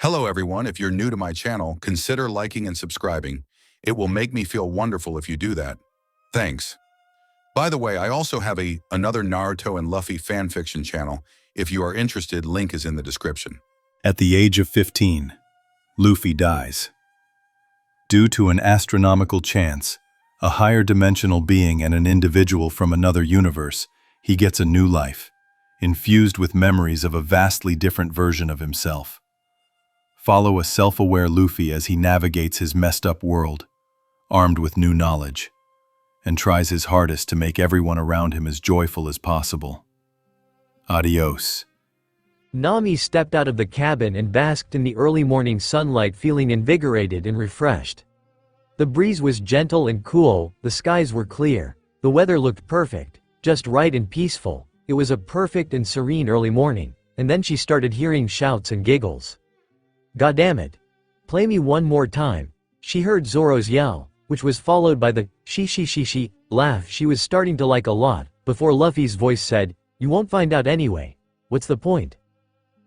Hello everyone, if you're new to my channel, consider liking and subscribing. It will make me feel wonderful if you do that. Thanks. By the way, I also have another Naruto and Luffy fanfiction channel. If you are interested, link is in the description. At the age of 15, Luffy dies. Due to an astronomical chance, a higher dimensional being and an individual from another universe, he gets a new life, infused with memories of a vastly different version of himself. Follow a self-aware Luffy as he navigates his messed-up world, armed with new knowledge, and tries his hardest to make everyone around him as joyful as possible. Adios. Nami stepped out of the cabin and basked in the early morning sunlight, feeling invigorated and refreshed. The breeze was gentle and cool, the skies were clear, the weather looked perfect, just right and peaceful. It was a perfect and serene early morning, and then she started hearing shouts and giggles. "Goddammit! Play me one more time." She heard Zoro's yell, which was followed by the she laugh she was starting to like a lot, before Luffy's voice said, "You won't find out anyway. What's the point?"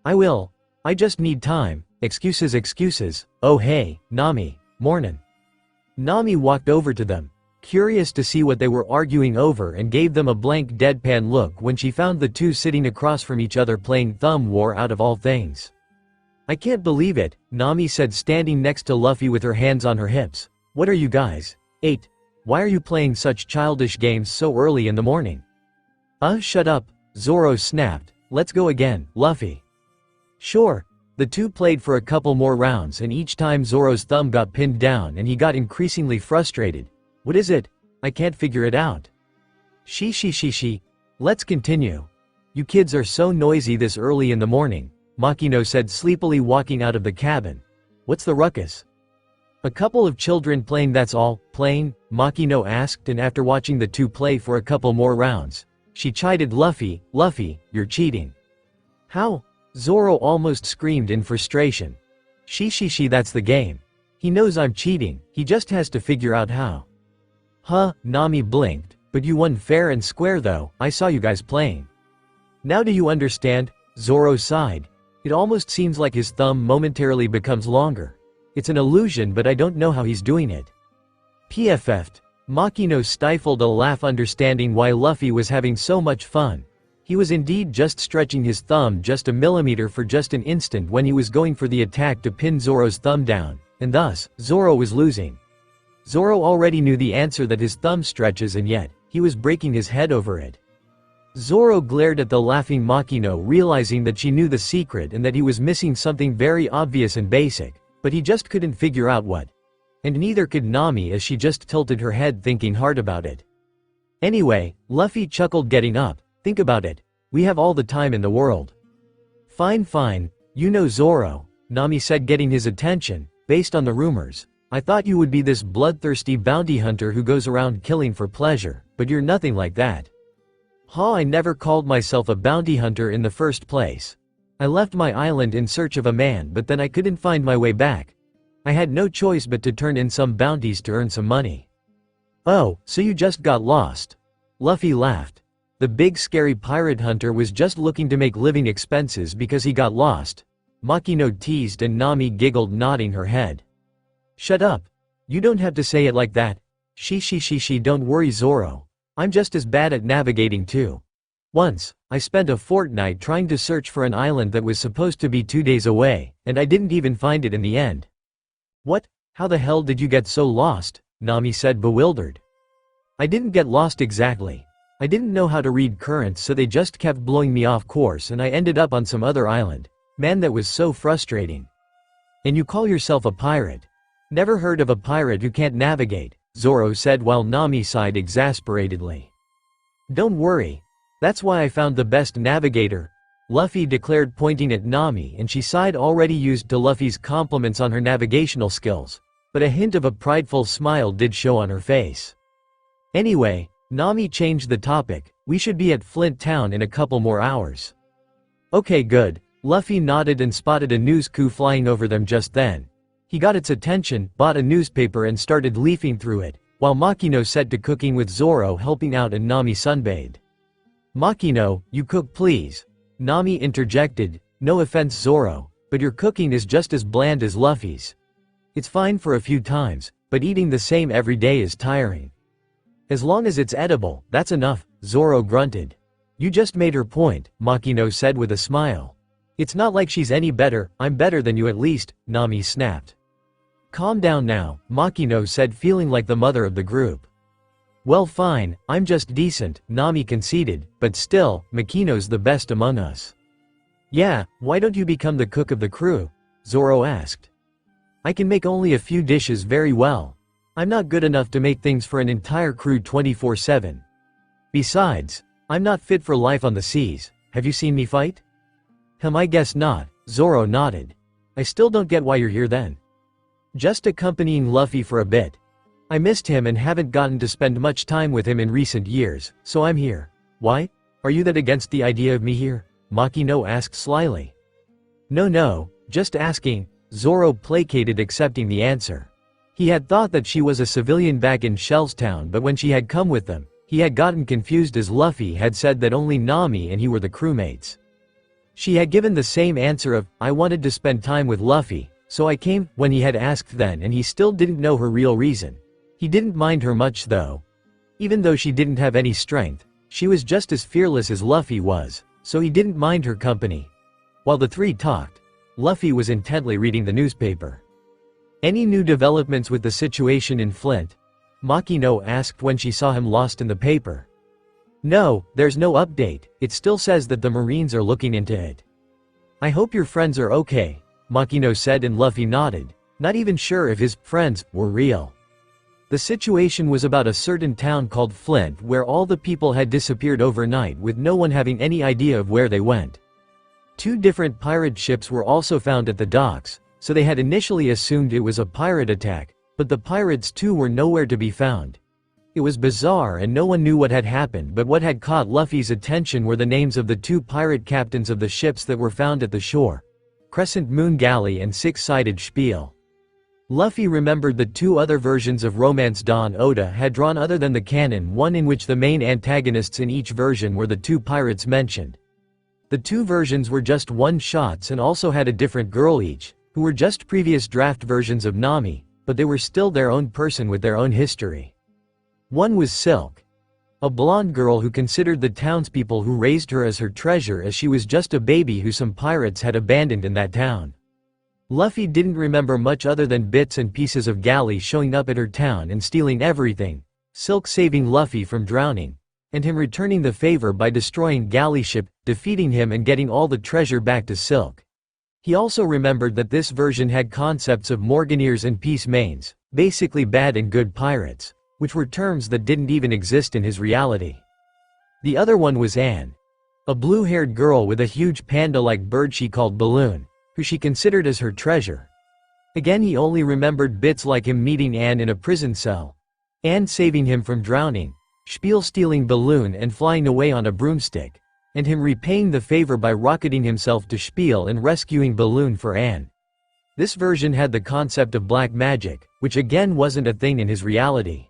"I will. I just need time. Excuses. Oh hey, Nami, mornin'." Nami walked over to them, curious to see what they were arguing over, and gave them a blank deadpan look when she found the two sitting across from each other playing Thumb War out of all things. "I can't believe it," Nami said, standing next to Luffy with her hands on her hips. "What are you guys? 8. Why are you playing such childish games so early in the morning?" Shut up," Zoro snapped. "Let's go again, Luffy." Sure. The two played for a couple more rounds, and each time Zoro's thumb got pinned down and he got increasingly frustrated. "What is it? I can't figure it out." She. Let's continue. You kids are so noisy this early in the morning," Makino said, sleepily walking out of the cabin. "What's the ruckus?" "A couple of children playing, that's all." "Playing?" Makino asked, and after watching the two play for a couple more rounds, she chided Luffy, "Luffy, you're cheating." "How?" Zoro almost screamed in frustration. She, that's the game. He knows I'm cheating, he just has to figure out how." "Huh," Nami blinked, "but you won fair and square though, I saw you guys playing." "Now do you understand?" Zoro sighed. "It almost seems like his thumb momentarily becomes longer. It's an illusion, but I don't know how he's doing it." PFF'd. Makino stifled a laugh, understanding why Luffy was having so much fun. He was indeed just stretching his thumb just a millimeter for just an instant when he was going for the attack to pin Zoro's thumb down, and thus, Zoro was losing. Zoro already knew the answer, that his thumb stretches, and yet, he was breaking his head over it. Zoro glared at the laughing Makino, realizing that she knew the secret and that he was missing something very obvious and basic, but he just couldn't figure out what. And neither could Nami, as she just tilted her head, thinking hard about it. "Anyway," Luffy chuckled, getting up, "think about it. We have all the time in the world." Fine. You know Zoro," Nami said, getting his attention. "Based on the rumors, I thought you would be this bloodthirsty bounty hunter who goes around killing for pleasure, but you're nothing like that." I never called myself a bounty hunter in the first place. I left my island in search of a man, but then I couldn't find my way back. I had no choice but to turn in some bounties to earn some money." "Oh, so you just got lost?" Luffy laughed. The big scary pirate hunter was just looking to make living expenses because he got lost. Makino teased, and Nami giggled, nodding her head. "Shut up. You don't have to say it like that." She. "Don't worry, Zoro. I'm just as bad at navigating too. Once, I spent a fortnight trying to search for an island that was supposed to be 2 days away, and I didn't even find it in the end." "What? How the hell did you get so lost?" Nami said, bewildered. "I didn't get lost exactly. I didn't know how to read currents, so they just kept blowing me off course, and I ended up on some other island. Man, that was so frustrating." "And you call yourself a pirate? Never heard of a pirate who can't navigate," Zoro said, while Nami sighed exasperatedly. "Don't worry. That's why I found the best navigator," Luffy declared, pointing at Nami, and she sighed, already used to Luffy's compliments on her navigational skills, but a hint of a prideful smile did show on her face. "Anyway," Nami changed the topic, "we should be at Flint Town in a couple more hours." "Okay, good." Luffy nodded and spotted a news coup flying over them just then. He got its attention, bought a newspaper, and started leafing through it, while Makino set to cooking, with Zoro helping out and Nami sunbathed. "Makino, you cook please," Nami interjected. "No offense, Zoro, but your cooking is just as bland as Luffy's. It's fine for a few times, but eating the same every day is tiring. As long as it's edible, that's enough, Zoro grunted. You just made her point, Makino said with a smile. It's not like she's any better, I'm better than you at least, Nami snapped. Calm down now, Makino said, feeling like the mother of the group. Well fine, I'm just decent, Nami conceded, but still, Makino's the best among us. Yeah, why don't you become the cook of the crew? Zoro asked. I can make only a few dishes very well. I'm not good enough to make things for an entire crew 24/7. Besides, I'm not fit for life on the seas. Have you seen me fight? I guess not, Zoro nodded. I still don't get why you're here then. Just accompanying Luffy for a bit. I missed him and haven't gotten to spend much time with him in recent years, so I'm here. Why? Are you that against the idea of me here? Makino asked slyly. No, just asking, Zoro placated, accepting the answer. He had thought that she was a civilian back in Shellstown, but when she had come with them, he had gotten confused as Luffy had said that only Nami and he were the crewmates. She had given the same answer of, I wanted to spend time with Luffy, so I came, when he had asked then, and he still didn't know her real reason. He didn't mind her much though. Even though she didn't have any strength, she was just as fearless as Luffy was, so he didn't mind her company. While the three talked, Luffy was intently reading the newspaper. Any new developments with the situation in Flint? Makino asked when she saw him lost in the paper. No, there's no update, it still says that the Marines are looking into it. I hope your friends are okay, Makino said, and Luffy nodded, not even sure if his friends were real. The situation was about a certain town called Flint where all the people had disappeared overnight with no one having any idea of where they went. 2 different pirate ships were also found at the docks, so they had initially assumed it was a pirate attack, but the pirates too were nowhere to be found. It was bizarre and no one knew what had happened, but what had caught Luffy's attention were the names of the 2 pirate captains of the ships that were found at the shore: Crescent Moon Galley and Six-Sided Spiel. Luffy remembered the 2 other versions of Romance Dawn Oda had drawn other than the canon one in which the main antagonists in each version were the 2 pirates mentioned. The 2 versions were just one-shots and also had a different girl each, who were just previous draft versions of Nami, but they were still their own person with their own history. One was Silk, a blonde girl who considered the townspeople who raised her as her treasure as she was just a baby who some pirates had abandoned in that town. Luffy didn't remember much other than bits and pieces of Galley showing up at her town and stealing everything, Silk saving Luffy from drowning, and him returning the favor by destroying Galley ship, defeating him and getting all the treasure back to Silk. He also remembered that this version had concepts of Morganeers and Peace Mains, basically bad and good pirates, which were terms that didn't even exist in his reality. The other one was Anne, a blue-haired girl with a huge panda-like bird she called Balloon, who she considered as her treasure. Again, he only remembered bits like him meeting Anne in a prison cell, Anne saving him from drowning, Spiel stealing Balloon and flying away on a broomstick, and him repaying the favor by rocketing himself to Spiel and rescuing Balloon for Anne. This version had the concept of black magic, which again wasn't a thing in his reality.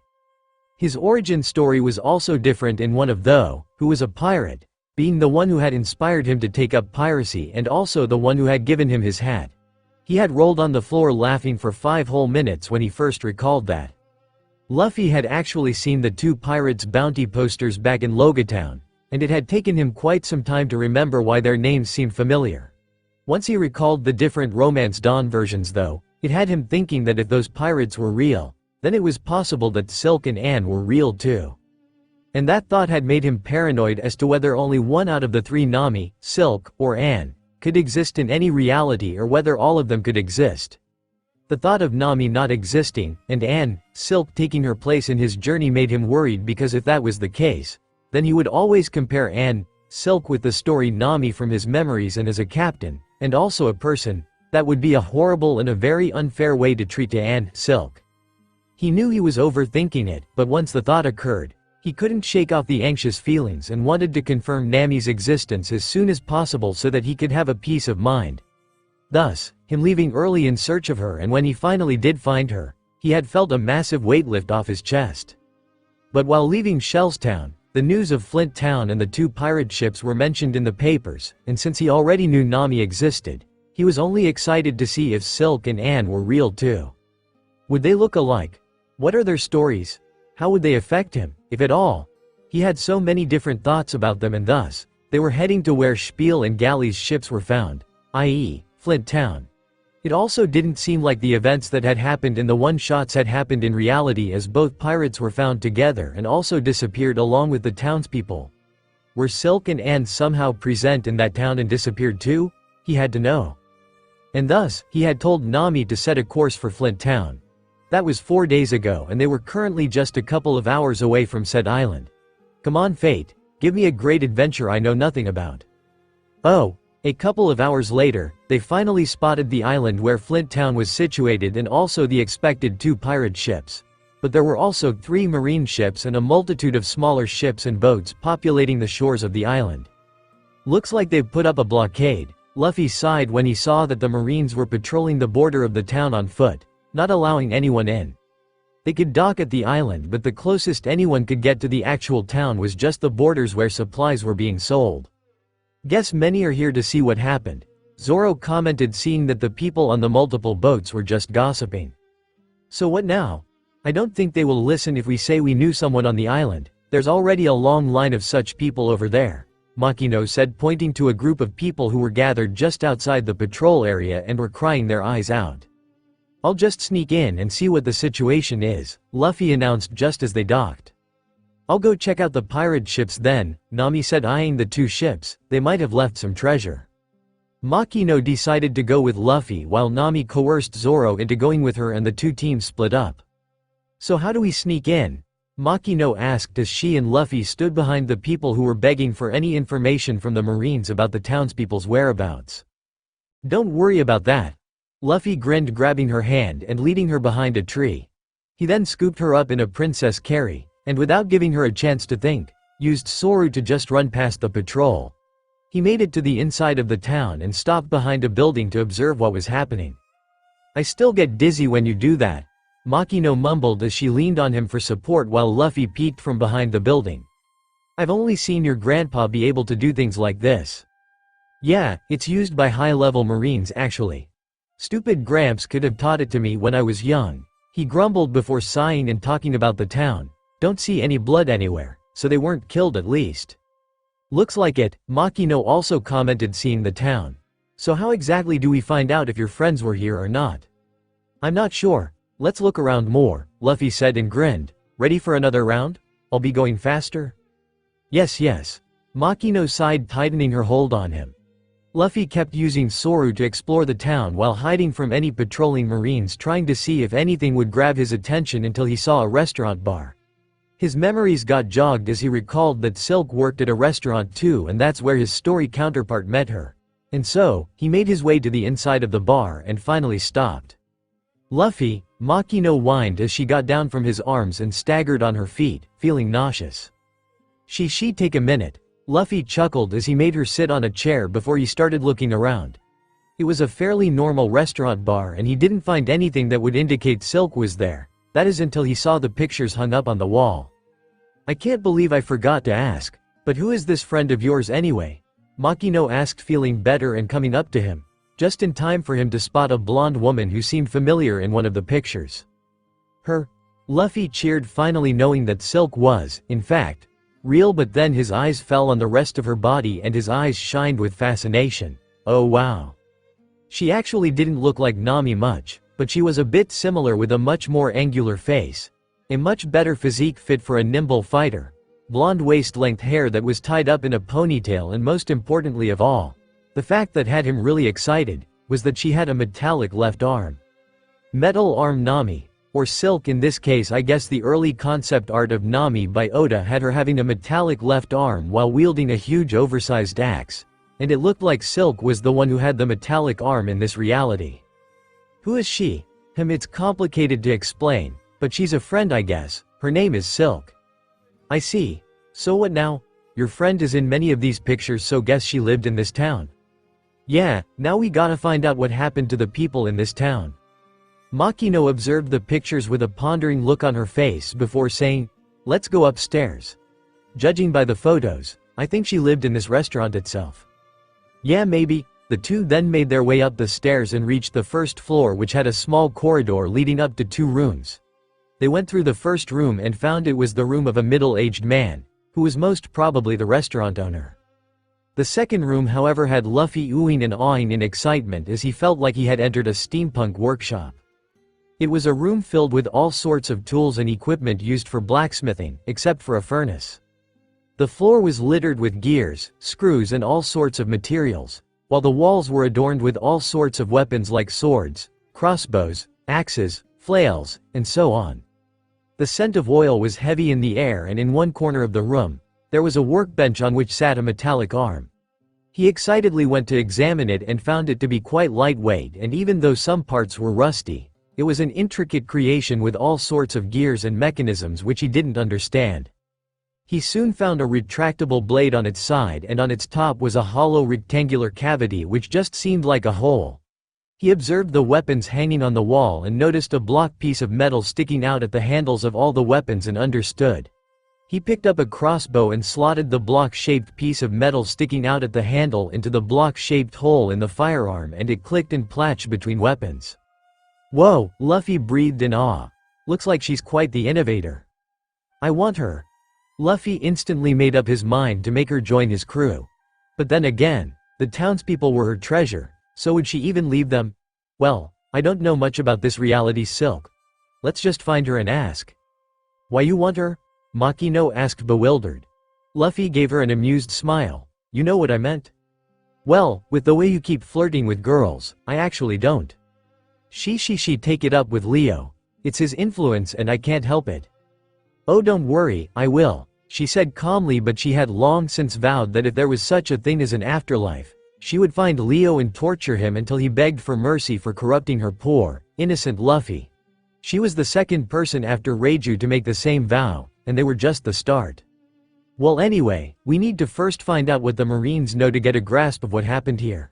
His origin story was also different in one of Though, who was a pirate, being the one who had inspired him to take up piracy and also the one who had given him his hat. He had rolled on the floor laughing for 5 whole minutes when he first recalled that. Luffy had actually seen the 2 pirates' bounty posters back in Logatown, and it had taken him quite some time to remember why their names seemed familiar. Once he recalled the different Romance Dawn versions though, it had him thinking that if those pirates were real, then it was possible that Silk and Anne were real too. And that thought had made him paranoid as to whether only one out of the 3 Nami, Silk, or Anne, could exist in any reality or whether all of them could exist. The thought of Nami not existing, and Anne, Silk taking her place in his journey made him worried, because if that was the case, then he would always compare Anne, Silk with the story Nami from his memories and as a captain, and also a person. That would be a horrible and a very unfair way to treat Anne, Silk. He knew he was overthinking it, but once the thought occurred, he couldn't shake off the anxious feelings and wanted to confirm Nami's existence as soon as possible so that he could have a peace of mind. Thus, him leaving early in search of her, and when he finally did find her, he had felt a massive weight lift off his chest. But while leaving Shellstown, the news of Flint Town and the 2 pirate ships were mentioned in the papers, and since he already knew Nami existed, He was only excited to see if Silk and Anne were real too. Would they look alike? What are their stories? How would they affect him, if at all? He had so many different thoughts about them, and thus, they were heading to where Spiel and Galley's ships were found, i.e., Flint Town. It also didn't seem like the events that had happened in the one-shots had happened in reality, as both pirates were found together and also disappeared along with the townspeople. Were Silk and Anne somehow present in that town and disappeared too? He had to know. And thus, he had told Nami to set a course for Flint Town. That was 4 days ago, and they were currently just a couple of hours away from said island. Come on, Fate, give me a great adventure I know nothing about. Oh. A couple of hours later, they finally spotted the island where Flint Town was situated and also the expected 2 pirate ships. But there were also 3 marine ships and a multitude of smaller ships and boats populating the shores of the island. Looks like they've put up a blockade. Luffy sighed when he saw that the Marines were patrolling the border of the town on foot, not allowing anyone in. They could dock at the island, but the closest anyone could get to the actual town was just the borders where supplies were being sold. Guess many are here to see what happened, Zoro commented, seeing that the people on the multiple boats were just gossiping. So what now? I don't think they will listen if we say we knew someone on the island. There's already a long line of such people over there, Makino said, pointing to a group of people who were gathered just outside the patrol area and were crying their eyes out. I'll just sneak in and see what the situation is, Luffy announced just as they docked. I'll go check out the pirate ships then, Nami said, eyeing the 2 ships. They might have left some treasure. Makino decided to go with Luffy while Nami coerced Zoro into going with her, and the 2 teams split up. So how do we sneak in? Makino asked as she and Luffy stood behind the people who were begging for any information from the Marines about the townspeople's whereabouts. Don't worry about that. Luffy grinned, grabbing her hand and leading her behind a tree. He then scooped her up in a princess carry, and without giving her a chance to think, used Soru to just run past the patrol. He made it to the inside of the town and stopped behind a building to observe what was happening. I still get dizzy when you do that, Makino mumbled as she leaned on him for support while Luffy peeked from behind the building. I've only seen your grandpa be able to do things like this. Yeah, it's used by high-level Marines actually. Stupid Gramps could have taught it to me when I was young, he grumbled before sighing and talking about the town. Don't see any blood anywhere, so they weren't killed at least. Looks like it, Makino also commented, seeing the town. So how exactly do we find out if your friends were here or not? I'm not sure. Let's look around more, Luffy said and grinned. Ready for another round? I'll be going faster? Yes. Makino sighed, tightening her hold on him. Luffy kept using Soru to explore the town while hiding from any patrolling Marines, trying to see if anything would grab his attention until he saw a restaurant bar. His memories got jogged as he recalled that Silk worked at a restaurant too, and that's where his story counterpart met her. And so, he made his way to the inside of the bar and finally stopped. Luffy, Makino whined as she got down from his arms and staggered on her feet, feeling nauseous. She take a minute. Luffy chuckled as he made her sit on a chair before he started looking around. It was a fairly normal restaurant bar, and he didn't find anything that would indicate Silk was there. That is until he saw the pictures hung up on the wall. I can't believe I forgot to ask, but who is this friend of yours anyway? Makino asked, feeling better and coming up to him, just in time for him to spot a blonde woman who seemed familiar in one of the pictures. Her? Luffy cheered, finally knowing that Silk was, in fact, real, but then his eyes fell on the rest of her body and his eyes shined with fascination. Oh wow. She actually didn't look like Nami much, but she was a bit similar, with a much more angular face. A much better physique fit for a nimble fighter. Blonde waist-length hair that was tied up in a ponytail, and most importantly of all, the fact that had him really excited, was that she had a metallic left arm. Metal arm Nami, or Silk in this case. I guess the early concept art of Nami by Oda had her having a metallic left arm while wielding a huge oversized axe, and it looked like Silk was the one who had the metallic arm in this reality. Who is she? It's complicated to explain, but she's a friend I guess. Her name is Silk. I see. So what now? Your friend is in many of these pictures, so guess she lived in this town. Yeah, now we gotta find out what happened to the people in this town. Makino observed the pictures with a pondering look on her face before saying, let's go upstairs. Judging by the photos, I think she lived in this restaurant itself. Yeah, maybe. The two then made their way up the stairs and reached the first floor, which had a small corridor leading up to 2 rooms. They went through the first room and found it was the room of a middle-aged man, who was most probably the restaurant owner. The second room, however, had Luffy oohing and awing in excitement as he felt like he had entered a steampunk workshop. It was a room filled with all sorts of tools and equipment used for blacksmithing, except for a furnace. The floor was littered with gears, screws and all sorts of materials, while the walls were adorned with all sorts of weapons like swords, crossbows, axes, flails, and so on. The scent of oil was heavy in the air, and in one corner of the room, there was a workbench on which sat a metallic arm. He excitedly went to examine it and found it to be quite lightweight, and even though some parts were rusty, it was an intricate creation with all sorts of gears and mechanisms which he didn't understand. He soon found a retractable blade on its side, and on its top was a hollow rectangular cavity which just seemed like a hole. He observed the weapons hanging on the wall and noticed a block piece of metal sticking out at the handles of all the weapons and understood. He picked up a crossbow and slotted the block-shaped piece of metal sticking out at the handle into the block-shaped hole in the firearm, and it clicked and platched between weapons. "Whoa," Luffy breathed in awe. "Looks like she's quite the innovator. I want her." Luffy instantly made up his mind to make her join his crew. But then again, the townspeople were her treasure, so would she even leave them? Well, I don't know much about this reality silk. Let's just find her and ask. "Why you want her?" Makino asked, bewildered. Luffy gave her an amused smile. "You know what I meant." "Well, with the way you keep flirting with girls, I actually don't." She take it up with Leo. It's his influence and I can't help it." "Oh, don't worry, I will," she said calmly, but she had long since vowed that if there was such a thing as an afterlife, she would find Leo and torture him until he begged for mercy for corrupting her poor, innocent Luffy. She was the second person after Reiju to make the same vow, and they were just the start. Well, anyway, we need to first find out what the Marines know to get a grasp of what happened here.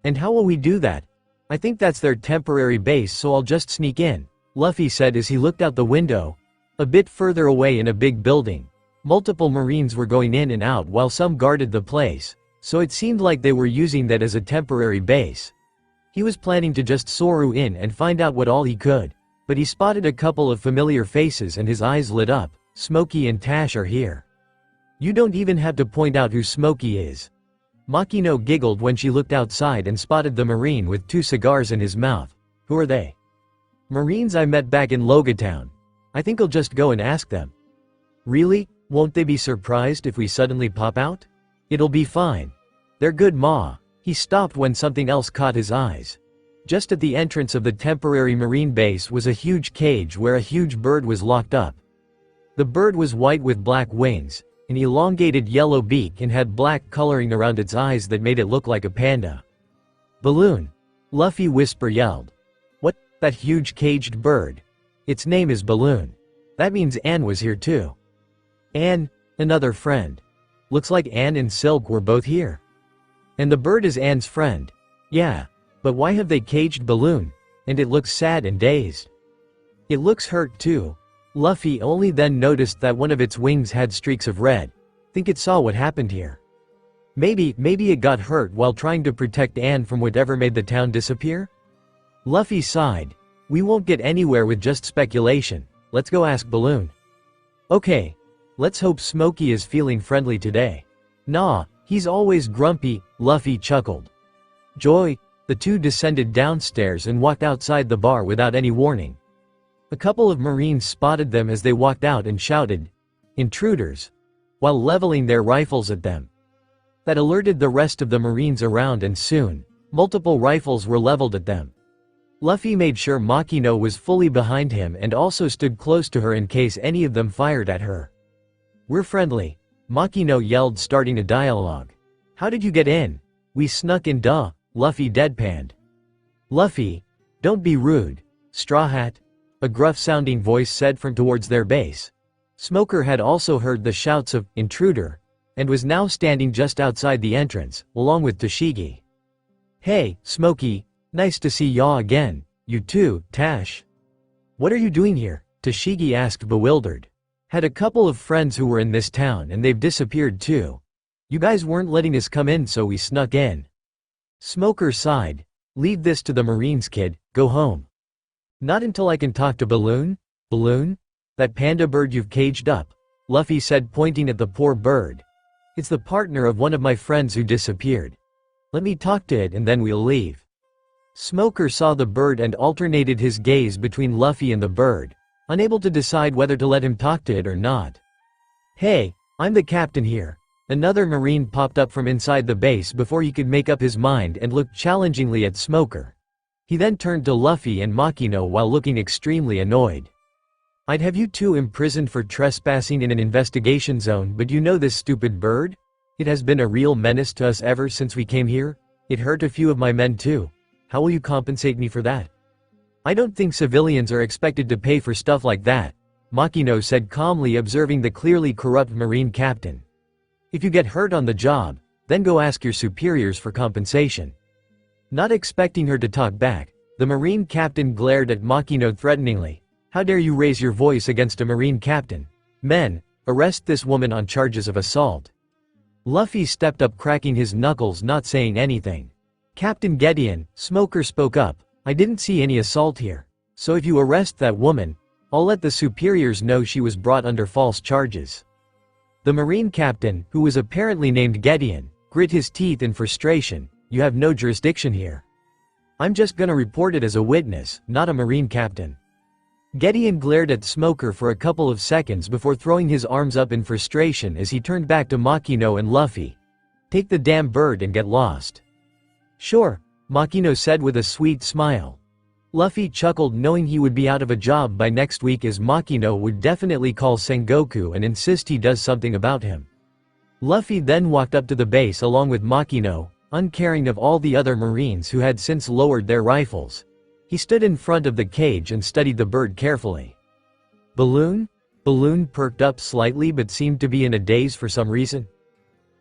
"And how will we do that? I think that's their temporary base, so I'll just sneak in," Luffy said as he looked out the window. A bit further away in a big building, multiple Marines were going in and out while some guarded the place, so it seemed like they were using that as a temporary base. He was planning to just soaru in and find out what all he could, but he spotted a couple of familiar faces and his eyes lit up. "Smokey and Tash are here." "You don't even have to point out who Smokey is." Makino giggled when she looked outside and spotted the Marine with 2 cigars in his mouth. "Who are they?" "Marines I met back in Logia Town. I think I'll just go and ask them." "Really? Won't they be surprised if we suddenly pop out?" "It'll be fine. They're good, ma." He stopped when something else caught his eyes. Just at the entrance of the temporary Marine base was a huge cage where a huge bird was locked up. The bird was white with black wings, an elongated yellow beak, and had black coloring around its eyes that made it look like a panda. "Balloon!" Luffy yelled. "What? That huge caged bird? Its name is Balloon. That means Anne was here too." "Anne? Another friend. Looks like Anne and Silk were both here. And the bird is Anne's friend." "Yeah. But why have they caged Balloon? And it looks sad and dazed." "It looks hurt too." Luffy only then noticed that one of its wings had streaks of red. "Think it saw what happened here. Maybe it got hurt while trying to protect Anne from whatever made the town disappear?" Luffy sighed. "We won't get anywhere with just speculation. Let's go ask Balloon." "Okay. Let's hope Smokey is feeling friendly today." "Nah, he's always grumpy," Luffy chuckled. "Joy." The two descended downstairs and walked outside the bar without any warning. A couple of Marines spotted them as they walked out and shouted, "Intruders!" while leveling their rifles at them. That alerted the rest of the Marines around, and soon, multiple rifles were leveled at them. Luffy made sure Makino was fully behind him and also stood close to her in case any of them fired at her. "We're friendly," Makino yelled, starting a dialogue. "How did you get in?" "We snuck in, duh," Luffy deadpanned. "Luffy, don't be rude, Straw Hat," a gruff-sounding voice said from towards their base. Smoker had also heard the shouts of "intruder" and was now standing just outside the entrance, along with Tashigi. "Hey, Smokey, nice to see yaw again. You too, Tash." "What are you doing here?" Tashigi asked, bewildered. "Had a couple of friends who were in this town and they've disappeared too. You guys weren't letting us come in, so we snuck in." Smoker sighed. Leave this to the Marines, kid, go home. Not until I can talk to Balloon? Balloon? That panda bird you've caged up, Luffy said, pointing at the poor bird. It's the partner of one of my friends who disappeared. Let me talk to it and then we'll leave. Smoker saw the bird and alternated his gaze between Luffy and the bird, unable to decide whether to let him talk to it or not. Hey, I'm the captain here. Another Marine popped up from inside the base before he could make up his mind and looked challengingly at Smoker. He then turned to Luffy and Makino while looking extremely annoyed. I'd have you two imprisoned for trespassing in an investigation zone, but you know this stupid bird? It has been a real menace to us ever since we came here. It hurt a few of my men too. How will you compensate me for that? I don't think civilians are expected to pay for stuff like that, Makino said calmly, observing the clearly corrupt Marine captain. If you get hurt on the job, then go ask your superiors for compensation. Not expecting her to talk back, the Marine captain glared at Makino threateningly. How dare you raise your voice against a Marine captain? Men, arrest this woman on charges of assault. Luffy stepped up, cracking his knuckles, not saying anything. Captain Gideon, Smoker spoke up. I didn't see any assault here. So if you arrest that woman, I'll let the superiors know she was brought under false charges. The Marine captain, who was apparently named Gideon, grit his teeth in frustration. You have no jurisdiction here. I'm just gonna report it as a witness, not a Marine captain. Gideon glared at Smoker for a couple of seconds before throwing his arms up in frustration as he turned back to Makino and Luffy. Take the damn bird and get lost. Sure, Makino said with a sweet smile. Luffy chuckled, knowing he would be out of a job by next week, as Makino would definitely call Sengoku and insist he does something about him. Luffy then walked up to the base along with Makino, uncaring of all the other Marines who had since lowered their rifles. He stood in front of the cage and studied the bird carefully. Balloon? Balloon perked up slightly but seemed to be in a daze for some reason.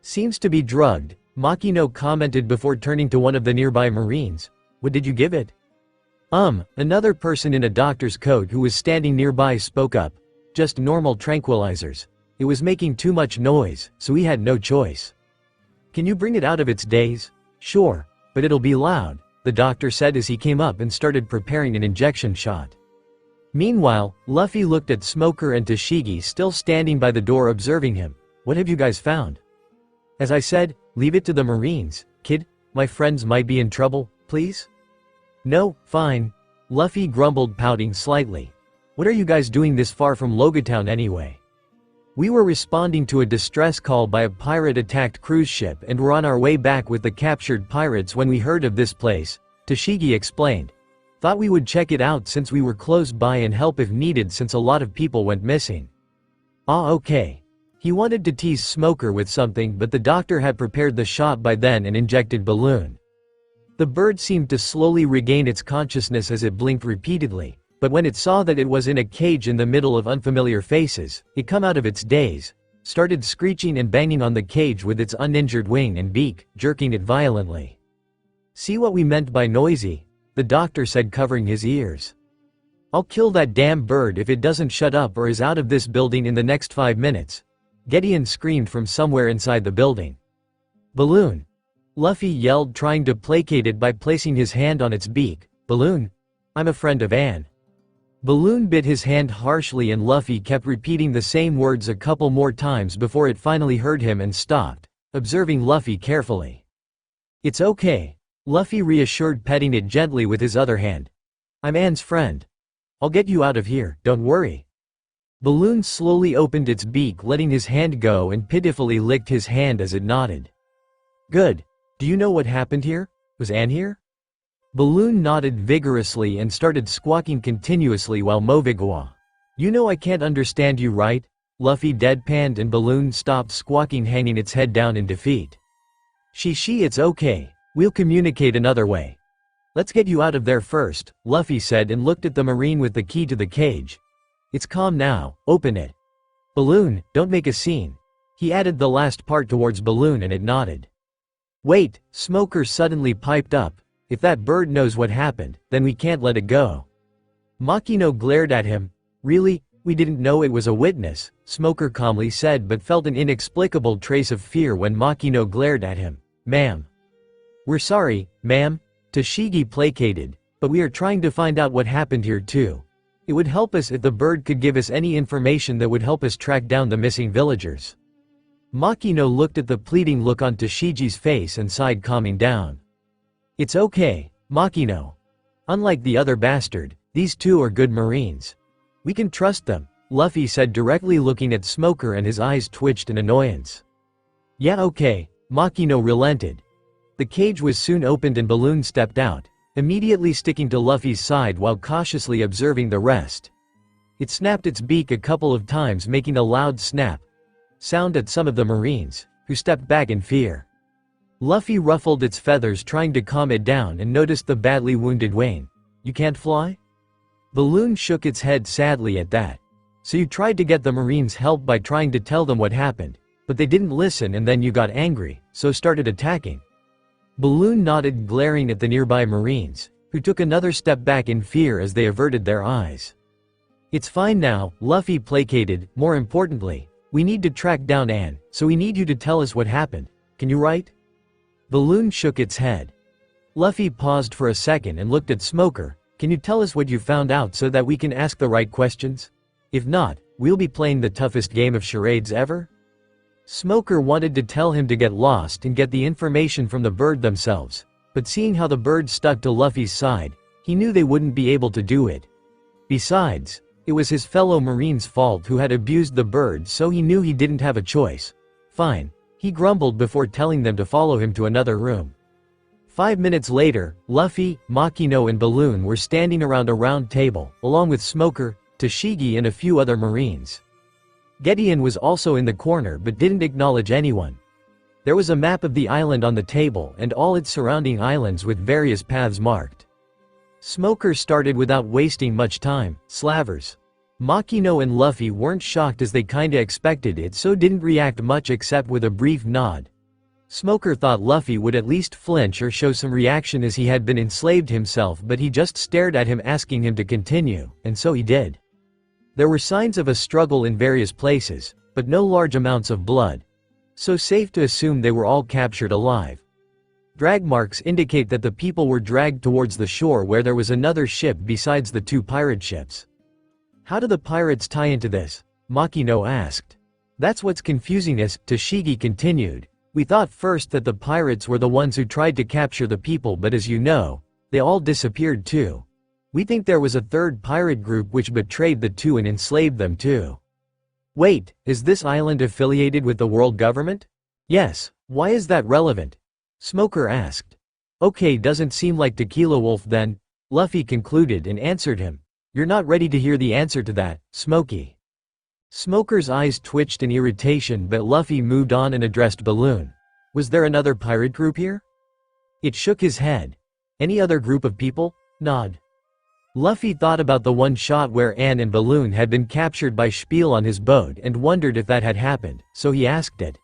Seems to be drugged, Makino commented before turning to one of the nearby Marines. What did you give it? Another person in a doctor's coat who was standing nearby spoke up. Just normal tranquilizers. It was making too much noise, so we had no choice. Can you bring it out of its daze? Sure, but it'll be loud, the doctor said as he came up and started preparing an injection shot. Meanwhile, Luffy looked at Smoker and Tashigi still standing by the door, observing him. What have you guys found? As I said, leave it to the Marines, kid. My friends might be in trouble, please? No, fine. Luffy grumbled, pouting slightly. What are you guys doing this far from Logatown anyway? We were responding to a distress call by a pirate-attacked cruise ship and were on our way back with the captured pirates when we heard of this place, Tashigi explained. Thought we would check it out since we were close by and help if needed, since a lot of people went missing. Ah, okay. He wanted to tease Smoker with something, but the doctor had prepared the shot by then and injected Balloon. The bird seemed to slowly regain its consciousness as it blinked repeatedly, but when it saw that it was in a cage in the middle of unfamiliar faces, it come out of its daze, started screeching and banging on the cage with its uninjured wing and beak, jerking it violently. See what we meant by noisy? The doctor said, covering his ears. I'll kill that damn bird if it doesn't shut up or is out of this building in the next 5 minutes. Gideon screamed from somewhere inside the building. Balloon! Luffy yelled, trying to placate it by placing his hand on its beak. Balloon! I'm a friend of Anne. Balloon bit his hand harshly and Luffy kept repeating the same words a couple more times before it finally heard him and stopped, observing Luffy carefully. It's okay, Luffy reassured, petting it gently with his other hand. I'm Anne's friend. I'll get you out of here, don't worry. Balloon slowly opened its beak, letting his hand go, and pitifully licked his hand as it nodded. Good. Do you know what happened here? Was Anne here? Balloon nodded vigorously and started squawking continuously while Movigwa. You know I can't understand you, right? Luffy deadpanned and Balloon stopped squawking, hanging its head down in defeat. She, it's okay. We'll communicate another way. Let's get you out of there first, Luffy said and looked at the Marine with the key to the cage. It's calm now, open it. Balloon, don't make a scene. He added the last part towards Balloon and it nodded. Wait, Smoker suddenly piped up. If that bird knows what happened, then we can't let it go. Makino glared at him. Really? We didn't know it was a witness, Smoker calmly said, but felt an inexplicable trace of fear when Makino glared at him. Ma'am. We're sorry, ma'am, Toshigi placated, but we are trying to find out what happened here too. It would help us if the bird could give us any information that would help us track down the missing villagers. Makino looked at the pleading look on Toshigi's face and sighed, calming down. It's okay, Makino. Unlike the other bastard, these two are good Marines. We can trust them, Luffy said, directly looking at Smoker, and his eyes twitched in annoyance. Yeah, okay, Makino relented. The cage was soon opened and Balloon stepped out, immediately sticking to Luffy's side while cautiously observing the rest. It snapped its beak a couple of times, making a loud snap sound at some of the Marines, who stepped back in fear. Luffy ruffled its feathers, trying to calm it down, and noticed the badly wounded Wayne. You can't fly? Balloon shook its head sadly at that. So you tried to get the Marines help by trying to tell them what happened, but they didn't listen, and then you got angry, so started attacking. Balloon nodded, glaring at the nearby Marines, who took another step back in fear as they averted their eyes. It's fine now, Luffy placated. More importantly, we need to track down Anne, so we need you to tell us what happened. Can you write? Balloon shook its head. Luffy paused for a second and looked at Smoker. Can you tell us what you found out so that we can ask the right questions? If not, we'll be playing the toughest game of charades ever? Smoker wanted to tell him to get lost and get the information from the bird themselves, but seeing how the bird stuck to Luffy's side, he knew they wouldn't be able to do it. Besides, it was his fellow Marine's fault who had abused the bird, so he knew he didn't have a choice. Fine, he grumbled before telling them to follow him to another room. 5 minutes later, Luffy, Makino and Balloon were standing around a round table, along with Smoker, Toshigi and a few other Marines. Gideon was also in the corner but didn't acknowledge anyone. There was a map of the island on the table and all its surrounding islands with various paths marked. Smoker started without wasting much time. Slavers. Makino and Luffy weren't shocked as they kinda expected it, so didn't react much except with a brief nod. Smoker thought Luffy would at least flinch or show some reaction as he had been enslaved himself, but he just stared at him, asking him to continue, and so he did. There were signs of a struggle in various places, but no large amounts of blood. So safe to assume they were all captured alive. Drag marks indicate that the people were dragged towards the shore where there was another ship besides the two pirate ships. How do the pirates tie into this? Makino asked. That's what's confusing us, Toshigi continued. We thought first that the pirates were the ones who tried to capture the people, but as you know, they all disappeared too. We think there was a third pirate group which betrayed the two and enslaved them too. Wait, is this island affiliated with the world government? Yes, why is that relevant? Smoker asked. Okay, doesn't seem like Tequila Wolf then, Luffy concluded and answered him. You're not ready to hear the answer to that, Smokey. Smoker's eyes twitched in irritation, but Luffy moved on and addressed Balloon. Was there another pirate group here? It shook his head. Any other group of people? Nod. Luffy thought about the one shot where Anne and Balloon had been captured by Spiel on his boat and wondered if that had happened, so he asked it.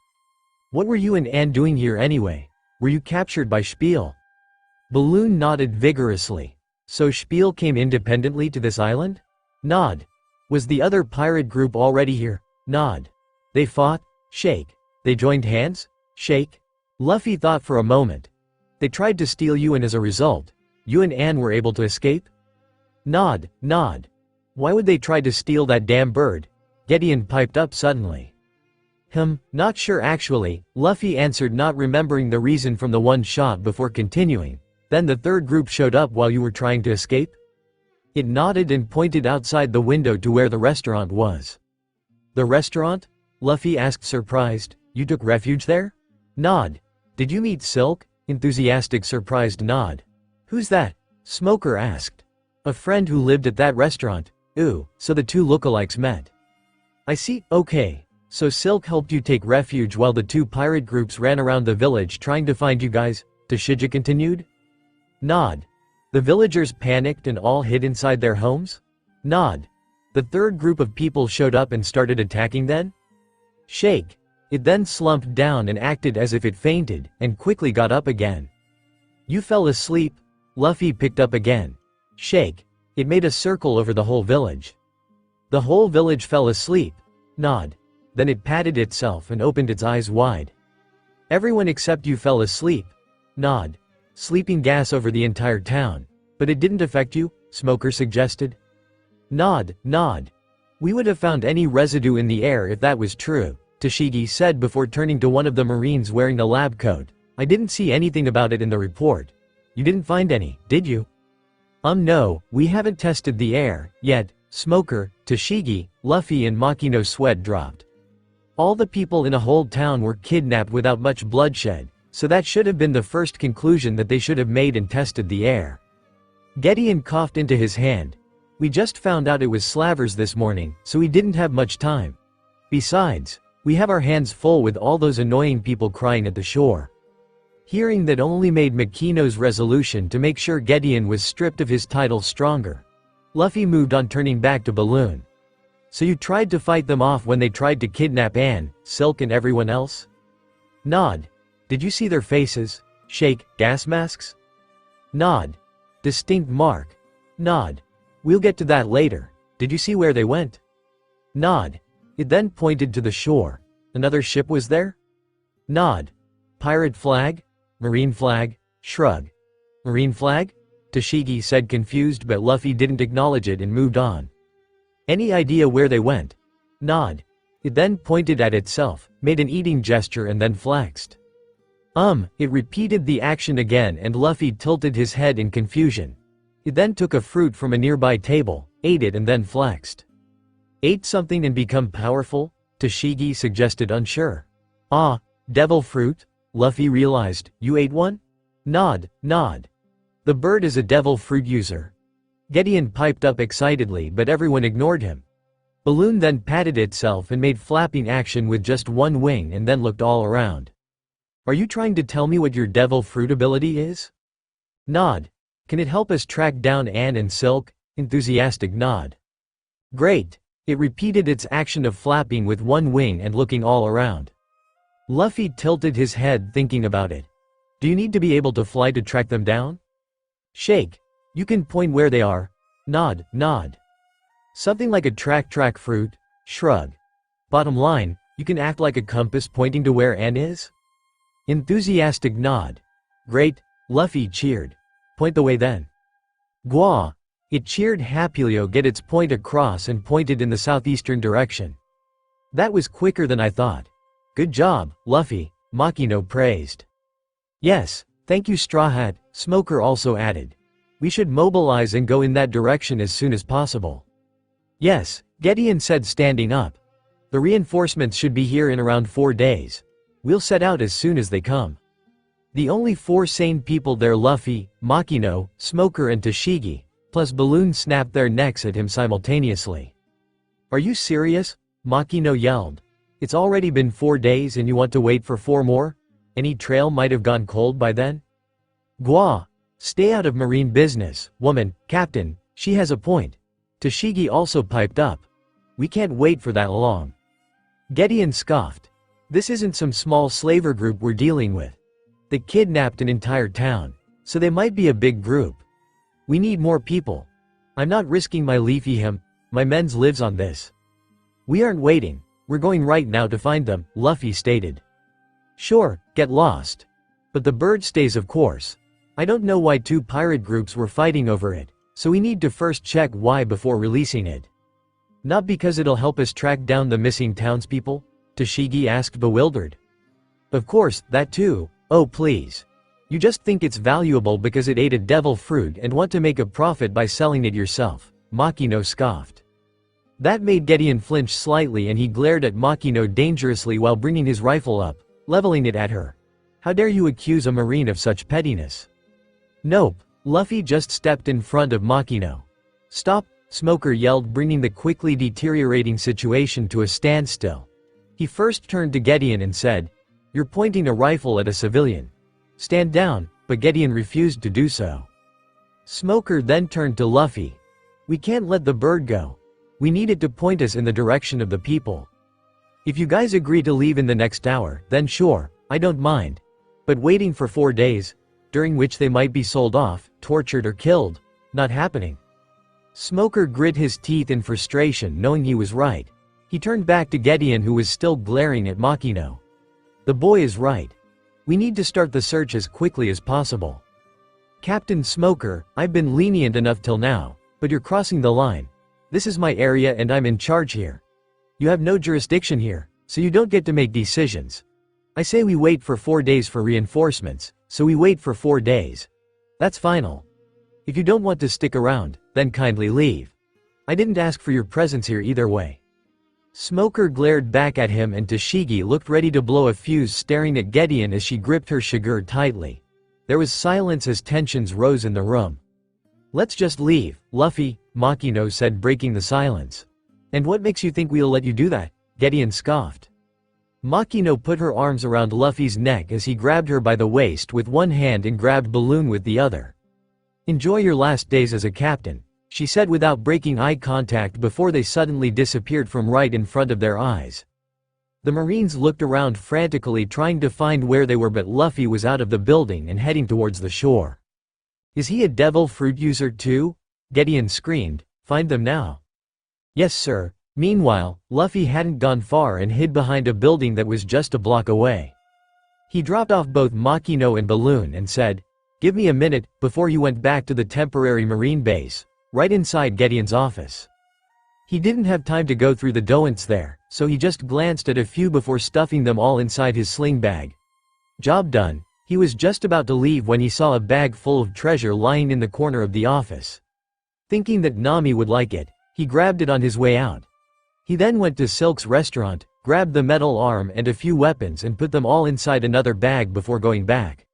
What were you and Anne doing here anyway? Were you captured by Spiel? Balloon nodded vigorously. So Spiel came independently to this island? Nod. Was the other pirate group already here? Nod. They fought? Shake. They joined hands? Shake. Luffy thought for a moment. They tried to steal you and as a result, you and Anne were able to escape? Nod, nod. Why would they try to steal that damn bird? Gideon piped up suddenly. Not sure actually, Luffy answered, not remembering the reason from the one shot before continuing. Then the third group showed up while you were trying to escape? It nodded and pointed outside the window to where the restaurant was. The restaurant? Luffy asked, surprised. You took refuge there? Nod. Did you meet Silk? Enthusiastic, surprised nod. Who's that? Smoker asked. A friend who lived at that restaurant. Ooh, so the two lookalikes met. I see, okay. So Silk helped you take refuge while the two pirate groups ran around the village trying to find you guys, Toshigi continued? Nod. The villagers panicked and all hid inside their homes? Nod. The third group of people showed up and started attacking then? Shake. It then slumped down and acted as if it fainted, and quickly got up again. You fell asleep? Luffy picked up again. Shake. It made a circle over the whole village. The whole village fell asleep? Nod. Then it patted itself and opened its eyes wide. Everyone except you fell asleep? Nod. sleeping gas over the entire town. But it didn't affect you? Smoker suggested. Nod. We would have found any residue in the air if that was true, Toshigi said before turning to one of the Marines wearing a lab coat. I didn't see anything about it in the report. You didn't find any, did you? No, we haven't tested the air yet. Smoker, Toshigi, Luffy and Makino's sweat dropped. All the people in a whole town were kidnapped without much bloodshed, so that should have been the first conclusion that they should have made and tested the air. Gideon coughed into his hand. We just found out it was slavers this morning, so we didn't have much time. Besides, we have our hands full with all those annoying people crying at the shore. Hearing that only made Makino's resolution to make sure Gideon was stripped of his title stronger. Luffy moved on, turning back to Balloon. So you tried to fight them off when they tried to kidnap Anne, Silk and everyone else? Nod. Did you see their faces? Shake, gas masks? Nod. Distinct mark. Nod. We'll get to that later. Did you see where they went? Nod. It then pointed to the shore. Another ship was there? Nod. Pirate flag? Marine flag? Shrug. Marine flag? Toshigi said, confused, but Luffy didn't acknowledge it and moved on. Any idea where they went? Nod. It then pointed at itself, made an eating gesture and then flexed. It repeated the action again and Luffy tilted his head in confusion. It then took a fruit from a nearby table, ate it and then flexed. Ate something and become powerful? Toshigi suggested, unsure. Devil fruit? Luffy realized. You ate one? Nod. The bird is a devil fruit user. Gideon piped up excitedly, but everyone ignored him. Balloon then patted itself and made flapping action with just one wing and then looked all around. Are you trying to tell me what your devil fruit ability is? Nod. Can it help us track down Anne and Silk? Enthusiastic nod. Great. It repeated its action of flapping with one wing and looking all around. Luffy tilted his head, thinking about it. Do you need to be able to fly to track them down? Shake. You can point where they are. Nod. Something like a track fruit? Shrug. Bottom line, you can act like a compass pointing to where Anne is? Enthusiastic nod. Great. Luffy cheered. Point the way then. Gwa. It cheered happily, get its point across and pointed in the southeastern direction. That was quicker than I thought. Good job, Luffy, Makino praised. Yes, thank you Straw Hat, Smoker also added. We should mobilize and go in that direction as soon as possible. Yes, Gideon said, standing up. The reinforcements should be here in around 4 days. We'll set out as soon as they come. The only 4 sane people there, Luffy, Makino, Smoker and Toshigi, plus Balloon, snapped their necks at him simultaneously. Are you serious? Makino yelled. It's already been 4 days and you want to wait for 4 more? Any trail might have gone cold by then? Gwa. Stay out of marine business, woman, Captain, she has a point. Toshigi also piped up. We can't wait for that long. Gideon scoffed. This isn't some small slaver group we're dealing with. They kidnapped an entire town, so they might be a big group. We need more people. I'm not risking my my men's lives on this. We aren't waiting, we're going right now to find them, Luffy stated. Sure, get lost. But the bird stays, of course. I don't know why 2 pirate groups were fighting over it, so we need to first check why before releasing it. Not because it'll help us track down the missing townspeople? Toshigi asked, bewildered. Of course, that too. Oh please. You just think it's valuable because it ate a devil fruit and want to make a profit by selling it yourself, Makino scoffed. That made Gideon flinch slightly and he glared at Makino dangerously while bringing his rifle up, leveling it at her. How dare you accuse a marine of such pettiness? Nope, Luffy just stepped in front of Makino. Stop, Smoker yelled, bringing the quickly deteriorating situation to a standstill. He first turned to Gideon and said, You're pointing a rifle at a civilian. Stand down, but Gideon refused to do so. Smoker then turned to Luffy. We can't let the bird go. We need it to point us in the direction of the people. If you guys agree to leave in the next hour, then sure, I don't mind. But waiting for 4 days, during which they might be sold off, tortured or killed, not happening. Smoker grit his teeth in frustration, knowing he was right. He turned back to Gideon, who was still glaring at Makino. The boy is right. We need to start the search as quickly as possible. Captain Smoker, I've been lenient enough till now, but you're crossing the line. This is my area and I'm in charge here. You have no jurisdiction here, so you don't get to make decisions. I say we wait for 4 days for reinforcements, so we wait for 4 days. That's final. If you don't want to stick around, then kindly leave. I didn't ask for your presence here either way. Smoker glared back at him and Tashigi looked ready to blow a fuse, staring at Gideon as she gripped her shigure tightly. There was silence as tensions rose in the room. Let's just leave, Luffy, Makino said, breaking the silence. And what makes you think we'll let you do that? Gideon scoffed. Makino put her arms around Luffy's neck as he grabbed her by the waist with one hand and grabbed Balloon with the other. Enjoy your last days as a captain, she said without breaking eye contact before they suddenly disappeared from right in front of their eyes. The Marines looked around frantically trying to find where they were, but Luffy was out of the building and heading towards the shore. Is he a devil fruit user too? Gideon screamed. Find them now. Yes sir. Meanwhile, Luffy hadn't gone far and hid behind a building that was just a block away. He dropped off both Makino and Balloon and said, "Give me a minute," before he went back to the temporary marine base, right inside Gideon's office. He didn't have time to go through the doents there, so he just glanced at a few before stuffing them all inside his sling bag. Job done. He was just about to leave when he saw a bag full of treasure lying in the corner of the office. Thinking that Nami would like it, he grabbed it on his way out. He then went to Silk's restaurant, grabbed the metal arm and a few weapons and put them all inside another bag before going back.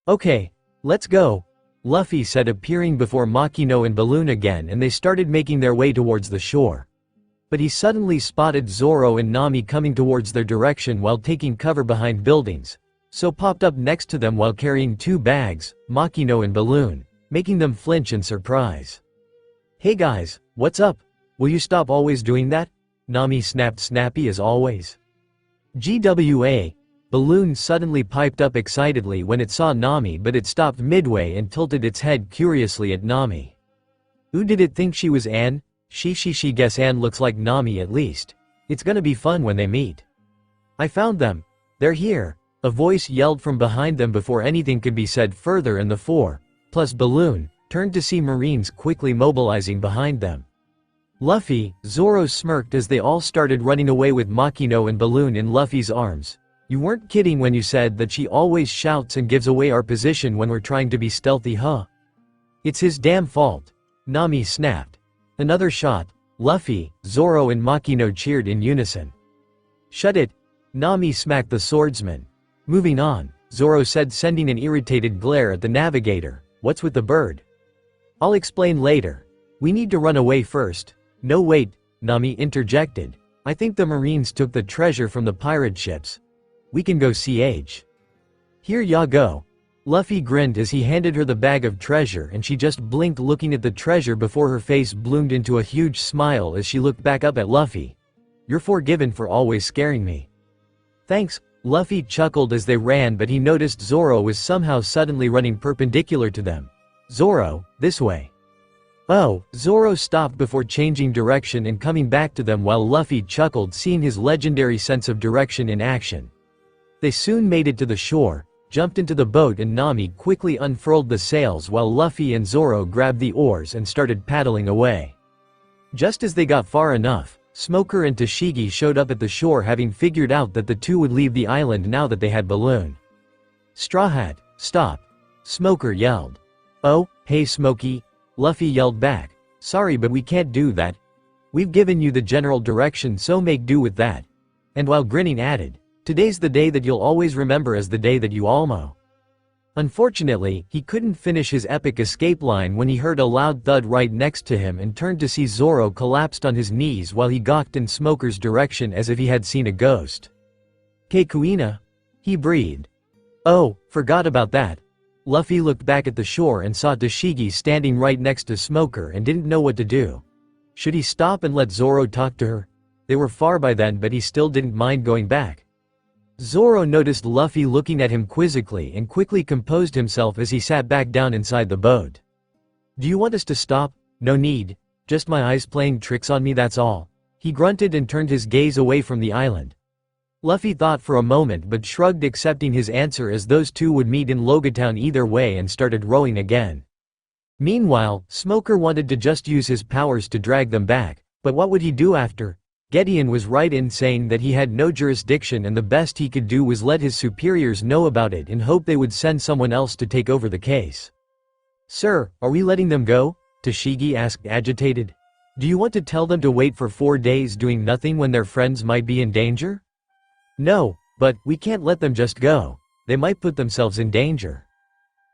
Okay, let's go, Luffy said, appearing before Makino and Balloon again, and they started making their way towards the shore. But he suddenly spotted Zoro and Nami coming towards their direction while taking cover behind buildings, so popped up next to them while carrying 2 bags, Makino and Balloon, making them flinch in surprise. Hey guys, what's up? Will you stop always doing that? Nami snapped, snappy as always. GWA, Balloon suddenly piped up excitedly when it saw Nami, but it stopped midway and tilted its head curiously at Nami. Ooh, did it think she was Anne? She guess Anne looks like Nami at least. It's gonna be fun when they meet. I found them. They're here, a voice yelled from behind them before anything could be said further, and the 4, plus Balloon, turned to see Marines quickly mobilizing behind them. Luffy, Zoro smirked as they all started running away with Makino and Balloon in Luffy's arms. You weren't kidding when you said that she always shouts and gives away our position when we're trying to be stealthy, huh? It's his damn fault, Nami snapped. Another shot. Luffy, Zoro and Makino cheered in unison. Shut it, Nami smacked the swordsman. Moving on, Zoro said, sending an irritated glare at the navigator. What's with the bird? I'll explain later. We need to run away first. No wait, Nami interjected. I think the Marines took the treasure from the pirate ships. We can go CH. Here ya go. Luffy grinned as he handed her the bag of treasure, and she just blinked looking at the treasure before her face bloomed into a huge smile as she looked back up at Luffy. You're forgiven for always scaring me. Thanks, Luffy chuckled as they ran, but he noticed Zoro was somehow suddenly running perpendicular to them. Zoro, this way. Oh, Zoro stopped before changing direction and coming back to them while Luffy chuckled, seeing his legendary sense of direction in action. They soon made it to the shore, jumped into the boat, and Nami quickly unfurled the sails while Luffy and Zoro grabbed the oars and started paddling away. Just as they got far enough, Smoker and Tashigi showed up at the shore, having figured out that the two would leave the island now that they had Balloon. Straw Hat, stop! Smoker yelled. Oh, hey Smokey! Luffy yelled back. Sorry, but we can't do that. We've given you the general direction, so make do with that. And while grinning added, today's the day that you'll always remember as the day that you almo. Unfortunately, he couldn't finish his epic escape line when he heard a loud thud right next to him and turned to see Zoro collapsed on his knees while he gawked in Smoker's direction as if he had seen a ghost. Keikuina? He breathed. Oh, forgot about that. Luffy looked back at the shore and saw Tashigi standing right next to Smoker and didn't know what to do. Should he stop and let Zoro talk to her? They were far by then, but he still didn't mind going back. Zoro noticed Luffy looking at him quizzically and quickly composed himself as he sat back down inside the boat. Do you want us to stop? No need. Just my eyes playing tricks on me, that's all. He grunted and turned his gaze away from the island. Luffy thought for a moment but shrugged, accepting his answer as those two would meet in Logatown either way, and started rowing again. Meanwhile, Smoker wanted to just use his powers to drag them back, but what would he do after? Gideon was right in saying that he had no jurisdiction, and the best he could do was let his superiors know about it and hope they would send someone else to take over the case. "Sir, are we letting them go?" Tashigi asked, agitated. "Do you want to tell them to wait for 4 days doing nothing when their friends might be in danger?" "No, but we can't let them just go. They might put themselves in danger."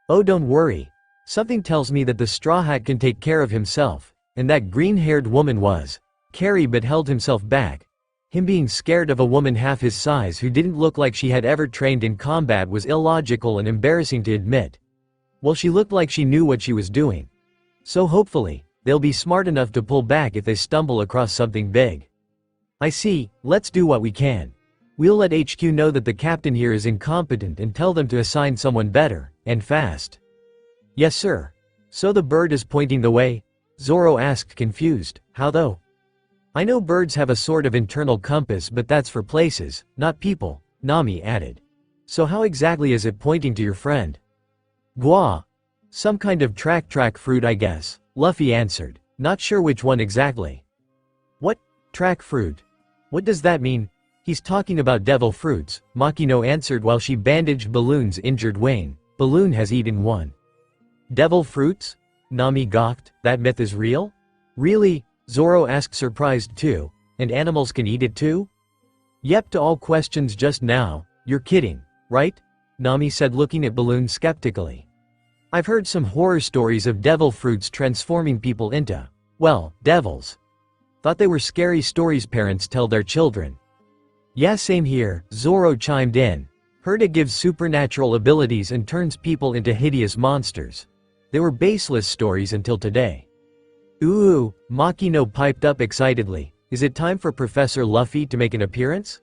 "Oh, don't worry. Something tells me that the Straw Hat can take care of himself, and that green-haired woman was." Carry but held himself back. Him being scared of a woman half his size who didn't look like she had ever trained in combat was illogical and embarrassing to admit. Well, she looked like she knew what she was doing. So hopefully, they'll be smart enough to pull back if they stumble across something big. "I see, let's do what we can. We'll let HQ know that the captain here is incompetent and tell them to assign someone better, and fast." "Yes, sir." "So the bird is pointing the way?" Zoro asked, confused. "How though?" "I know birds have a sort of internal compass, but that's for places, not people," Nami added. "So how exactly is it pointing to your friend?" "Gua. Some kind of track fruit, I guess," Luffy answered. "Not sure which one exactly." "What? Track fruit? What does that mean?" "He's talking about devil fruits," Makino answered while she bandaged Balloon's injured wing. "Balloon has eaten one." "Devil fruits?" Nami gawked. "That myth is real?" "Really?" Zoro asked, surprised too. "And animals can eat it too?" "Yep, to all questions just now. You're kidding, right?" Nami said, looking at Balloon skeptically. "I've heard some horror stories of devil fruits transforming people into, well, devils. Thought they were scary stories parents tell their children." "Yeah, same here," Zoro chimed in. "Heard it gives supernatural abilities and turns people into hideous monsters. They were baseless stories until today." "Ooh," Makino piped up excitedly. "Is it time for Professor Luffy to make an appearance?"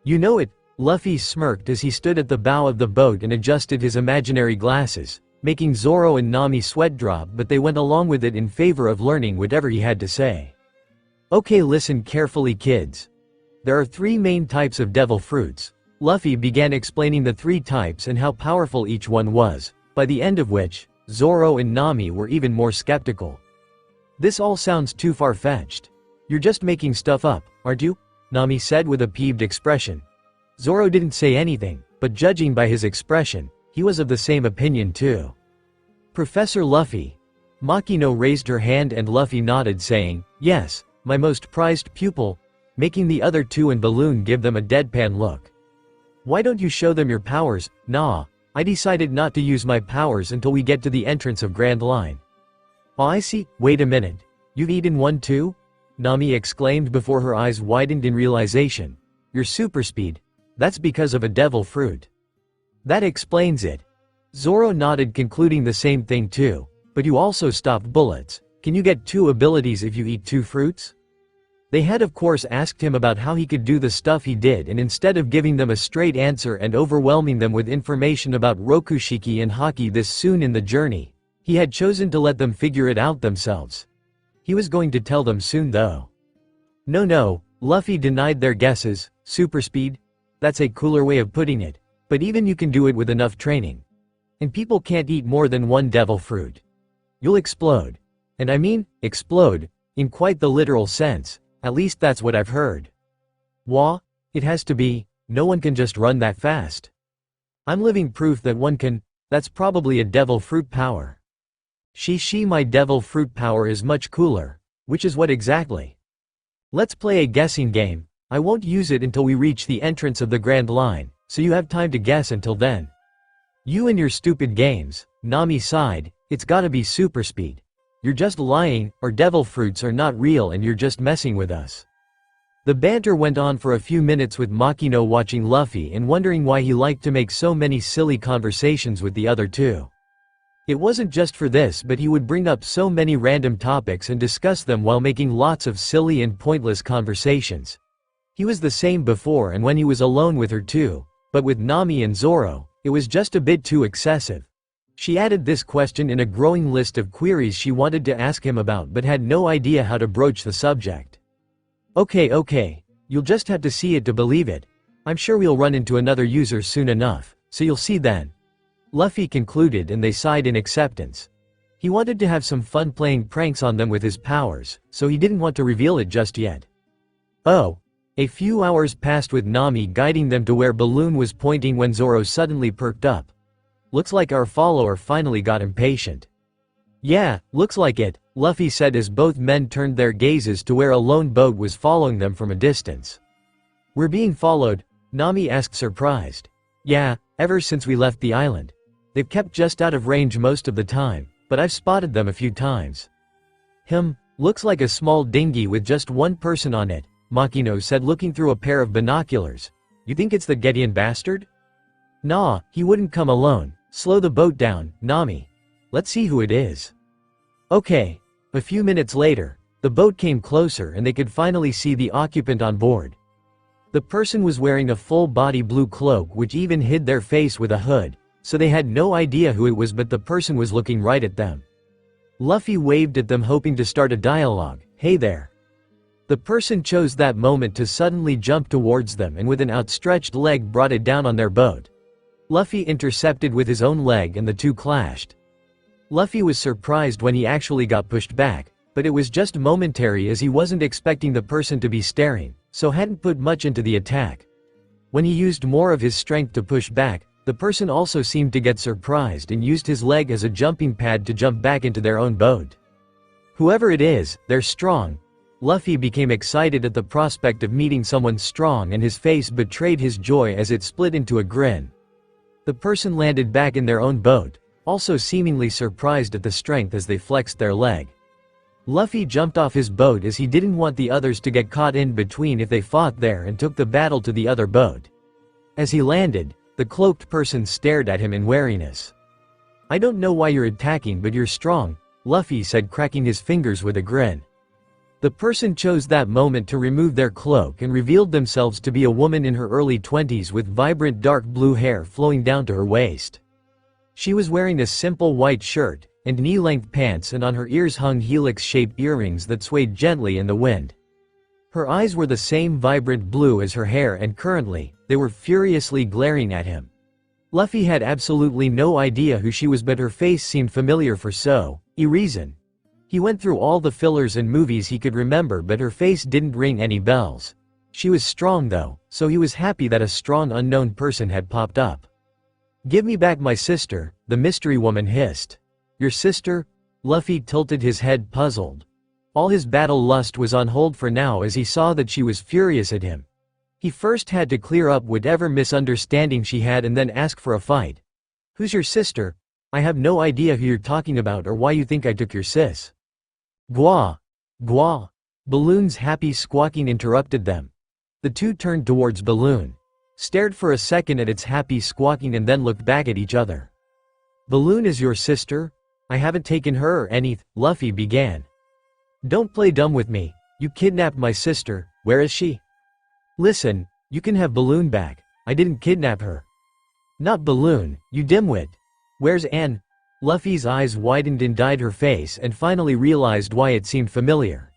"You know it," Luffy smirked as he stood at the bow of the boat and adjusted his imaginary glasses, making Zoro and Nami sweat drop, but they went along with it in favor of learning whatever he had to say. "Okay, listen carefully, kids. There are 3 main types of devil fruits." Luffy began explaining the 3 types and how powerful each one was, by the end of which, Zoro and Nami were even more skeptical. "This all sounds too far-fetched. You're just making stuff up, aren't you?" Nami said with a peeved expression. Zoro didn't say anything, but judging by his expression, he was of the same opinion too. "Professor Luffy." Makino raised her hand and Luffy nodded, saying, "Yes, my most prized pupil," making the other 2 and Balloon give them a deadpan look. "Why don't you show them your powers?" "Nah, I decided not to use my powers until we get to the entrance of Grand Line." "Oh, I see. Wait a minute. You've eaten one too?" Nami exclaimed before her eyes widened in realization. "Your super speed. That's because of a devil fruit." "That explains it." Zoro nodded, concluding the same thing too. "But you also stopped bullets. Can you get 2 abilities if you eat 2 fruits?" They had of course asked him about how he could do the stuff he did, and instead of giving them a straight answer and overwhelming them with information about Rokushiki and Haki this soon in the journey, he had chosen to let them figure it out themselves. He was going to tell them soon though. No, Luffy denied their guesses. "Super speed? That's a cooler way of putting it. But even you can do it with enough training. And people can't eat more than 1 devil fruit. You'll explode. And I mean, explode, in quite the literal sense, at least that's what I've heard." "Wah? It has to be, no one can just run that fast." "I'm living proof that one can. That's probably a devil fruit power." She my devil fruit power is much cooler." "Which is what exactly?" "Let's play a guessing game. I won't use it until we reach the entrance of the Grand Line, so you have time to guess until then." "You and your stupid games," Nami sighed. "It's gotta be super speed. You're just lying, or devil fruits are not real and you're just messing with us." The banter went on for a few minutes with Makino watching Luffy and wondering why he liked to make so many silly conversations with the other 2. It wasn't just for this, but he would bring up so many random topics and discuss them while making lots of silly and pointless conversations. He was the same before and when he was alone with her too, but with Nami and Zoro, it was just a bit too excessive. She added this question in a growing list of queries she wanted to ask him about but had no idea how to broach the subject. Okay, you'll just have to see it to believe it." I'm sure we'll run into another user soon enough, so you'll see then. Luffy concluded and they sighed in acceptance. He wanted to have some fun playing pranks on them with his powers, so he didn't want to reveal it just yet. Oh. A few hours passed with Nami guiding them to where Balloon was pointing when Zoro suddenly perked up. Looks like our follower finally got impatient. Yeah, looks like it, Luffy said as both men turned their gazes to where a lone boat was following them from a distance. We're being followed, Nami asked surprised. Yeah, ever since we left the island. They've kept just out of range most of the time, but I've spotted them a few times. Looks like a small dinghy with just one person on it, Makino said looking through a pair of binoculars. You think it's the Getian bastard? Nah, he wouldn't come alone. Slow the boat down, Nami. Let's see who it is. Okay. A few minutes later, the boat came closer and they could finally see the occupant on board. The person was wearing a full-body blue cloak which even hid their face with a hood, so they had no idea who it was, but the person was looking right at them. Luffy waved at them hoping to start a dialogue. Hey there. The person chose that moment to suddenly jump towards them and with an outstretched leg brought it down on their boat. Luffy intercepted with his own leg and the two clashed. Luffy was surprised when he actually got pushed back, but it was just momentary as he wasn't expecting the person to be staring, so hadn't put much into the attack. When he used more of his strength to push back, the person also seemed to get surprised and used his leg as a jumping pad to jump back into their own boat. Whoever it is, they're strong. Luffy became excited at the prospect of meeting someone strong and his face betrayed his joy as it split into a grin. The person landed back in their own boat, also seemingly surprised at the strength as they flexed their leg. Luffy jumped off his boat as he didn't want the others to get caught in between if they fought there and took the battle to the other boat. As he landed, the cloaked person stared at him in wariness. I don't know why you're attacking, but you're strong, Luffy said, cracking his fingers with a grin. The person chose that moment to remove their cloak and revealed themselves to be a woman in her early 20s with vibrant dark blue hair flowing down to her waist. She was wearing a simple white shirt and knee-length pants, and on her ears hung helix-shaped earrings that swayed gently in the wind. Her eyes were the same vibrant blue as her hair, and currently, they were furiously glaring at him. Luffy had absolutely no idea who she was, but her face seemed familiar for so a reason. He went through all the fillers and movies he could remember, but her face didn't ring any bells. She was strong though, so he was happy that a strong unknown person had popped up. Give me back my sister, the mystery woman hissed. Your sister? Luffy tilted his head, puzzled. All his battle lust was on hold for now as he saw that she was furious at him. He first had to clear up whatever misunderstanding she had and then ask for a fight. Who's your sister? I have no idea who you're talking about or why you think I took your sis. Gwa. Gwa. Balloon's happy squawking interrupted them. The two turned towards Balloon, stared for a second at its happy squawking and then looked back at each other. Balloon is your sister? I haven't taken her or anything, Luffy began. Don't play dumb with me, you kidnapped my sister, where is she? Listen, you can have Balloon back, I didn't kidnap her. Not Balloon, you dimwit. Where's Anne? Luffy's eyes widened and dyed her face and finally realized why it seemed familiar.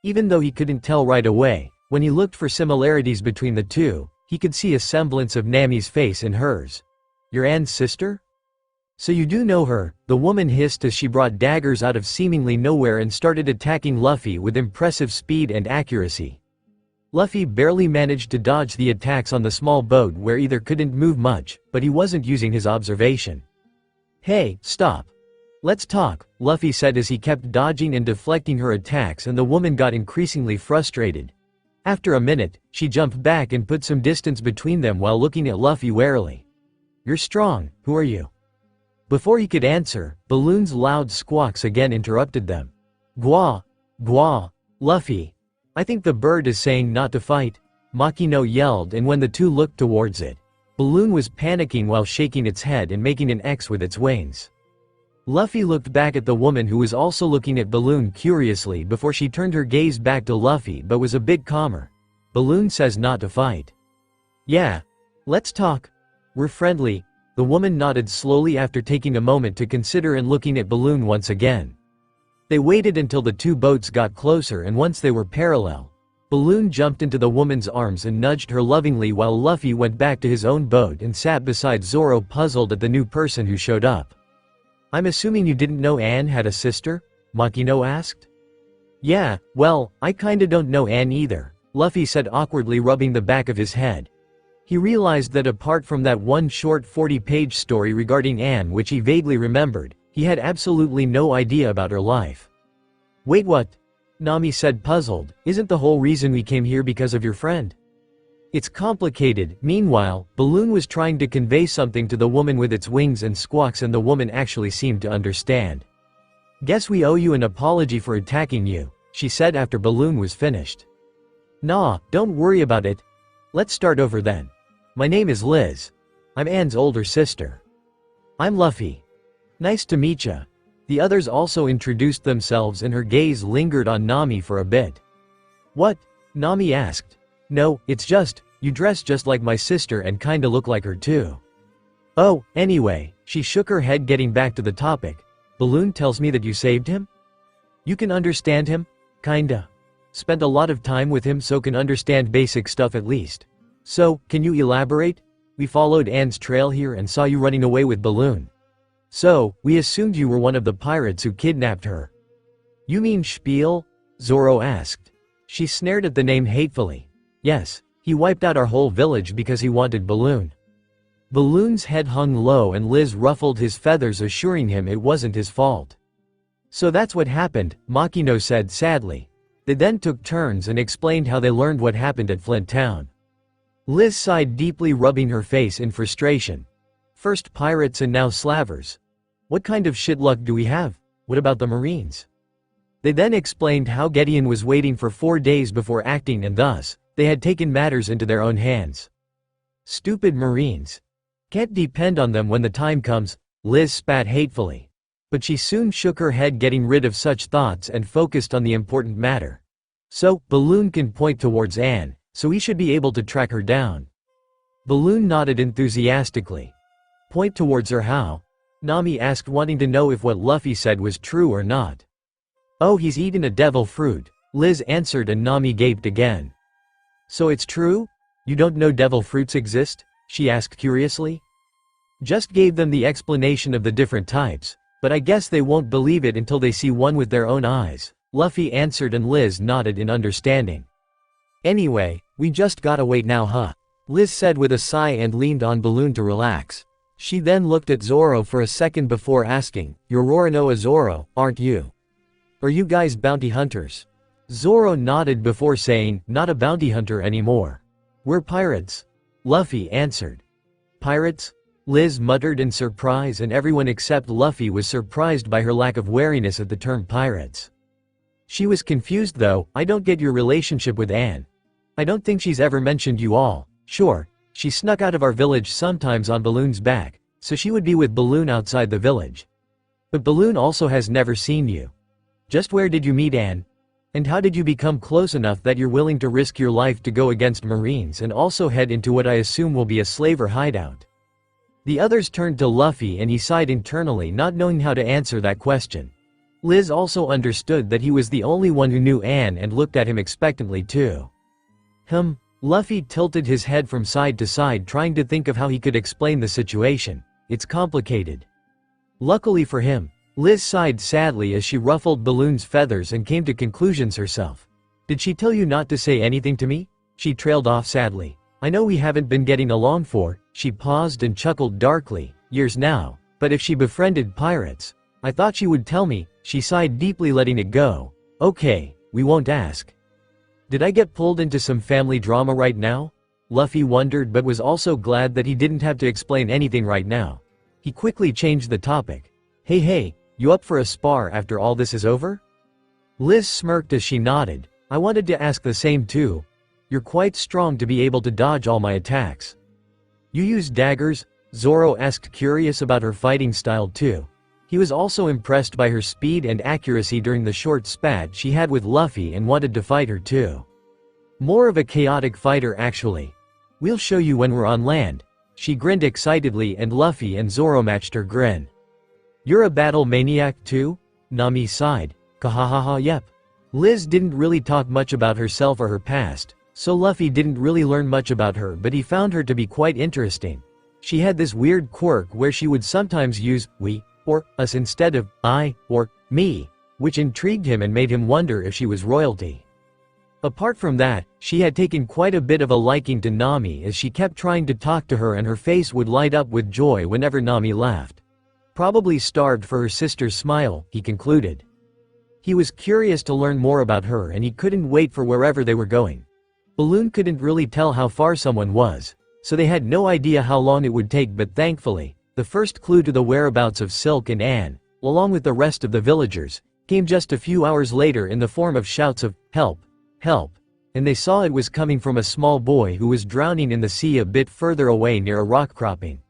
Even though he couldn't tell right away, when he looked for similarities between the two, he could see a semblance of Nami's face in hers. You're Anne's sister? So you do know her, the woman hissed as she brought daggers out of seemingly nowhere and started attacking Luffy with impressive speed and accuracy. Luffy barely managed to dodge the attacks on the small boat where either couldn't move much, but he wasn't using his observation. Hey, stop. Let's talk, Luffy said as he kept dodging and deflecting her attacks, and the woman got increasingly frustrated. After a minute, she jumped back and put some distance between them while looking at Luffy warily. You're strong, who are you? Before he could answer, Balloon's loud squawks again interrupted them. Gwa. Gwa. Luffy. I think the bird is saying not to fight, Makino yelled, and when the two looked towards it, Balloon was panicking while shaking its head and making an X with its wings. Luffy looked back at the woman who was also looking at Balloon curiously before she turned her gaze back to Luffy but was a bit calmer. Balloon says not to fight. Yeah. Let's talk. We're friendly. The woman nodded slowly after taking a moment to consider and looking at Balloon once again. They waited until the two boats got closer, and once they were parallel, Balloon jumped into the woman's arms and nudged her lovingly while Luffy went back to his own boat and sat beside Zoro, puzzled at the new person who showed up. "I'm assuming you didn't know Anne had a sister?" Makino asked. "Yeah, well, I kinda don't know Anne either," Luffy said, awkwardly rubbing the back of his head. He realized that apart from that one short 40-page story regarding Anne which he vaguely remembered, he had absolutely no idea about her life. "Wait, what?" Nami said, puzzled. "Isn't the whole reason we came here because of your friend?" "It's complicated." Meanwhile, Balloon was trying to convey something to the woman with its wings and squawks, and the woman actually seemed to understand. "Guess we owe you an apology for attacking you," she said after Balloon was finished. "Nah, don't worry about it. Let's start over then. My name is Liz. I'm Anne's older sister." "I'm Luffy. Nice to meet ya." The others also introduced themselves and her gaze lingered on Nami for a bit. "What?" Nami asked. "No, it's just, you dress just like my sister and kinda look like her too." "Oh, anyway," she shook her head, getting back to the topic. "Balloon tells me that you saved him? You can understand him? Kinda. Spent a lot of time with him so can understand basic stuff at least. So, can you elaborate? We followed Anne's trail here and saw you running away with Balloon. So, we assumed you were one of the pirates who kidnapped her." "You mean Spiel?" Zoro asked. She snared at the name hatefully. "Yes, he wiped out our whole village because he wanted Balloon." Balloon's head hung low and Liz ruffled his feathers, assuring him it wasn't his fault. "So that's what happened," Makino said sadly. They then took turns and explained how they learned what happened at Flint Town. Liz sighed deeply, rubbing her face in frustration. "First pirates and now slavers. What kind of shit luck do we have? What about the Marines?" They then explained how Gideon was waiting for 4 days before acting and thus, they had taken matters into their own hands. "Stupid Marines. Can't depend on them when the time comes," Liz spat hatefully. But she soon shook her head, getting rid of such thoughts and focused on the important matter. "So, Balloon can point towards Anne, so we should be able to track her down." Balloon nodded enthusiastically. "Point towards her how?" Nami asked, wanting to know if what Luffy said was true or not. "Oh, he's eaten a devil fruit," Liz answered, and Nami gaped again. "So it's true? You don't know devil fruits exist?" she asked curiously. "Just gave them the explanation of the different types, but I guess they won't believe it until they see one with their own eyes," Luffy answered, and Liz nodded in understanding. "Anyway, we just gotta wait now, huh?" Liz said with a sigh and leaned on Balloon to relax. She then looked at Zoro for a second before asking, "You're Roronoa Zoro, aren't you? Are you guys bounty hunters?" Zoro nodded before saying, "Not a bounty hunter anymore. We're pirates," Luffy answered. "Pirates?" Liz muttered in surprise, and everyone except Luffy was surprised by her lack of wariness at the term pirates. She was confused though. "I don't get your relationship with Anne. I don't think she's ever mentioned you all." "Sure. She snuck out of our village sometimes on Balloon's back, so she would be with Balloon outside the village. But Balloon also has never seen you. Just where did you meet Anne? And how did you become close enough that you're willing to risk your life to go against Marines and also head into what I assume will be a slaver hideout?" The others turned to Luffy and he sighed internally, not knowing how to answer that question. Liz also understood that he was the only one who knew Anne and looked at him expectantly too. Luffy tilted his head from side to side, trying to think of how he could explain the situation. "It's complicated." Luckily for him, Liz sighed sadly as she ruffled Balloon's feathers and came to conclusions herself. "Did she tell you not to say anything to me?" She trailed off sadly. "I know we haven't been getting along for," she paused and chuckled darkly, "years now, but if she befriended pirates, I thought she would tell me." She sighed deeply, letting it go. "Okay, we won't ask." "Did I get pulled into some family drama right now?" Luffy wondered, but was also glad that he didn't have to explain anything right now. He quickly changed the topic. Hey, you up for a spar after all this is over?" Liz smirked as she nodded. "I wanted to ask the same too. You're quite strong to be able to dodge all my attacks." "You use daggers?" Zoro asked, curious about her fighting style too. He was also impressed by her speed and accuracy during the short spat she had with Luffy and wanted to fight her too. "More of a chaotic fighter actually. We'll show you when we're on land." She grinned excitedly and Luffy and Zoro matched her grin. "You're a battle maniac too?" Nami sighed. "Kahahaha, yep. Liz didn't really talk much about herself or her past, so Luffy didn't really learn much about her, but he found her to be quite interesting. She had this weird quirk where she would sometimes use we or us instead of I or me, which intrigued him and made him wonder if she was royalty. Apart from that, she had taken quite a bit of a liking to Nami as she kept trying to talk to her and her face would light up with joy whenever Nami laughed. Probably starved for her sister's smile, he concluded. He was curious to learn more about her and he couldn't wait for wherever they were going. Balloon couldn't really tell how far someone was, so they had no idea how long it would take, but thankfully, the first clue to the whereabouts of Silk and Anne, along with the rest of the villagers, came just a few hours later in the form of shouts of, "Help! Help!" And they saw it was coming from a small boy who was drowning in the sea a bit further away near a rock cropping.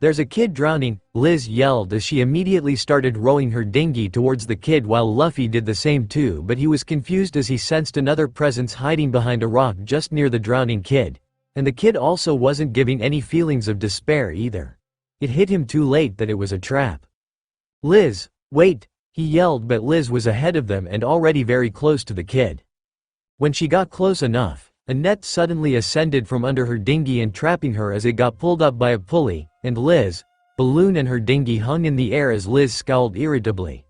"There's a kid drowning," Liz yelled as she immediately started rowing her dinghy towards the kid while Luffy did the same too, but he was confused as he sensed another presence hiding behind a rock just near the drowning kid. And the kid also wasn't giving any feelings of despair either. It hit him too late that it was a trap. "Liz, wait!" he yelled, but Liz was ahead of them and already very close to the kid. When she got close enough, a net suddenly ascended from under her dinghy and trapping her as it got pulled up by a pulley, and Liz, Balloon and her dinghy hung in the air as Liz scowled irritably.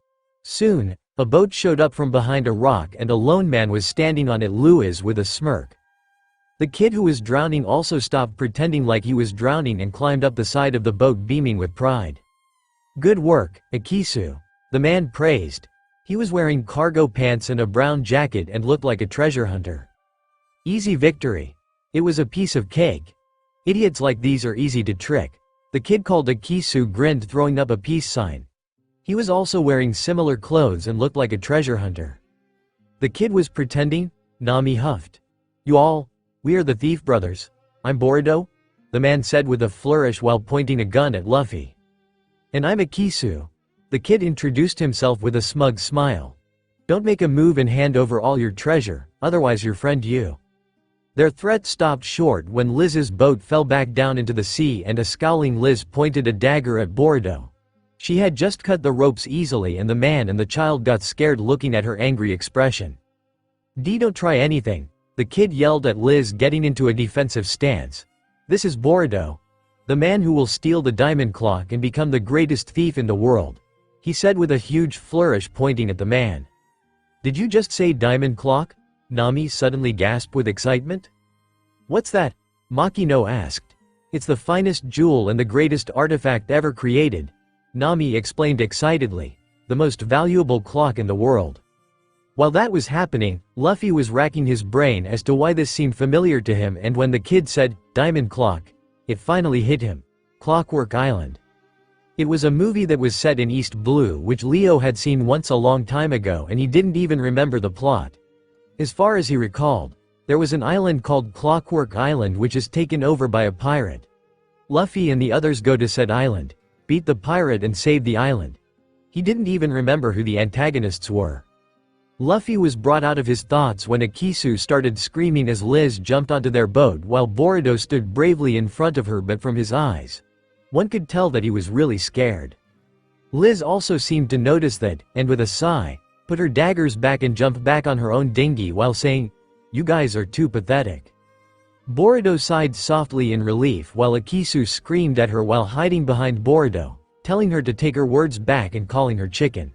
Soon, a boat showed up from behind a rock and a lone man was standing on it, Luis, with a smirk. The kid who was drowning also stopped pretending like he was drowning and climbed up the side of the boat beaming with pride. "Good work, Akisu," the man praised. He was wearing cargo pants and a brown jacket and looked like a treasure hunter. "Easy victory. It was a piece of cake. Idiots like these are easy to trick." The kid called Akisu grinned, throwing up a peace sign. He was also wearing similar clothes and looked like a treasure hunter. "The kid was pretending?" Nami huffed. We are the Thief Brothers. I'm Boruto," the man said with a flourish while pointing a gun at Luffy. "And I'm Akisu." The kid introduced himself with a smug smile. "Don't make a move and hand over all your treasure, otherwise your friend you." Their threat stopped short when Liz's boat fell back down into the sea and a scowling Liz pointed a dagger at Boruto. She had just cut the ropes easily and the man and the child got scared looking at her angry expression. Don't try anything," the kid yelled at Liz, getting into a defensive stance. "This is Boruto, the man who will steal the diamond clock and become the greatest thief in the world," he said with a huge flourish pointing at the man. "Did you just say diamond clock?" Nami suddenly gasped with excitement. "What's that?" Makino asked. "It's the finest jewel and the greatest artifact ever created," Nami explained excitedly. "The most valuable clock in the world." While that was happening, Luffy was racking his brain as to why this seemed familiar to him, and when the kid said, "Diamond clock," it finally hit him. Clockwork Island. It was a movie that was set in East Blue which Leo had seen once a long time ago and he didn't even remember the plot. As far as he recalled, there was an island called Clockwork Island which is taken over by a pirate. Luffy and the others go to said island, beat the pirate and save the island. He didn't even remember who the antagonists were. Luffy was brought out of his thoughts when Akisu started screaming as Liz jumped onto their boat while Boruto stood bravely in front of her, but from his eyes, one could tell that he was really scared. Liz also seemed to notice that, and with a sigh, put her daggers back and jumped back on her own dinghy while saying, "You guys are too pathetic." Boruto sighed softly in relief while Akisu screamed at her while hiding behind Boruto, telling her to take her words back and calling her chicken.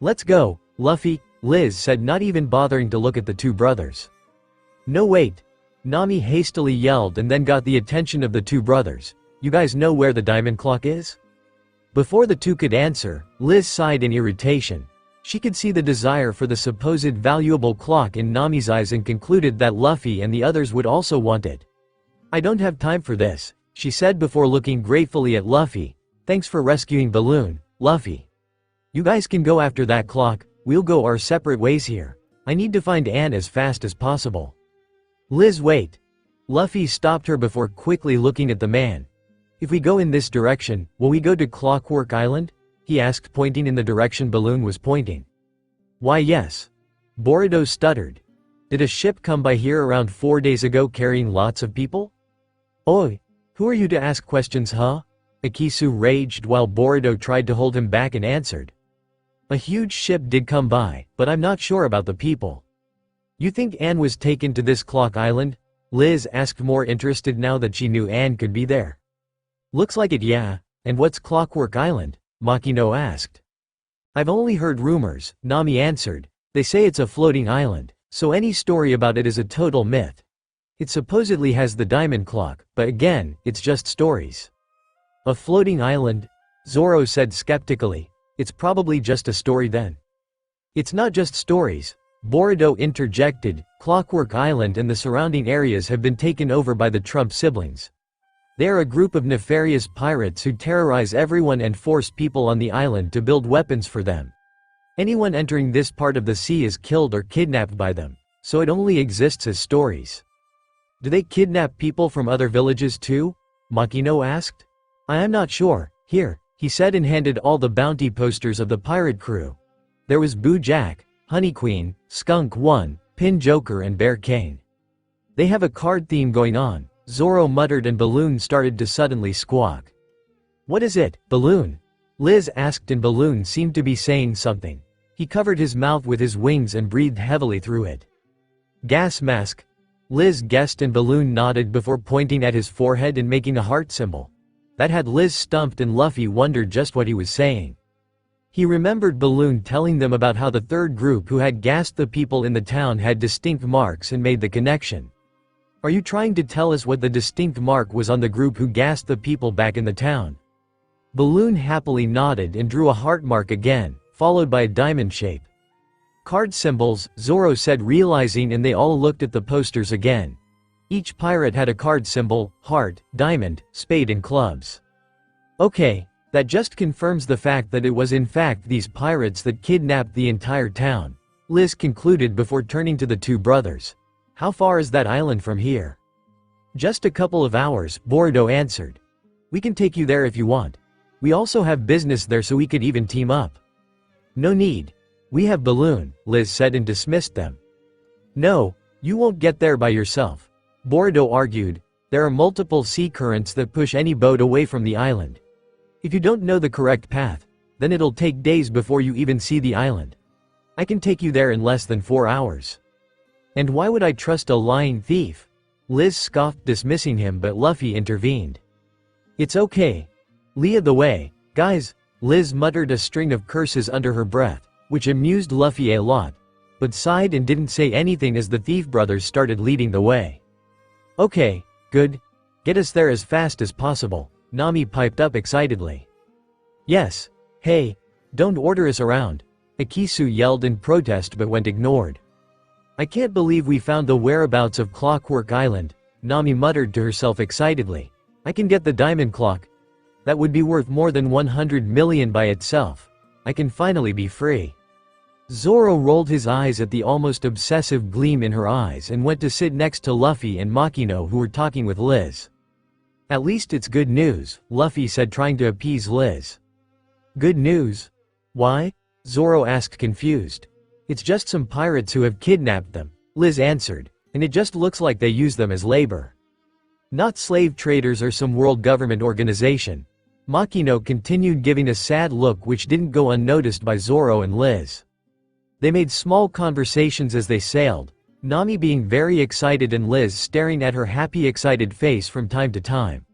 "Let's go, Luffy," Liz said, not even bothering to look at the two brothers. "No wait," Nami hastily yelled and then got the attention of the two brothers. "You guys know where the diamond clock is?" Before the two could answer, Liz sighed in irritation. She could see the desire for the supposed valuable clock in Nami's eyes and concluded that Luffy and the others would also want it. "I don't have time for this," she said before looking gratefully at Luffy. "Thanks for rescuing Balloon, Luffy. You guys can go after that clock. We'll go our separate ways here. I need to find Anne as fast as possible." "Liz, wait." Luffy stopped her before quickly looking at the man. "If we go in this direction, will we go to Clockwork Island?" he asked, pointing in the direction Balloon was pointing. "Why, yes." Boruto stuttered. "Did a ship come by here around 4 days ago carrying lots of people?" "Oi, who are you to ask questions, huh?" Akisu raged while Boruto tried to hold him back and answered. A huge ship did come by, but I'm not sure about the people. You think Anne was taken to this clock island? Liz asked, more interested now that she knew Anne could be there. Looks like it, yeah. And what's Clockwork Island? Makino asked. I've only heard rumors, Nami answered. They say it's a floating island, so any story about it is a total myth. It supposedly has the diamond clock, but again, it's just stories. A floating island? Zoro said skeptically. It's probably just a story then. It's not just stories, Boruto interjected. Clockwork Island and the surrounding areas have been taken over by the Trump siblings. They are a group of nefarious pirates who terrorize everyone and force people on the island to build weapons for them. Anyone entering this part of the sea is killed or kidnapped by them, so it only exists as stories. Do they kidnap people from other villages too? Makino asked. I am not sure. Here, he said and handed all the bounty posters of the pirate crew. There was Boo Jack, Honey Queen, Skunk One, Pin Joker and Bear Cane. They have a card theme going on, Zoro muttered, and Balloon started to suddenly squawk. What is it, Balloon? Liz asked, and Balloon seemed to be saying something. He covered his mouth with his wings and breathed heavily through it. Gas mask? Liz guessed, and Balloon nodded before pointing at his forehead and making a heart symbol. That had Liz stumped, and Luffy wondered just what he was saying. He remembered Balloon telling them about how the third group who had gassed the people in the town had distinct marks and made the connection. Are you trying to tell us what the distinct mark was on the group who gassed the people back in the town? Balloon happily nodded and drew a heart mark again, followed by a diamond shape. Card symbols, Zoro said, realizing, and they all looked at the posters again. Each pirate had a card symbol, heart, diamond, spade and clubs. Okay, that just confirms the fact that it was in fact these pirates that kidnapped the entire town, Liz concluded before turning to the two brothers. How far is that island from here? Just a couple of hours, Boruto answered. We can take you there if you want. We also have business there, so we could even team up. No need. We have Balloon, Liz said, and dismissed them. No, you won't get there by yourself, Boruto argued. There are multiple sea currents that push any boat away from the island. If you don't know the correct path, then it'll take days before you even see the island. I can take you there in less than 4 hours. And why would I trust a lying thief? Liz scoffed, dismissing him, but Luffy intervened. It's okay. Lead the way, guys, Liz muttered a string of curses under her breath, which amused Luffy a lot, but sighed and didn't say anything as the thief brothers started leading the way. Okay, good. Get us there as fast as possible, Nami piped up excitedly. Yes. Hey, don't order us around, Akisu yelled in protest but went ignored. I can't believe we found the whereabouts of Clockwork Island, Nami muttered to herself excitedly. I can get the diamond clock. That would be worth more than 100 million by itself. I can finally be free. Zoro rolled his eyes at the almost obsessive gleam in her eyes and went to sit next to Luffy and Makino, who were talking with Liz. At least it's good news, Luffy said, trying to appease Liz. Good news? Why? Zoro asked, confused. It's just some pirates who have kidnapped them, Liz answered, and it just looks like they use them as labor. Not slave traders or some world government organization. Makino continued, giving a sad look which didn't go unnoticed by Zoro and Liz. They made small conversations as they sailed, Nami being very excited and Liz staring at her happy, excited face from time to time.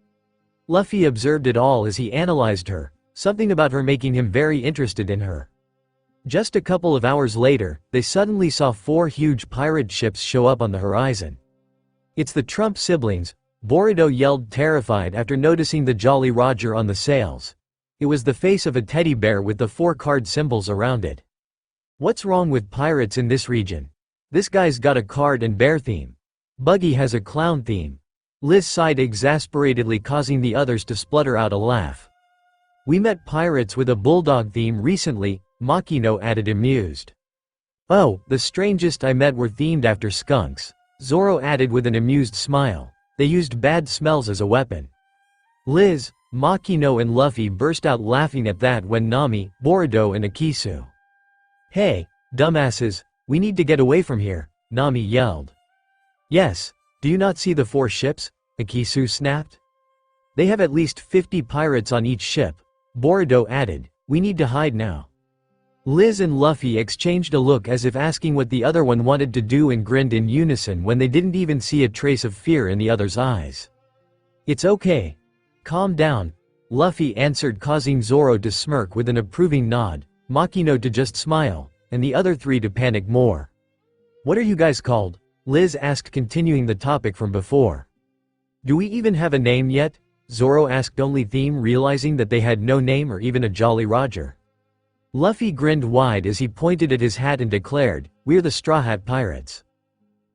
Luffy observed it all as he analyzed her, something about her making him very interested in her. Just a couple of hours later, they suddenly saw 4 huge pirate ships show up on the horizon. It's the Trump siblings, Boruto yelled, terrified after noticing the Jolly Roger on the sails. It was the face of a teddy bear with the 4 card symbols around it. What's wrong with pirates in this region? This guy's got a card and bear theme. Buggy has a clown theme. Liz sighed exasperatedly, causing the others to splutter out a laugh. We met pirates with a bulldog theme recently, Makino added, amused. Oh, the strangest I met were themed after skunks, Zoro added with an amused smile. They used bad smells as a weapon. Liz, Makino and Luffy burst out laughing at that when Nami, Boruto and Akisu. Hey, dumbasses, we need to get away from here, Nami yelled. Yes, do you not see the 4 ships? Akisu snapped. They have at least 50 pirates on each ship, Boruto added. We need to hide now. Liz and Luffy exchanged a look as if asking what the other one wanted to do and grinned in unison when they didn't even see a trace of fear in the other's eyes. "It's okay. Calm down," Luffy answered, causing Zoro to smirk with an approving nod, Makino to just smile, and the other three to panic more. "What are you guys called?" Liz asked, continuing the topic from before. "Do we even have a name yet?" Zoro asked, only theme realizing that they had no name or even a Jolly Roger. Luffy grinned wide as he pointed at his hat and declared, "We're the Straw Hat Pirates."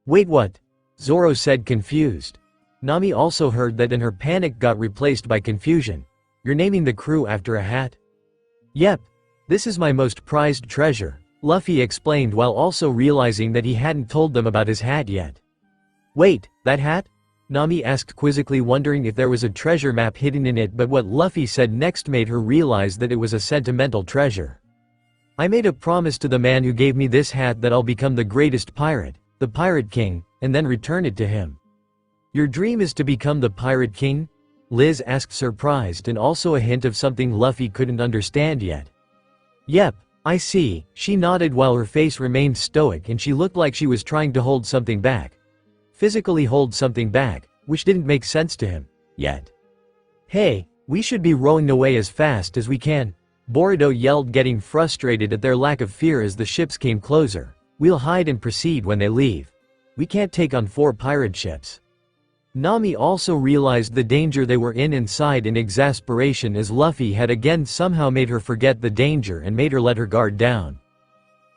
"Wait, what?" Zoro said, confused. Nami also heard that and her panic got replaced by confusion. "You're naming the crew after a hat?" "Yep. This is my most prized treasure," Luffy explained while also realizing that he hadn't told them about his hat yet. "Wait, that hat?" Nami asked quizzically, wondering if there was a treasure map hidden in it, but what Luffy said next made her realize that it was a sentimental treasure. "I made a promise to the man who gave me this hat that I'll become the greatest pirate, the Pirate King, and then return it to him." "Your dream is to become the Pirate King?" Liz asked, surprised and also a hint of something Luffy couldn't understand yet. "Yep, I see," she nodded while her face remained stoic and she looked like she was trying to hold something back. Physically hold something back, which didn't make sense to him, yet. "Hey, we should be rowing away as fast as we can," Boruto yelled, getting frustrated at their lack of fear as the ships came closer. "We'll hide and proceed when they leave. We can't take on 4 pirate ships." Nami also realized the danger they were in inside in exasperation as Luffy had again somehow made her forget the danger and made her let her guard down.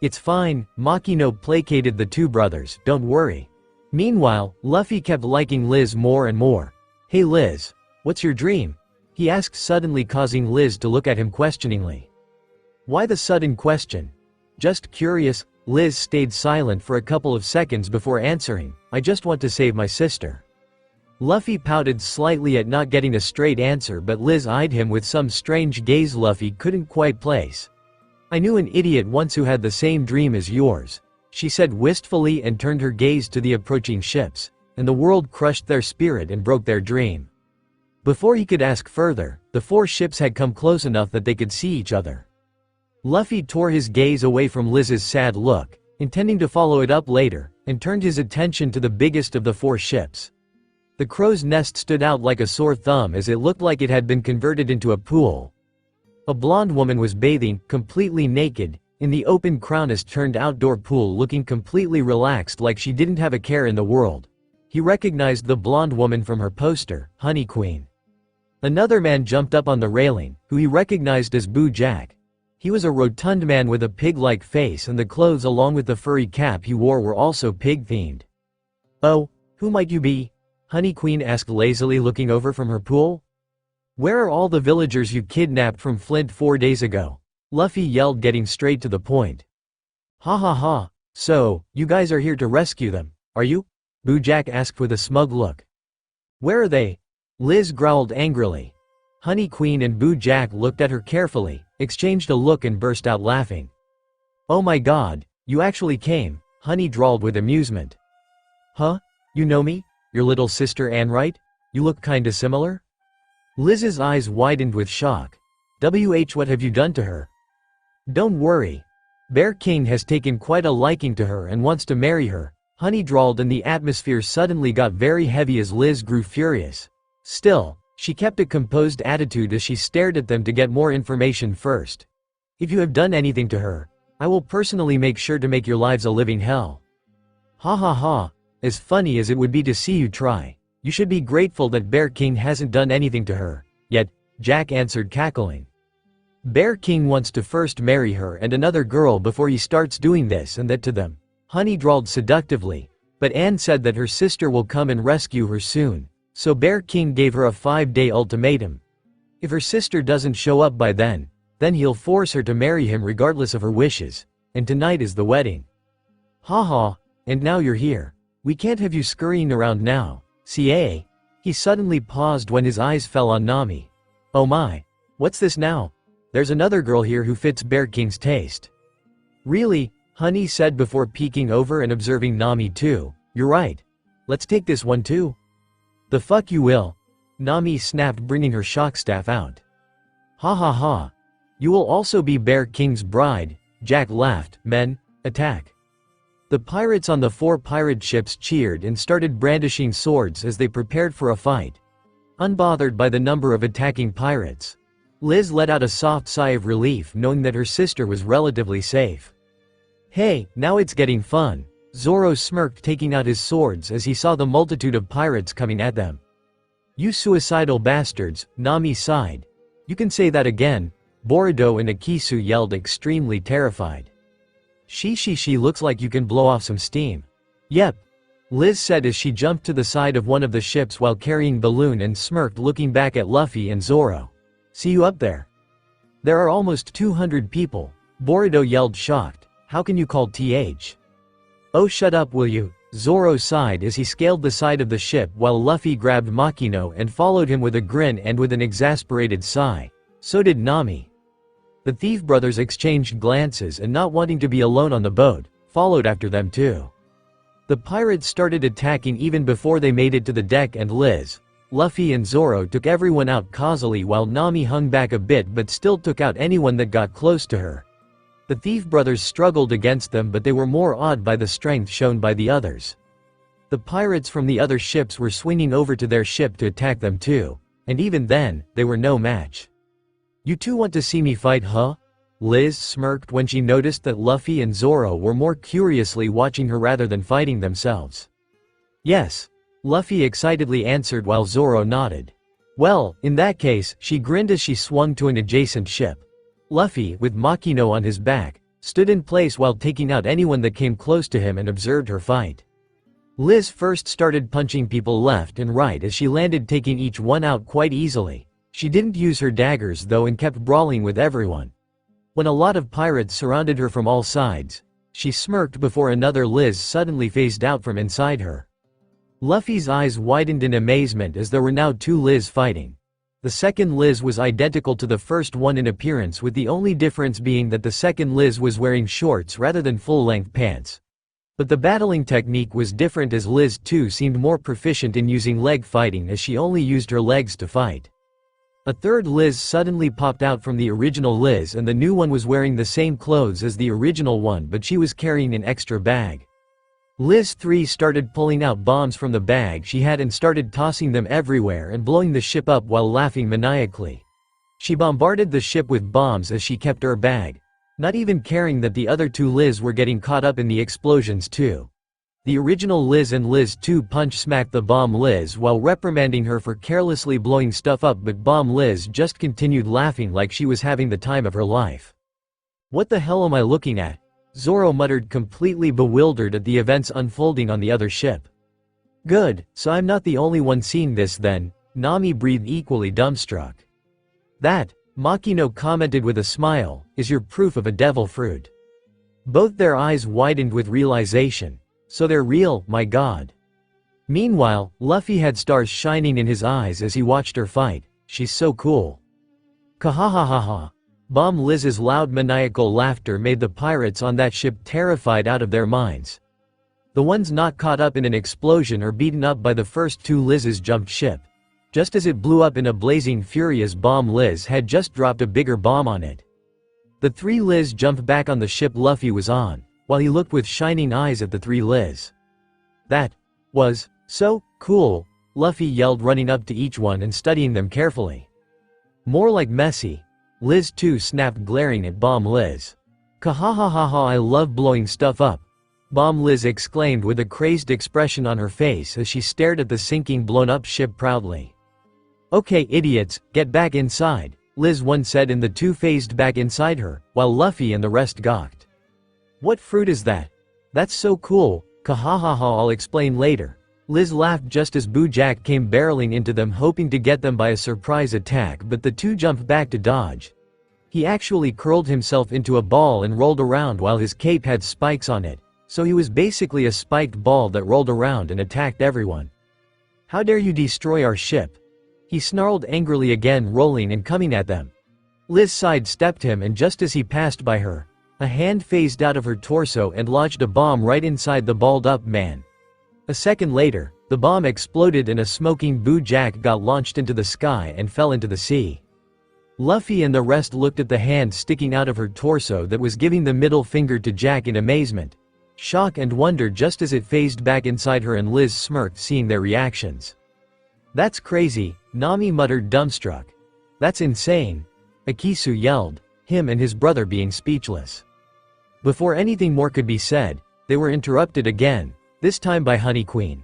"It's fine," Makino placated the two brothers, "don't worry." Meanwhile, Luffy kept liking Liz more and more. "Hey Liz, what's your dream?" he asked suddenly, causing Liz to look at him questioningly. "Why the sudden question?" "Just curious." Liz stayed silent for a couple of seconds before answering, "I just want to save my sister." Luffy pouted slightly at not getting a straight answer, but Liz eyed him with some strange gaze Luffy couldn't quite place. "I knew an idiot once who had the same dream as yours," she said wistfully and turned her gaze to the approaching ships, "and the world crushed their spirit and broke their dream." Before he could ask further, the 4 ships had come close enough that they could see each other. Luffy tore his gaze away from Liz's sad look, intending to follow it up later, and turned his attention to the biggest of the 4 ships. The crow's nest stood out like a sore thumb as it looked like it had been converted into a pool. A blonde woman was bathing, completely naked, in the open crownest-turned outdoor pool, looking completely relaxed like she didn't have a care in the world. He recognized the blonde woman from her poster, Honey Queen. Another man jumped up on the railing, who he recognized as Boo Jack. He was a rotund man with a pig-like face, and the clothes along with the furry cap he wore were also pig-themed. "Oh, who might you be?" Honey Queen asked lazily, looking over from her pool. "Where are all the villagers you kidnapped from Flint 4 days ago?" Luffy yelled, getting straight to the point. "Ha ha ha, so, you guys are here to rescue them, are you?" Boo Jack asked with a smug look. "Where are they?" Liz growled angrily. Honey Queen and Boo Jack looked at her carefully, exchanged a look and burst out laughing. "Oh my god, you actually came," Honey drawled with amusement. "Huh? You know me? Your little sister Anne, right? You look kinda similar?" Liz's eyes widened with shock. What have you done to her?" "Don't worry. Bear King has taken quite a liking to her and wants to marry her," Honey drawled, and the atmosphere suddenly got very heavy as Liz grew furious. Still, she kept a composed attitude as she stared at them to get more information first. "If you have done anything to her, I will personally make sure to make your lives a living hell." "Ha ha ha, as funny as it would be to see you try, you should be grateful that Bear King hasn't done anything to her yet," Jack answered, cackling. "Bear King wants to first marry her and another girl before he starts doing this and that to them," Honey drawled seductively, "but Anne said that her sister will come and rescue her soon, so Bear King gave her a 5-day ultimatum. If her sister doesn't show up by then he'll force her to marry him regardless of her wishes, and tonight is the wedding." "Ha ha, and now you're here. We can't have you scurrying around now, CA." He suddenly paused when his eyes fell on Nami. "Oh my, what's this now? There's another girl here who fits Bear King's taste." "Really?" Honey said before peeking over and observing Nami too. "You're right. Let's take this one too." "The fuck you will," Nami snapped, bringing her shock staff out. "Ha ha ha. You will also be Bear King's bride," Jack laughed. Men, attack. The pirates on the 4 pirate ships cheered and started brandishing swords as they prepared for a fight. Unbothered by the number of attacking pirates, Liz let out a soft sigh of relief knowing that her sister was relatively safe. Hey, now it's getting fun. Zoro smirked, taking out his swords as he saw the multitude of pirates coming at them. You suicidal bastards, Nami sighed. You can say that again, Boruto and Akisu yelled, extremely terrified. She looks like you can blow off some steam. Yep, Liz said as she jumped to the side of one of the ships while carrying balloon and smirked, looking back at Luffy and Zoro. See you up there. There are almost 200 people, Boruto yelled, shocked. How can you call th? Oh, shut up, will you? Zoro sighed as he scaled the side of the ship while Luffy grabbed Makino and followed him with a grin and with an exasperated sigh. So did Nami. The thief brothers exchanged glances and, not wanting to be alone on the boat, followed after them too. The pirates started attacking even before they made it to the deck, and Liz, Luffy and Zoro took everyone out causally while Nami hung back a bit but still took out anyone that got close to her. The thief brothers struggled against them, but they were more awed by the strength shown by the others. The pirates from the other ships were swinging over to their ship to attack them too, and even then, they were no match. You two want to see me fight, huh? Liz smirked when she noticed that Luffy and Zoro were more curiously watching her rather than fighting themselves. Yes, Luffy excitedly answered while Zoro nodded. Well, in that case, she grinned as she swung to an adjacent ship. Luffy, with Makino on his back, stood in place while taking out anyone that came close to him and observed her fight. Liz first started punching people left and right as she landed, taking each one out quite easily. She didn't use her daggers though and kept brawling with everyone. When a lot of pirates surrounded her from all sides, she smirked before another Liz suddenly phased out from inside her. Luffy's eyes widened in amazement as there were now 2 Liz fighting. The second Liz was identical to the first one in appearance, with the only difference being that the second Liz was wearing shorts rather than full-length pants. But the battling technique was different as Liz too seemed more proficient in using leg fighting as she only used her legs to fight. A third Liz suddenly popped out from the original Liz, and the new one was wearing the same clothes as the original one, but she was carrying an extra bag. Liz 3 started pulling out bombs from the bag she had and started tossing them everywhere and blowing the ship up while laughing maniacally. She bombarded the ship with bombs as she kept her bag, not even caring that the other 2 Liz were getting caught up in the explosions too. The original Liz and Liz 2 punch-smacked the bomb Liz while reprimanding her for carelessly blowing stuff up, but bomb Liz just continued laughing like she was having the time of her life. What the hell am I looking at? Zoro muttered, completely bewildered at the events unfolding on the other ship. Good, so I'm not the only one seeing this then, Nami breathed, equally dumbstruck. That, Makino commented with a smile, is your proof of a devil fruit. Both their eyes widened with realization. So they're real, my god. Meanwhile, Luffy had stars shining in his eyes as he watched her fight. She's so cool. Kahahahaha. Bomb Liz's loud maniacal laughter made the pirates on that ship terrified out of their minds. The ones not caught up in an explosion or beaten up by the first 2 Liz's jumped ship. Just as it blew up in a blazing fury as Bomb Liz had just dropped a bigger bomb on it. The 3 Liz jumped back on the ship Luffy was on, while he looked with shining eyes at the 3 Liz. That was so cool, Luffy yelled, running up to each one and studying them carefully. More like messy, Liz 2 snapped, glaring at Bomb Liz. Kahahahaha, I love blowing stuff up, Bomb Liz exclaimed with a crazed expression on her face as she stared at the sinking blown up ship proudly. Okay idiots, get back inside, Liz 1 said, and the 2 phased back inside her, while Luffy and the rest gawked. What fruit is that? That's so cool, kahahaha, I'll explain later. Liz laughed just as Bojack came barreling into them, hoping to get them by a surprise attack, but the 2 jumped back to dodge. He actually curled himself into a ball and rolled around while his cape had spikes on it, so he was basically a spiked ball that rolled around and attacked everyone. How dare you destroy our ship? He snarled angrily again, rolling and coming at them. Liz sidestepped him, and just as he passed by her, a hand phased out of her torso and lodged a bomb right inside the balled-up man. A second later, the bomb exploded and a smoking Bojack got launched into the sky and fell into the sea. Luffy and the rest looked at the hand sticking out of her torso that was giving the middle finger to Jack in amazement, shock and wonder just as it phased back inside her, and Liz smirked seeing their reactions. "That's crazy," Nami muttered dumbstruck. "That's insane," Akisu yelled, him and his brother being speechless. Before anything more could be said, they were interrupted again, this time by Honey Queen.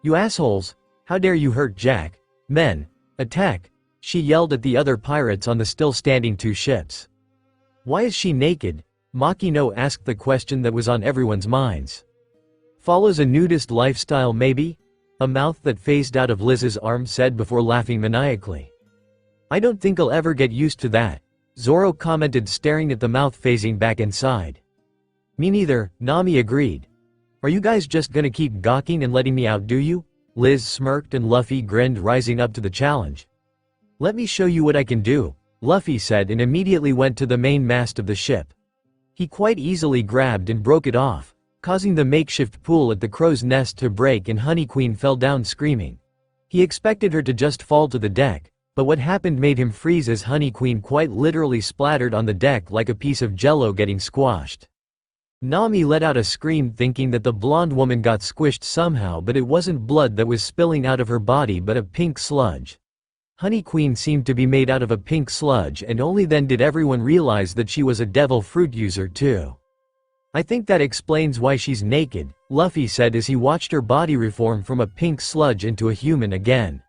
"You assholes! How dare you hurt Jack? Men, attack!" she yelled at the other pirates on the still standing two ships. "Why is she naked?" Makino asked the question that was on everyone's minds. "Follows a nudist lifestyle maybe?" a mouth that phased out of Liz's arm said before laughing maniacally. "I don't think I'll ever get used to that," Zoro commented staring at the mouth phasing back inside. "Me neither," Nami agreed. "Are you guys just gonna keep gawking and letting me outdo you?" Liz smirked and Luffy grinned, rising up to the challenge. "Let me show you what I can do," Luffy said, and immediately went to the main mast of the ship. He quite easily grabbed and broke it off, causing the makeshift pool at the crow's nest to break, and Honey Queen fell down screaming. He expected her to just fall to the deck, but what happened made him freeze as Honey Queen quite literally splattered on the deck like a piece of jello getting squashed. Nami let out a scream thinking that the blonde woman got squished somehow, but it wasn't blood that was spilling out of her body but a pink sludge. Honey Queen seemed to be made out of a pink sludge, and only then did everyone realize that she was a devil fruit user too. "I think that explains why she's naked," Luffy said as he watched her body reform from a pink sludge into a human again.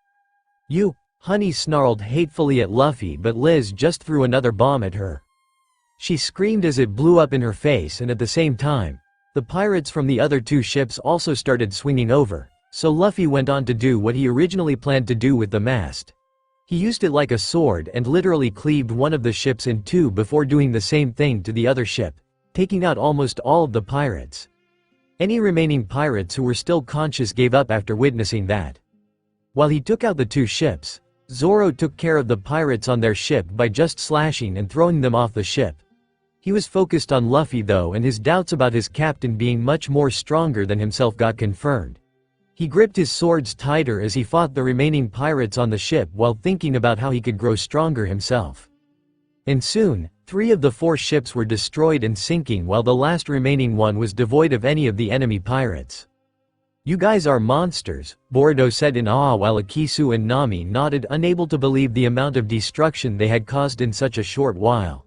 "You," Honey snarled hatefully at Luffy, but Liz just threw another bomb at her. She screamed as it blew up in her face, and at the same time, the pirates from the other two ships also started swinging over, so Luffy went on to do what he originally planned to do with the mast. He used it like a sword and literally cleaved one of the ships in two before doing the same thing to the other ship, taking out almost all of the pirates. Any remaining pirates who were still conscious gave up after witnessing that. While he took out the two ships, Zoro took care of the pirates on their ship by just slashing and throwing them off the ship. He was focused on Luffy though, and his doubts about his captain being much more stronger than himself got confirmed. He gripped his swords tighter as he fought the remaining pirates on the ship while thinking about how he could grow stronger himself. And soon, 3 of the 4 ships were destroyed and sinking, while the last remaining one was devoid of any of the enemy pirates. "You guys are monsters," Boruto said in awe while Akisu and Nami nodded, unable to believe the amount of destruction they had caused in such a short while.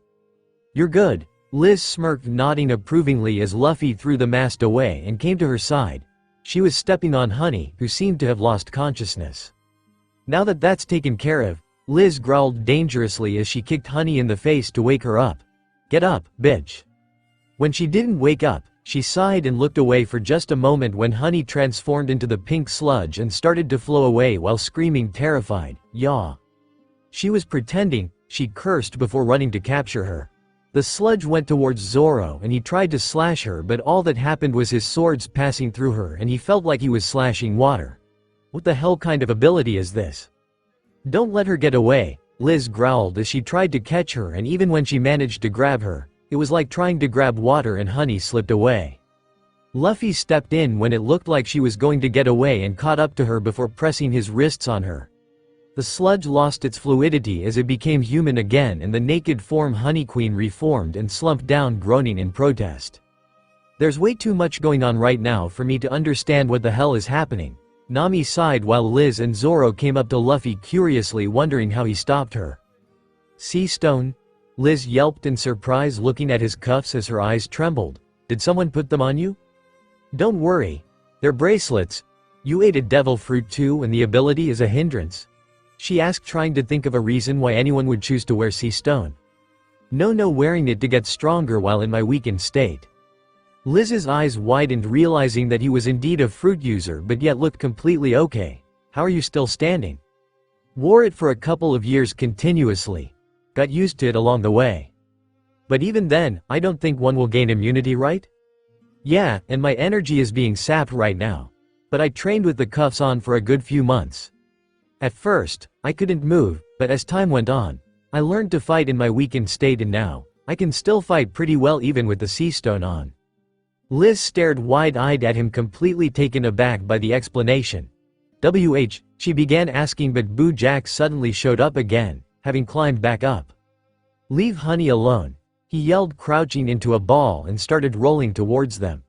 "You're good," Liz smirked, nodding approvingly as Luffy threw the mast away and came to her side. She was stepping on Honey, who seemed to have lost consciousness. "Now that that's taken care of," Liz growled dangerously as she kicked Honey in the face to wake her up. "Get up, bitch." When she didn't wake up, she sighed and looked away for just a moment when Honey transformed into the pink sludge and started to flow away while screaming terrified, "Yaw." She was pretending, she cursed before running to capture her. The sludge went towards Zoro and he tried to slash her, but all that happened was his swords passing through her and he felt like he was slashing water. What the hell kind of ability is this? "Don't let her get away," Liz growled as she tried to catch her, and even when she managed to grab her, it was like trying to grab water and Honey slipped away. Luffy stepped in when it looked like she was going to get away and caught up to her before pressing his wrists on her. The sludge lost its fluidity as it became human again, and the naked form Honey Queen reformed and slumped down, groaning in protest. "There's way too much going on right now for me to understand what the hell is happening," Nami sighed while Liz and Zoro came up to Luffy curiously, wondering how he stopped her. "Sea stone?" Liz yelped in surprise, looking at his cuffs as her eyes trembled. "Did someone put them on you?" "Don't worry. They're bracelets. You ate a devil fruit too, and the ability is a hindrance?" she asked, trying to think of a reason why anyone would choose to wear sea stone. No, wearing it to get stronger while in my weakened state." Liz's eyes widened, realizing that he was indeed a fruit user but yet looked completely okay. "How are you still standing?" "Wore it for a couple of years continuously. Got used to it along the way. But even then, I don't think one will gain immunity, right?" "Yeah, and my energy is being sapped right now. But I trained with the cuffs on for a good few months. At first, I couldn't move, but as time went on, I learned to fight in my weakened state, and now, I can still fight pretty well even with the sea stone on." Liz stared wide-eyed at him, completely taken aback by the explanation. She began asking, but Boo Jack suddenly showed up again, having climbed back up. "Leave Honey alone," he yelled, crouching into a ball and started rolling towards them.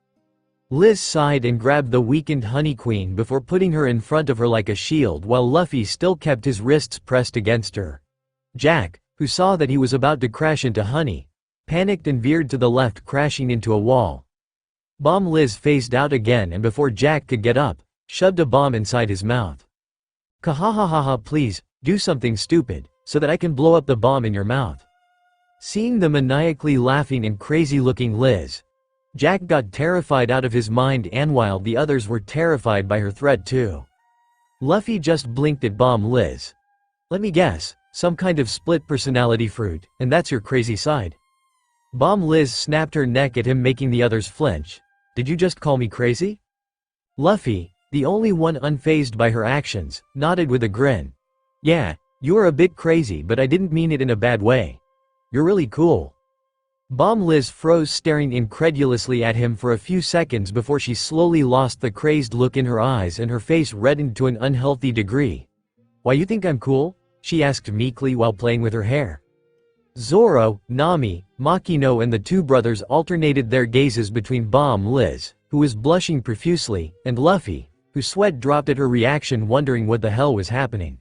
Liz sighed and grabbed the weakened Honey Queen before putting her in front of her like a shield while Luffy still kept his wrists pressed against her. Jack, who saw that he was about to crash into Honey, panicked and veered to the left, crashing into a wall. Bomb Liz phased out again and before Jack could get up, shoved a bomb inside his mouth. "Kahahahaha, please, do something stupid, so that I can blow up the bomb in your mouth." Seeing the maniacally laughing and crazy-looking Liz, Jack got terrified out of his mind, and while the others were terrified by her threat too. Luffy just blinked at Bomb Liz. "Let me guess, some kind of split personality fruit, and that's your crazy side?" Bomb Liz snapped her neck at him, making the others flinch. "Did you just call me crazy?" Luffy, the only one unfazed by her actions, nodded with a grin. "Yeah, you are a bit crazy, but I didn't mean it in a bad way. You're really cool." Bomb Liz froze, staring incredulously at him for a few seconds before she slowly lost the crazed look in her eyes and her face reddened to an unhealthy degree. "Why, you think I'm cool?" she asked meekly while playing with her hair. Zoro, Nami, Makino and the two brothers alternated their gazes between Bomb Liz, who was blushing profusely, and Luffy, whose sweat dropped at her reaction, wondering what the hell was happening.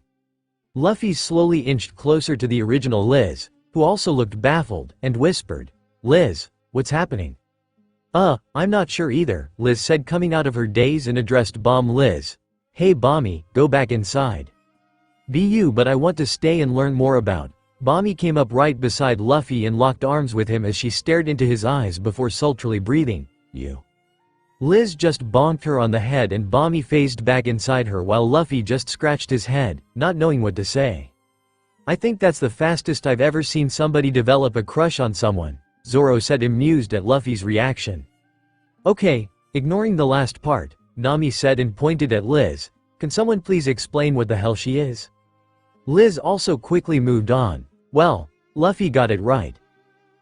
Luffy slowly inched closer to the original Liz, who also looked baffled, and whispered, "Liz, what's happening?" I'm not sure either," Liz said, coming out of her daze, and addressed Bomb Liz. "Hey Bommy, go back inside." "Be you, but I want to stay and learn more about." Bommy came up right beside Luffy and locked arms with him as she stared into his eyes before sultrily breathing, "You." Liz just bonked her on the head and Bommy phased back inside her while Luffy just scratched his head, not knowing what to say. "I think that's the fastest I've ever seen somebody develop a crush on someone," Zoro said, amused at Luffy's reaction. "Okay, ignoring the last part," Nami said and pointed at Liz. "Can someone please explain what the hell she is?" Liz also quickly moved on. "Well, Luffy got it right.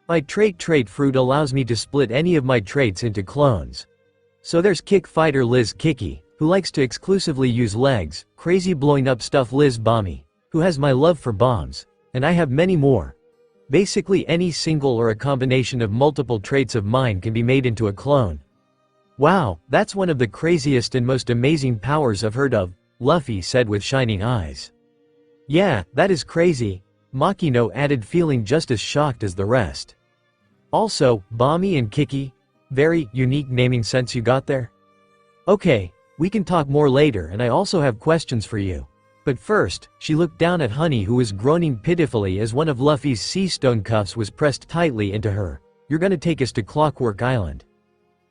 My trait fruit allows me to split any of my traits into clones. So there's Kick Fighter Liz Kicky, who likes to exclusively use legs, crazy blowing up stuff Liz Bommy, who has my love for bombs, and I have many more. Basically any single or a combination of multiple traits of mine can be made into a clone." "Wow, that's one of the craziest and most amazing powers I've heard of," Luffy said with shining eyes. "Yeah, that is crazy," Makino added, feeling just as shocked as the rest. "Also, Bommy and Kicky, very unique naming sense you got there. Okay, we can talk more later and I also have questions for you. But first," she looked down at Honey, who was groaning pitifully as one of Luffy's sea stone cuffs was pressed tightly into her. "You're gonna take us to Clockwork Island?"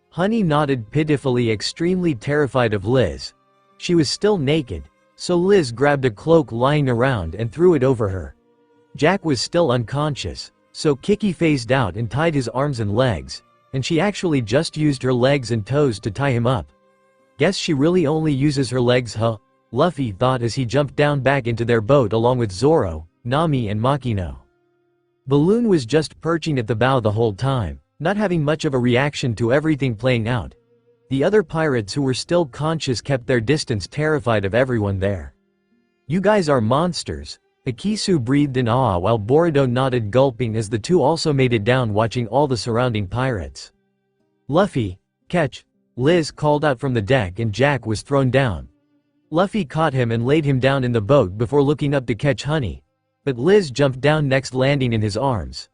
Honey nodded pitifully, extremely terrified of Liz. She was still naked, so Liz grabbed a cloak lying around and threw it over her. Jack was still unconscious, so Kicky phased out and tied his arms and legs, and she actually just used her legs and toes to tie him up. "Guess she really only uses her legs, huh?" Luffy thought as he jumped down back into their boat along with Zoro, Nami and Makino. Balloon was just perching at the bow the whole time, not having much of a reaction to everything playing out. The other pirates who were still conscious kept their distance, terrified of everyone there. "You guys are monsters," Akisu breathed in awe while Boruto nodded, gulping as the two also made it down, watching all the surrounding pirates. "Luffy, catch!" Liz called out from the deck and Jack was thrown down. Luffy caught him and laid him down in the boat before looking up to catch Honey. But Liz jumped down next, landing in his arms.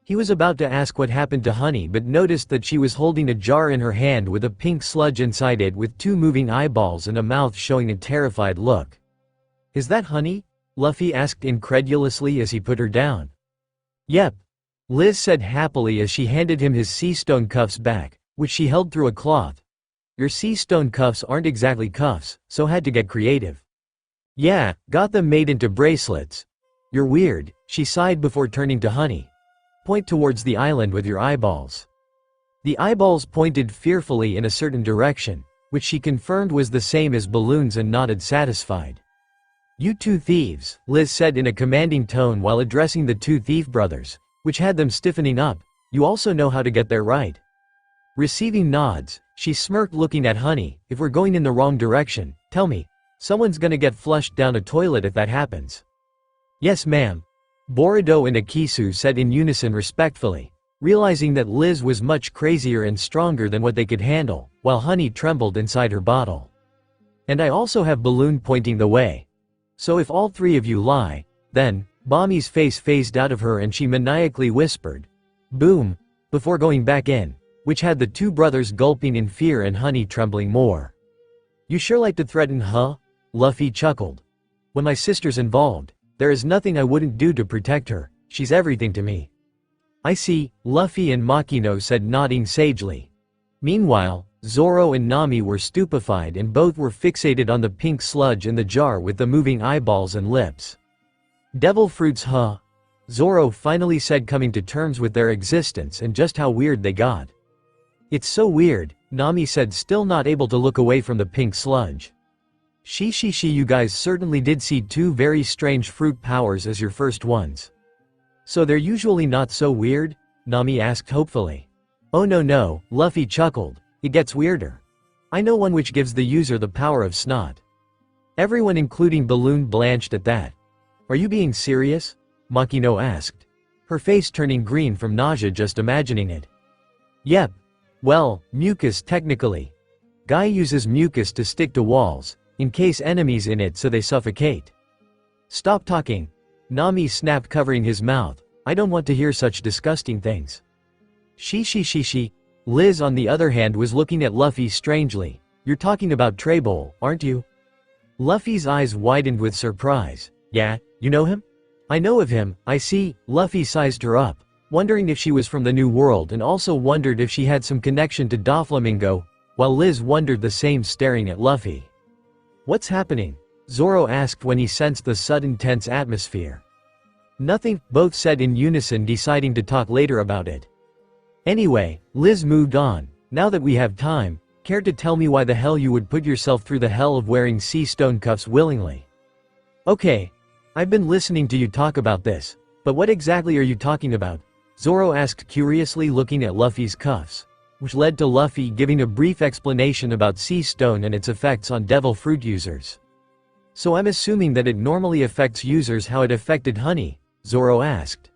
He was about to ask what happened to Honey but noticed that she was holding a jar in her hand with a pink sludge inside it with two moving eyeballs and a mouth showing a terrified look. "Is that Honey?" Luffy asked incredulously as he put her down. "Yep," Liz said happily as she handed him his sea stone cuffs back, which she held through a cloth. "Your sea stone cuffs aren't exactly cuffs, so had to get creative." "Yeah, got them made into bracelets." "You're weird," she sighed before turning to Honey. "Point towards the island with your eyeballs." The eyeballs pointed fearfully in a certain direction, which she confirmed was the same as Balloon's, and nodded satisfied. "You two thieves," Liz said in a commanding tone while addressing the two thief brothers, which had them stiffening up. "You also know how to get there, right?" Receiving nods, she smirked, looking at Honey. "If we're going in the wrong direction, tell me. Someone's gonna get flushed down a toilet if that happens." "Yes ma'am." Boruto and Akisu said in unison respectfully, realizing that Liz was much crazier and stronger than what they could handle, while Honey trembled inside her bottle. And I also have Balloon pointing the way. So if all three of you lie, then, Bami's face phased out of her and she maniacally whispered, "Boom," before going back in, which had the two brothers gulping in fear and Honey trembling more. "You sure like to threaten, huh?" Luffy chuckled. "When my sister's involved, there is nothing I wouldn't do to protect her, she's everything to me." "I see," Luffy and Makino said, nodding sagely. Meanwhile, Zoro and Nami were stupefied and both were fixated on the pink sludge in the jar with the moving eyeballs and lips. "Devil fruits, huh?" Zoro finally said, coming to terms with their existence and just how weird they got. "It's so weird," Nami said, still not able to look away from the pink sludge. She, you guys certainly did see two very strange fruit powers as your first ones. So they're usually not so weird?" Nami asked hopefully. "Oh no," Luffy chuckled, "it gets weirder. I know one which gives the user the power of snot." Everyone including Balloon blanched at that. "Are you being serious?" Makino asked, her face turning green from nausea just imagining it. "Yep. Well, mucus technically. Guy uses mucus to stick to walls, in case enemies in it so they suffocate." "Stop talking," Nami snapped, covering his mouth. "I don't want to hear such disgusting things." She. Liz on the other hand was looking at Luffy strangely. "You're talking about Treybowl, aren't you?" Luffy's eyes widened with surprise. "Yeah, you know him?" "I know of him, I see." Luffy sized her up, wondering if she was from the New World and also wondered if she had some connection to Doflamingo, while Liz wondered the same, staring at Luffy. "What's happening?" Zoro asked when he sensed the sudden tense atmosphere. "Nothing," both said in unison, deciding to talk later about it. "Anyway," Liz moved on, "now that we have time, care to tell me why the hell you would put yourself through the hell of wearing sea stone cuffs willingly?" "Okay. I've been listening to you talk about this, but what exactly are you talking about?" Zoro asked curiously, looking at Luffy's cuffs, which led to Luffy giving a brief explanation about sea stone and its effects on devil fruit users. "So I'm assuming that it normally affects users how it affected Honey?" Zoro asked.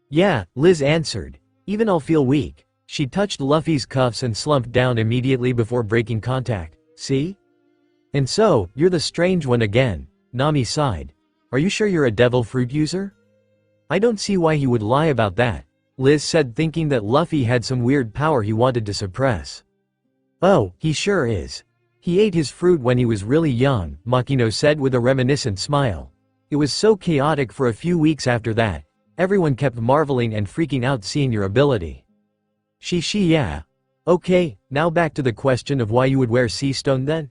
"Yeah," Liz answered. "Even I'll feel weak." She touched Luffy's cuffs and slumped down immediately before breaking contact. "See? And so, you're the strange one again," Nami sighed. "Are you sure you're a devil fruit user?" "I don't see why he would lie about that," Liz said, thinking that Luffy had some weird power he wanted to suppress. "Oh, he sure is. He ate his fruit when he was really young," Makino said with a reminiscent smile. "It was so chaotic for a few weeks after that. Everyone kept marveling and freaking out seeing your ability." She, yeah. "Okay, now back to the question of why you would wear sea stone then?"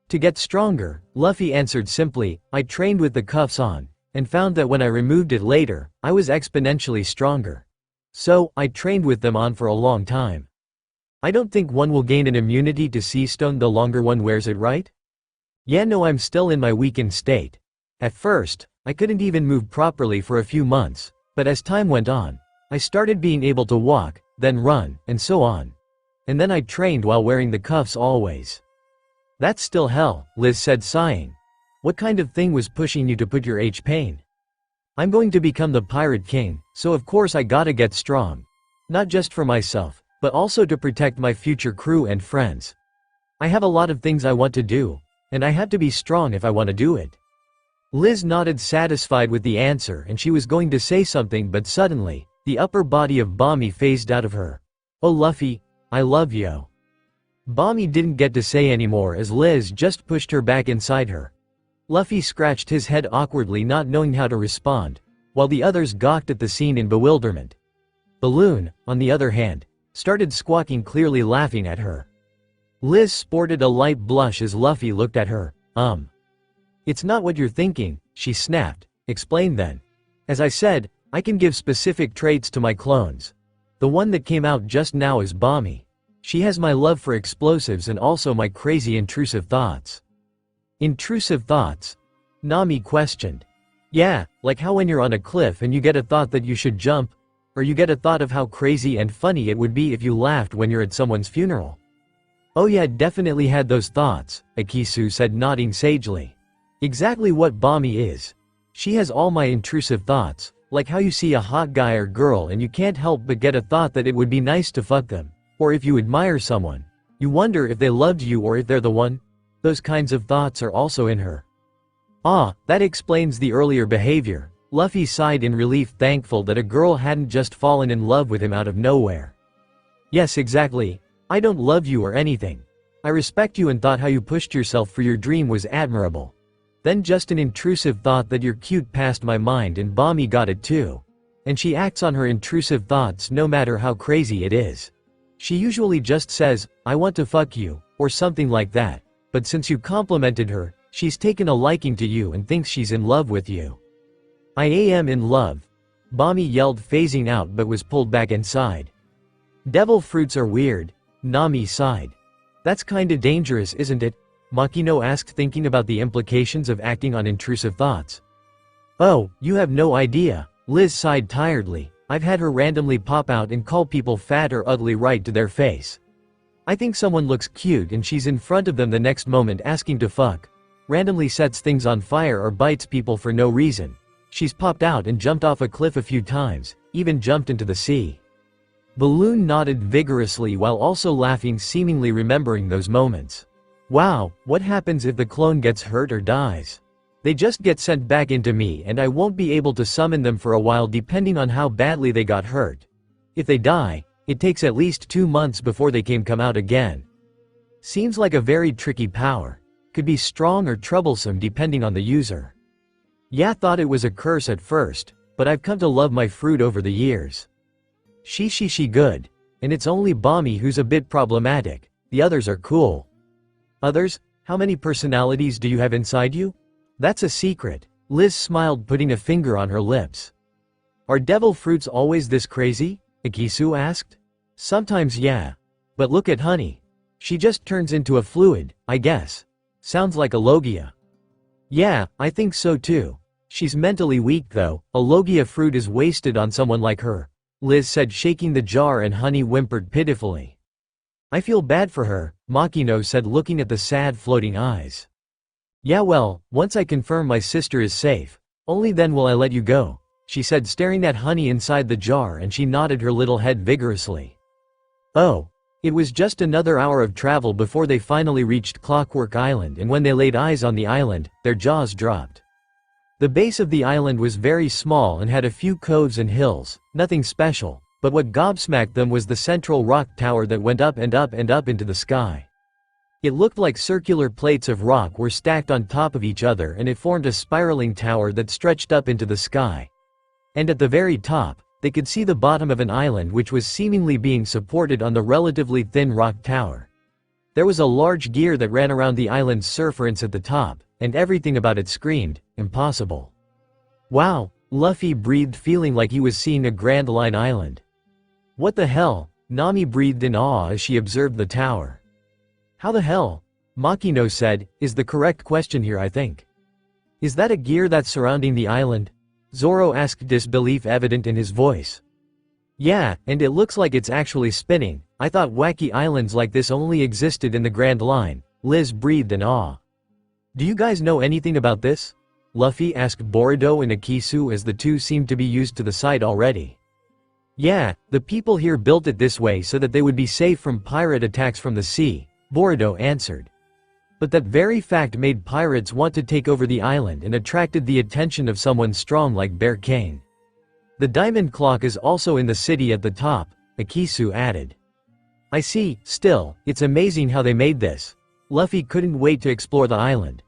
"To get stronger," Luffy answered simply. "I trained with the cuffs on, and found that when I removed it later, I was exponentially stronger. So, I trained with them on for a long time." "I don't think one will gain an immunity to sea stone the longer one wears it, right?" "Yeah, no, I'm still in my weakened state. At first, I couldn't even move properly for a few months, but as time went on, I started being able to walk, then run, and so on. And then I trained while wearing the cuffs always." "That's still hell," Liz said, sighing. "What kind of thing was pushing you to put your pain?" "I'm going to become the Pirate King, so of course I gotta get strong. Not just for myself, but also to protect my future crew and friends. I have a lot of things I want to do, and I have to be strong if I want to do it." Liz nodded, satisfied with the answer, and she was going to say something, but suddenly, the upper body of Bami phased out of her. "Oh Luffy, I love you." Bami didn't get to say anymore as Liz just pushed her back inside her. Luffy scratched his head awkwardly, not knowing how to respond, while the others gawked at the scene in bewilderment. Balloon, on the other hand, started squawking, clearly laughing at her. Liz sported a light blush as Luffy looked at her. "It's not what you're thinking," she snapped. "Explain then." "As I said, I can give specific traits to my clones. The one that came out just now is Bami. She has my love for explosives and also my crazy intrusive thoughts." "Intrusive thoughts?" Nami questioned. "Yeah, like how when you're on a cliff and you get a thought that you should jump, or you get a thought of how crazy and funny it would be if you laughed when you're at someone's funeral." "Oh yeah, definitely had those thoughts," Akisu said, nodding sagely. "Exactly what Bami is. She has all my intrusive thoughts, Like how you see a hot guy or girl and you can't help but get a thought that it would be nice to fuck them. Or if you admire someone, you wonder if they loved you or if they're the one. Those kinds of thoughts are also in her. Ah, that explains the earlier behavior. Luffy sighed in relief, thankful that a girl hadn't just fallen in love with him out of nowhere. Yes, exactly. I don't love you or anything. I respect you and thought how you pushed yourself for your dream was admirable. Then just an intrusive thought that you're cute passed my mind and Bami got it too. And she acts on her intrusive thoughts no matter how crazy it is. She usually just says, I want to fuck you, or something like that. But since you complimented her, she's taken a liking to you and thinks she's in love with you. I am in love. Bami yelled, phasing out, but was pulled back inside. Devil fruits are weird, Nami sighed. That's kinda dangerous, isn't it? Makino asked, thinking about the implications of acting on intrusive thoughts. Oh, you have no idea, Liz sighed tiredly. I've had her randomly pop out and call people fat or ugly right to their face. I think someone looks cute and she's in front of them the next moment asking to fuck. Randomly sets things on fire or bites people for no reason. She's popped out and jumped off a cliff a few times, even jumped into the sea. Balloon nodded vigorously while also laughing, seemingly remembering those moments. Wow, what happens if the clone gets hurt or dies? They just get sent back into me and I won't be able to summon them for a while depending on how badly they got hurt. If they die, it takes at least 2 months before they can come out again. Seems like a very tricky power. Could be strong or troublesome depending on the user. Yeah, thought it was a curse at first, but I've come to love my fruit over the years. She good. And it's only Bami who's a bit problematic, the others are cool. Others? How many personalities do you have inside you? That's a secret. Liz smiled, putting a finger on her lips. Are devil fruits always this crazy? Ikisu asked. Sometimes yeah. But look at Honey. She just turns into a fluid, I guess. Sounds like a logia. Yeah, I think so too. She's mentally weak though, a logia fruit is wasted on someone like her, Liz said, shaking the jar, and Honey whimpered pitifully. I feel bad for her, Makino said, looking at the sad floating eyes. Yeah, well, once I confirm my sister is safe, only then will I let you go, she said, staring at Honey inside the jar, and she nodded her little head vigorously. Oh. It was just another hour of travel before they finally reached Clockwork Island, and when they laid eyes on the island, their jaws dropped. The base of the island was very small and had a few coves and hills, nothing special, but what gobsmacked them was the central rock tower that went up and up and up into the sky. It looked like circular plates of rock were stacked on top of each other, and it formed a spiraling tower that stretched up into the sky. And at the very top, they could see the bottom of an island which was seemingly being supported on the relatively thin rock tower. There was a large gear that ran around the island's surface at the top, and everything about it screamed, impossible. Wow, Luffy breathed, feeling like he was seeing a Grand Line Island. What the hell? Nami breathed in awe as she observed the tower. How the hell? Makino said, is the correct question here, I think. Is that a gear that's surrounding the island? Zoro asked, disbelief evident in his voice. Yeah, and it looks like it's actually spinning. I thought wacky islands like this only existed in the Grand Line, Liz breathed in awe. Do you guys know anything about this? Luffy asked Boruto and Ikisu, as the two seemed to be used to the sight already. Yeah, the people here built it this way so that they would be safe from pirate attacks from the sea, Boruto answered. But that very fact made pirates want to take over the island and attracted the attention of someone strong like Bear Kane. The diamond clock is also in the city at the top, Ikisu added. I see, still, it's amazing how they made this. Luffy couldn't wait to explore the island.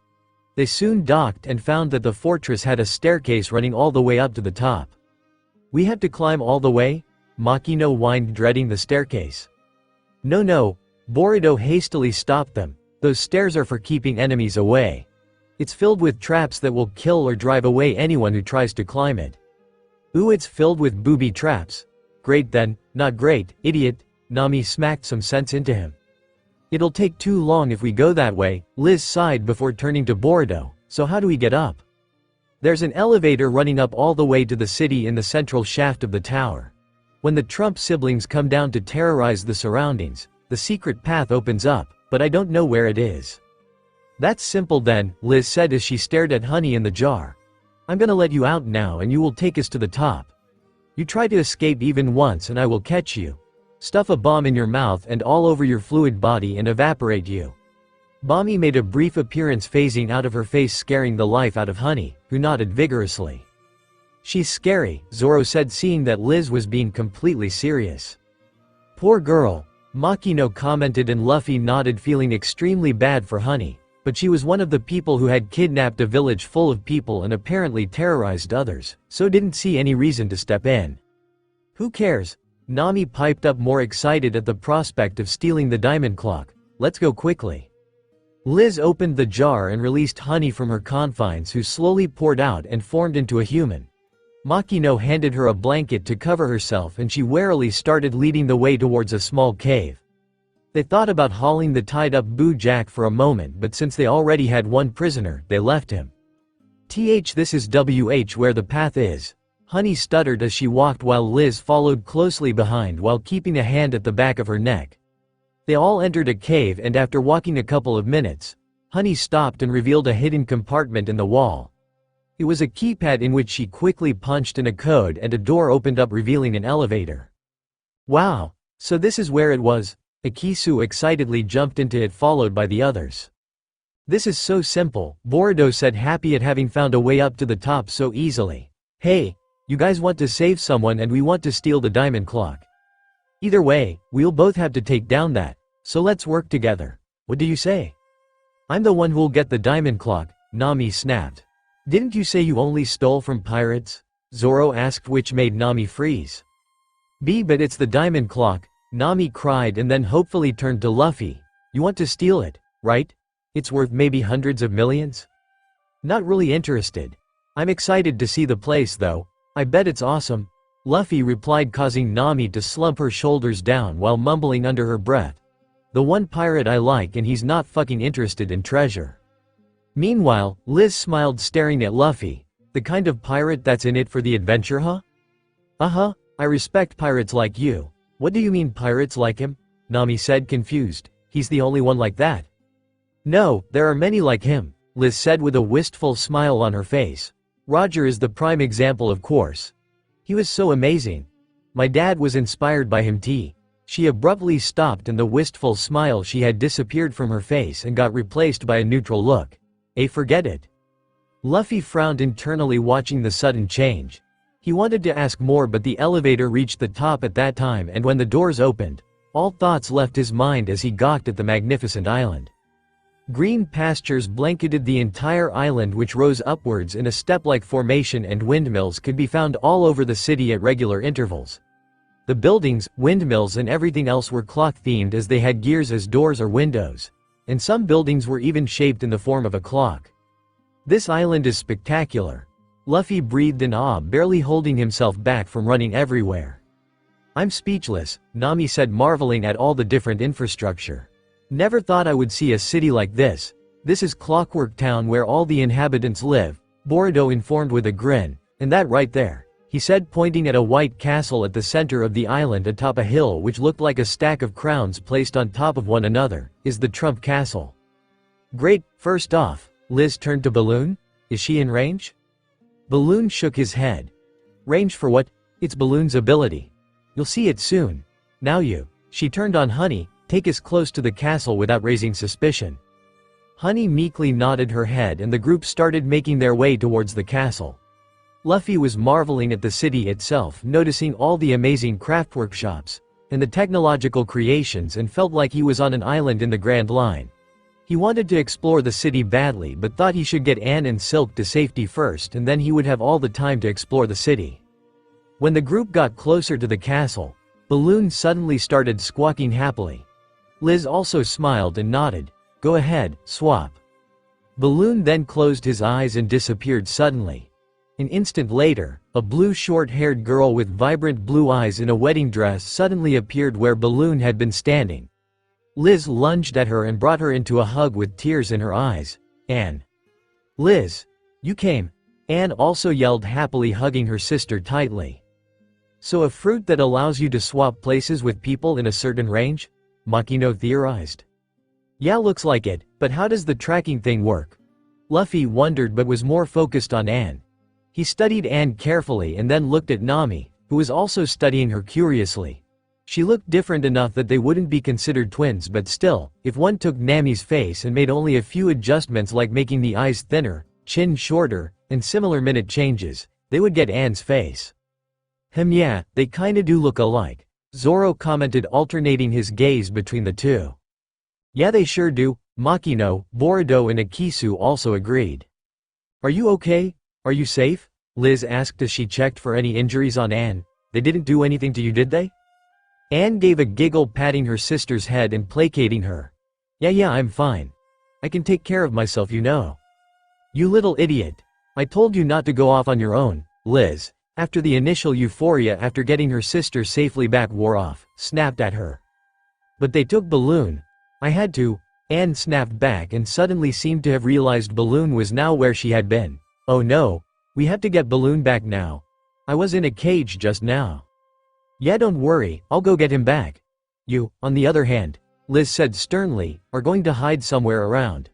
They soon docked and found that the fortress had a staircase running all the way up to the top. We have to climb all the way? Makino whined, dreading the staircase. No, Boruto hastily stopped them. Those stairs are for keeping enemies away. It's filled with traps that will kill or drive away anyone who tries to climb it. Ooh, it's filled with booby traps. Great then, not great, idiot, Nami smacked some sense into him. It'll take too long if we go that way, Liz sighed before turning to Boruto, so how do we get up? There's an elevator running up all the way to the city in the central shaft of the tower. When the Trump siblings come down to terrorize the surroundings, the secret path opens up, but I don't know where it is. That's simple then, Liz said as she stared at Honey in the jar. I'm gonna let you out now and you will take us to the top. You try to escape even once and I will catch you. Stuff a bomb in your mouth and all over your fluid body and evaporate you. Bommy made a brief appearance phasing out of her face, scaring the life out of Honey, who nodded vigorously. She's scary, Zoro said, seeing that Liz was being completely serious. Poor girl, Makino commented, and Luffy nodded, feeling extremely bad for Honey, but she was one of the people who had kidnapped a village full of people and apparently terrorized others, so didn't see any reason to step in. Who cares? Nami piped up, more excited at the prospect of stealing the diamond clock. Let's go quickly. Liz opened the jar and released Honey from her confines, who slowly poured out and formed into a human. Makino handed her a blanket to cover herself and she warily started leading the way towards a small cave. They thought about hauling the tied-up Boo Jack for a moment, but since they already had one prisoner, they left him. This is where the path is. Honey stuttered as she walked while Liz followed closely behind while keeping a hand at the back of her neck. They all entered a cave and after walking a couple of minutes, Honey stopped and revealed a hidden compartment in the wall. It was a keypad in which she quickly punched in a code and a door opened up, revealing an elevator. Wow, so this is where it was. Akisu excitedly jumped into it, followed by the others. This is so simple, Boruto said, happy at having found a way up to the top so easily. Hey, you guys want to save someone and we want to steal the diamond clock. Either way, we'll both have to take down that, so let's work together. What do you say? I'm the one who'll get the diamond clock, Nami snapped. Didn't you say you only stole from pirates? Zoro asked, which made Nami freeze. But it's the diamond clock, Nami cried and then hopefully turned to Luffy. You want to steal it, right? It's worth maybe hundreds of millions? Not really interested. I'm excited to see the place though. I bet it's awesome. Luffy replied, causing Nami to slump her shoulders down while mumbling under her breath. The one pirate I like and he's not fucking interested in treasure. Meanwhile, Liz smiled, staring at Luffy. The kind of pirate that's in it for the adventure, huh? Uh-huh, I respect pirates like you. What do you mean pirates like him? Nami said, confused. He's the only one like that. No, there are many like him, Liz said with a wistful smile on her face. Roger is the prime example, of course. He was so amazing. My dad was inspired by him. She abruptly stopped and the wistful smile she had disappeared from her face and got replaced by a neutral look. Forget it. Luffy frowned internally, watching the sudden change. He wanted to ask more, but the elevator reached the top at that time, and when the doors opened, all thoughts left his mind as he gawked at the magnificent island. Green pastures blanketed the entire island, which rose upwards in a step-like formation, and windmills could be found all over the city at regular intervals. The buildings, windmills and everything else were clock-themed, as they had gears as doors or windows. And some buildings were even shaped in the form of a clock. This island is spectacular. Luffy breathed in awe, barely holding himself back from running everywhere. I'm speechless, Nami said, marveling at all the different infrastructure. Never thought I would see a city like this. This is Clockwork Town where all the inhabitants live, Boruto informed with a grin. And that right there, he said, pointing at a white castle at the center of the island atop a hill which looked like a stack of crowns placed on top of one another, is the Trump Castle. Great, first off, Liz turned to Balloon. Is she in range? Balloon shook his head. Range for what? It's Balloon's ability. You'll see it soon. Now you. She turned on Honey, take us close to the castle without raising suspicion. Honey meekly nodded her head and the group started making their way towards the castle. Luffy was marveling at the city itself, noticing all the amazing craft workshops and the technological creations, and felt like he was on an island in the Grand Line. He wanted to explore the city badly, but thought he should get Anne and Silk to safety first, and then he would have all the time to explore the city. When the group got closer to the castle, Balloon suddenly started squawking happily. Liz also smiled and nodded. Go ahead, swap. Balloon then closed his eyes and disappeared suddenly. An instant later, a blue short-haired girl with vibrant blue eyes in a wedding dress suddenly appeared where Balloon had been standing. Liz lunged at her and brought her into a hug with tears in her eyes. Anne. Liz. You came. Anne also yelled happily, hugging her sister tightly. So a fruit that allows you to swap places with people in a certain range? Makino theorized. Yeah, looks like it, but how does the tracking thing work? Luffy wondered but was more focused on Anne. He studied Anne carefully and then looked at Nami, who was also studying her curiously. She looked different enough that they wouldn't be considered twins, but still, if one took Nami's face and made only a few adjustments like making the eyes thinner, chin shorter, and similar minute changes, they would get Anne's face. Yeah, they kinda do look alike, Zoro commented, alternating his gaze between the two. Yeah, they sure do, Makino, Boruto and Akisu also agreed. Are you okay? Are you safe? Liz asked as she checked for any injuries on Anne. They didn't do anything to you, did they? Anne gave a giggle, patting her sister's head and placating her. Yeah, I'm fine. I can take care of myself, you know. You little idiot. I told you not to go off on your own, Liz, after the initial euphoria after getting her sister safely back wore off, snapped at her. But they took Balloon. I had to, Anne snapped back and suddenly seemed to have realized Balloon was now where she had been. Oh no, we have to get Balloon back now. I was in a cage just now. Yeah, don't worry, I'll go get him back. You, on the other hand, Liz said sternly, are going to hide somewhere around.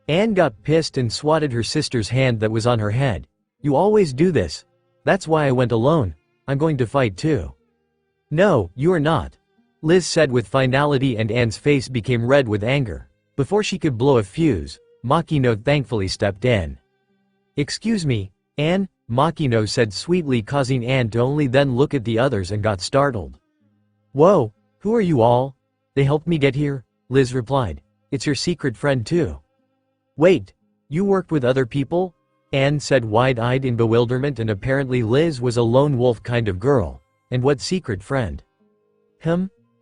Anne got pissed and swatted her sister's hand that was on her head. You always do this. That's why I went alone. I'm going to fight too. No, you are not, Liz said with finality, and Anne's face became red with anger. Before she could blow a fuse, Makino thankfully stepped in. Excuse me, Anne, Makino said sweetly, causing Anne to only then look at the others and got startled. Whoa, who are you all? They helped me get here, Liz replied. It's your secret friend too. Wait, you worked with other people? Anne said, wide-eyed in bewilderment, and apparently Liz was a lone wolf kind of girl. And what secret friend?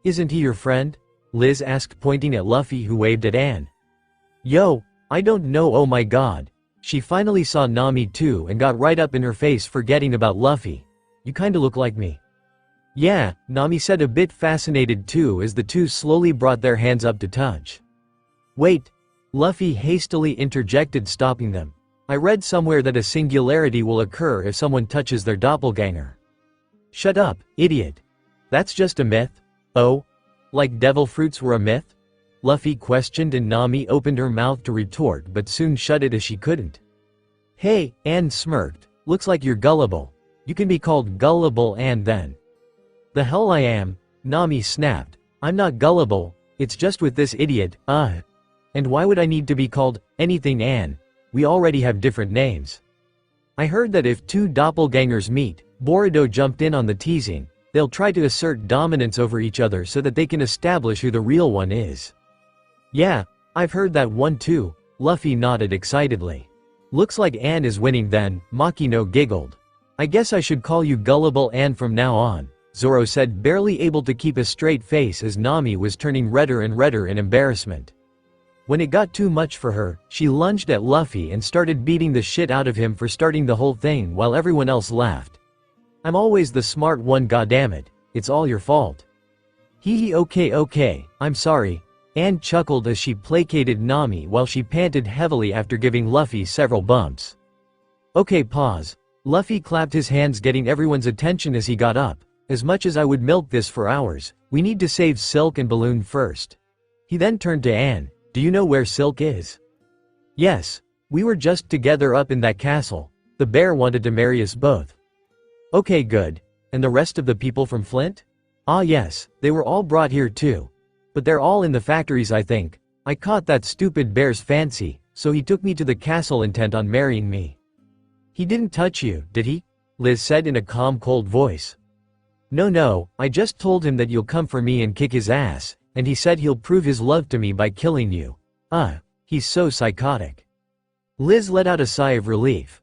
Isn't he your friend? Liz asked, pointing at Luffy, who waved at Anne. Yo, I don't know, oh my god. She finally saw Nami too and got right up in her face, forgetting about Luffy. You kinda look like me. Yeah, Nami said, a bit fascinated too, as the two slowly brought their hands up to touch. Wait, Luffy hastily interjected, stopping them. I read somewhere that a singularity will occur if someone touches their doppelganger. Shut up, idiot. That's just a myth. Oh? Like devil fruits were a myth? Luffy questioned, and Nami opened her mouth to retort but soon shut it as she couldn't. Hey, Anne smirked. Looks like you're gullible. You can be called Gullible Anne then. The hell I am, Nami snapped. I'm not gullible, it's just with this idiot, And why would I need to be called anything Anne? We already have different names. I heard that if two doppelgangers meet, Boruto jumped in on the teasing, they'll try to assert dominance over each other so that they can establish who the real one is. Yeah, I've heard that one too, Luffy nodded excitedly. Looks like Anne is winning then, Makino giggled. I guess I should call you Gullible Anne from now on, Zoro said, barely able to keep a straight face as Nami was turning redder and redder in embarrassment. When it got too much for her, she lunged at Luffy and started beating the shit out of him for starting the whole thing while everyone else laughed. I'm always the smart one, goddammit, it's all your fault. Hee okay, I'm sorry, Anne chuckled as she placated Nami while she panted heavily after giving Luffy several bumps. Okay, pause. Luffy clapped his hands, getting everyone's attention as he got up. As much as I would milk this for hours, we need to save Silk and Balloon first. He then turned to Anne. Do you know where Silk is? Yes, we were just together up in that castle. The bear wanted to marry us both. Okay, good. And the rest of the people from Flint? Ah yes, they were all brought here too. But they're all in the factories, I think. I caught that stupid bear's fancy, so he took me to the castle intent on marrying me. He didn't touch you, did he? Liz said in a calm, cold voice. No, I just told him that you'll come for me and kick his ass, and he said he'll prove his love to me by killing you. He's so psychotic. Liz let out a sigh of relief.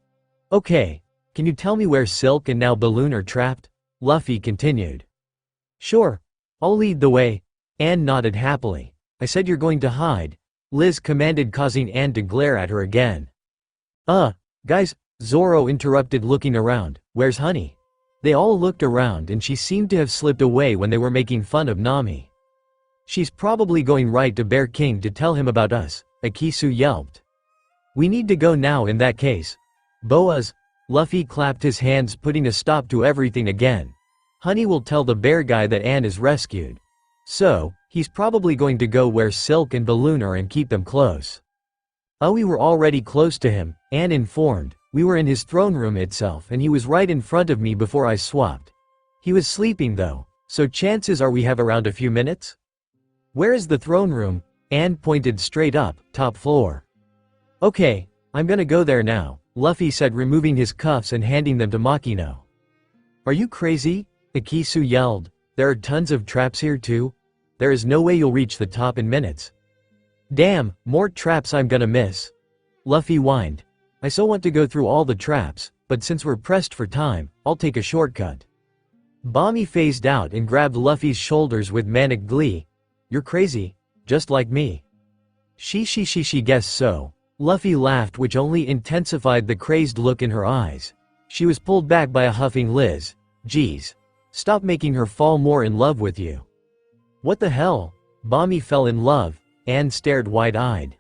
Okay, can you tell me where Silk and now Balloon are trapped? Luffy continued. Sure, I'll lead the way. Anne nodded happily. I said you're going to hide, Liz commanded, causing Anne to glare at her again. Guys, Zoro interrupted, looking around. Where's Honey? They all looked around and she seemed to have slipped away when they were making fun of Nami. She's probably going right to Bear King to tell him about us, Akisu yelped. We need to go now in that case. Boaz. Luffy clapped his hands, putting a stop to everything again. Honey will tell the bear guy that Anne is rescued. So, he's probably going to go where Silk and Balloon are and keep them close. We were already close to him, Anne informed. We were in his throne room itself and he was right in front of me before I swapped. He was sleeping though, so chances are we have around a few minutes? Where is the throne room? Anne pointed straight up, top floor. Okay, I'm gonna go there now, Luffy said, removing his cuffs and handing them to Makino. Are you crazy? Akisu yelled. There are tons of traps here too? There is no way you'll reach the top in minutes. Damn, more traps I'm gonna miss. Luffy whined. I so want to go through all the traps, but since we're pressed for time, I'll take a shortcut. Bami phased out and grabbed Luffy's shoulders with manic glee. You're crazy, just like me. She guessed so. Luffy laughed, which only intensified the crazed look in her eyes. She was pulled back by a huffing Liz. Geez. Stop making her fall more in love with you. What the hell? Bami fell in love. Anne stared wide-eyed.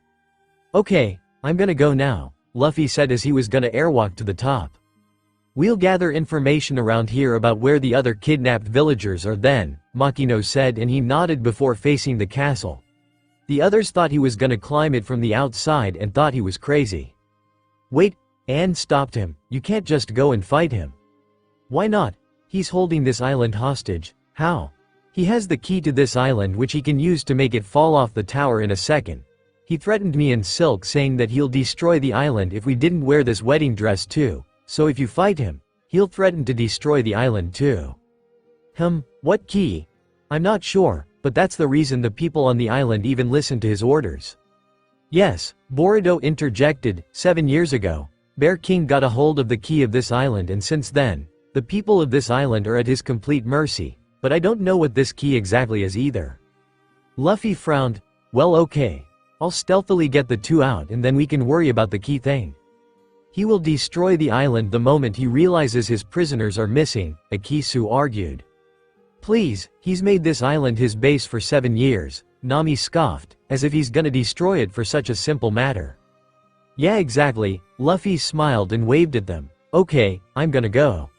Okay, I'm gonna go now, Luffy said as he was gonna airwalk to the top. We'll gather information around here about where the other kidnapped villagers are then, Makino said, and he nodded before facing the castle. The others thought he was gonna climb it from the outside and thought he was crazy. Wait, Anne stopped him. You can't just go and fight him. Why not? He's holding this island hostage. How? He has the key to this island which he can use to make it fall off the tower in a second. He threatened me in silk saying that he'll destroy the island if we didn't wear this wedding dress too, so if you fight him, he'll threaten to destroy the island too. What key? I'm not sure, but that's the reason the people on the island even listen to his orders. Yes, Boruto interjected. 7 years ago, Bear King got a hold of the key of this island, and since then, the people of this island are at his complete mercy, but I don't know what this key exactly is either. Luffy frowned. Well, okay. I'll stealthily get the two out and then we can worry about the key thing. He will destroy the island the moment he realizes his prisoners are missing, Akisu argued. Please, he's made this island his base for 7 years, Nami scoffed, as if he's gonna destroy it for such a simple matter. Yeah, exactly, Luffy smiled and waved at them. Okay, I'm gonna go.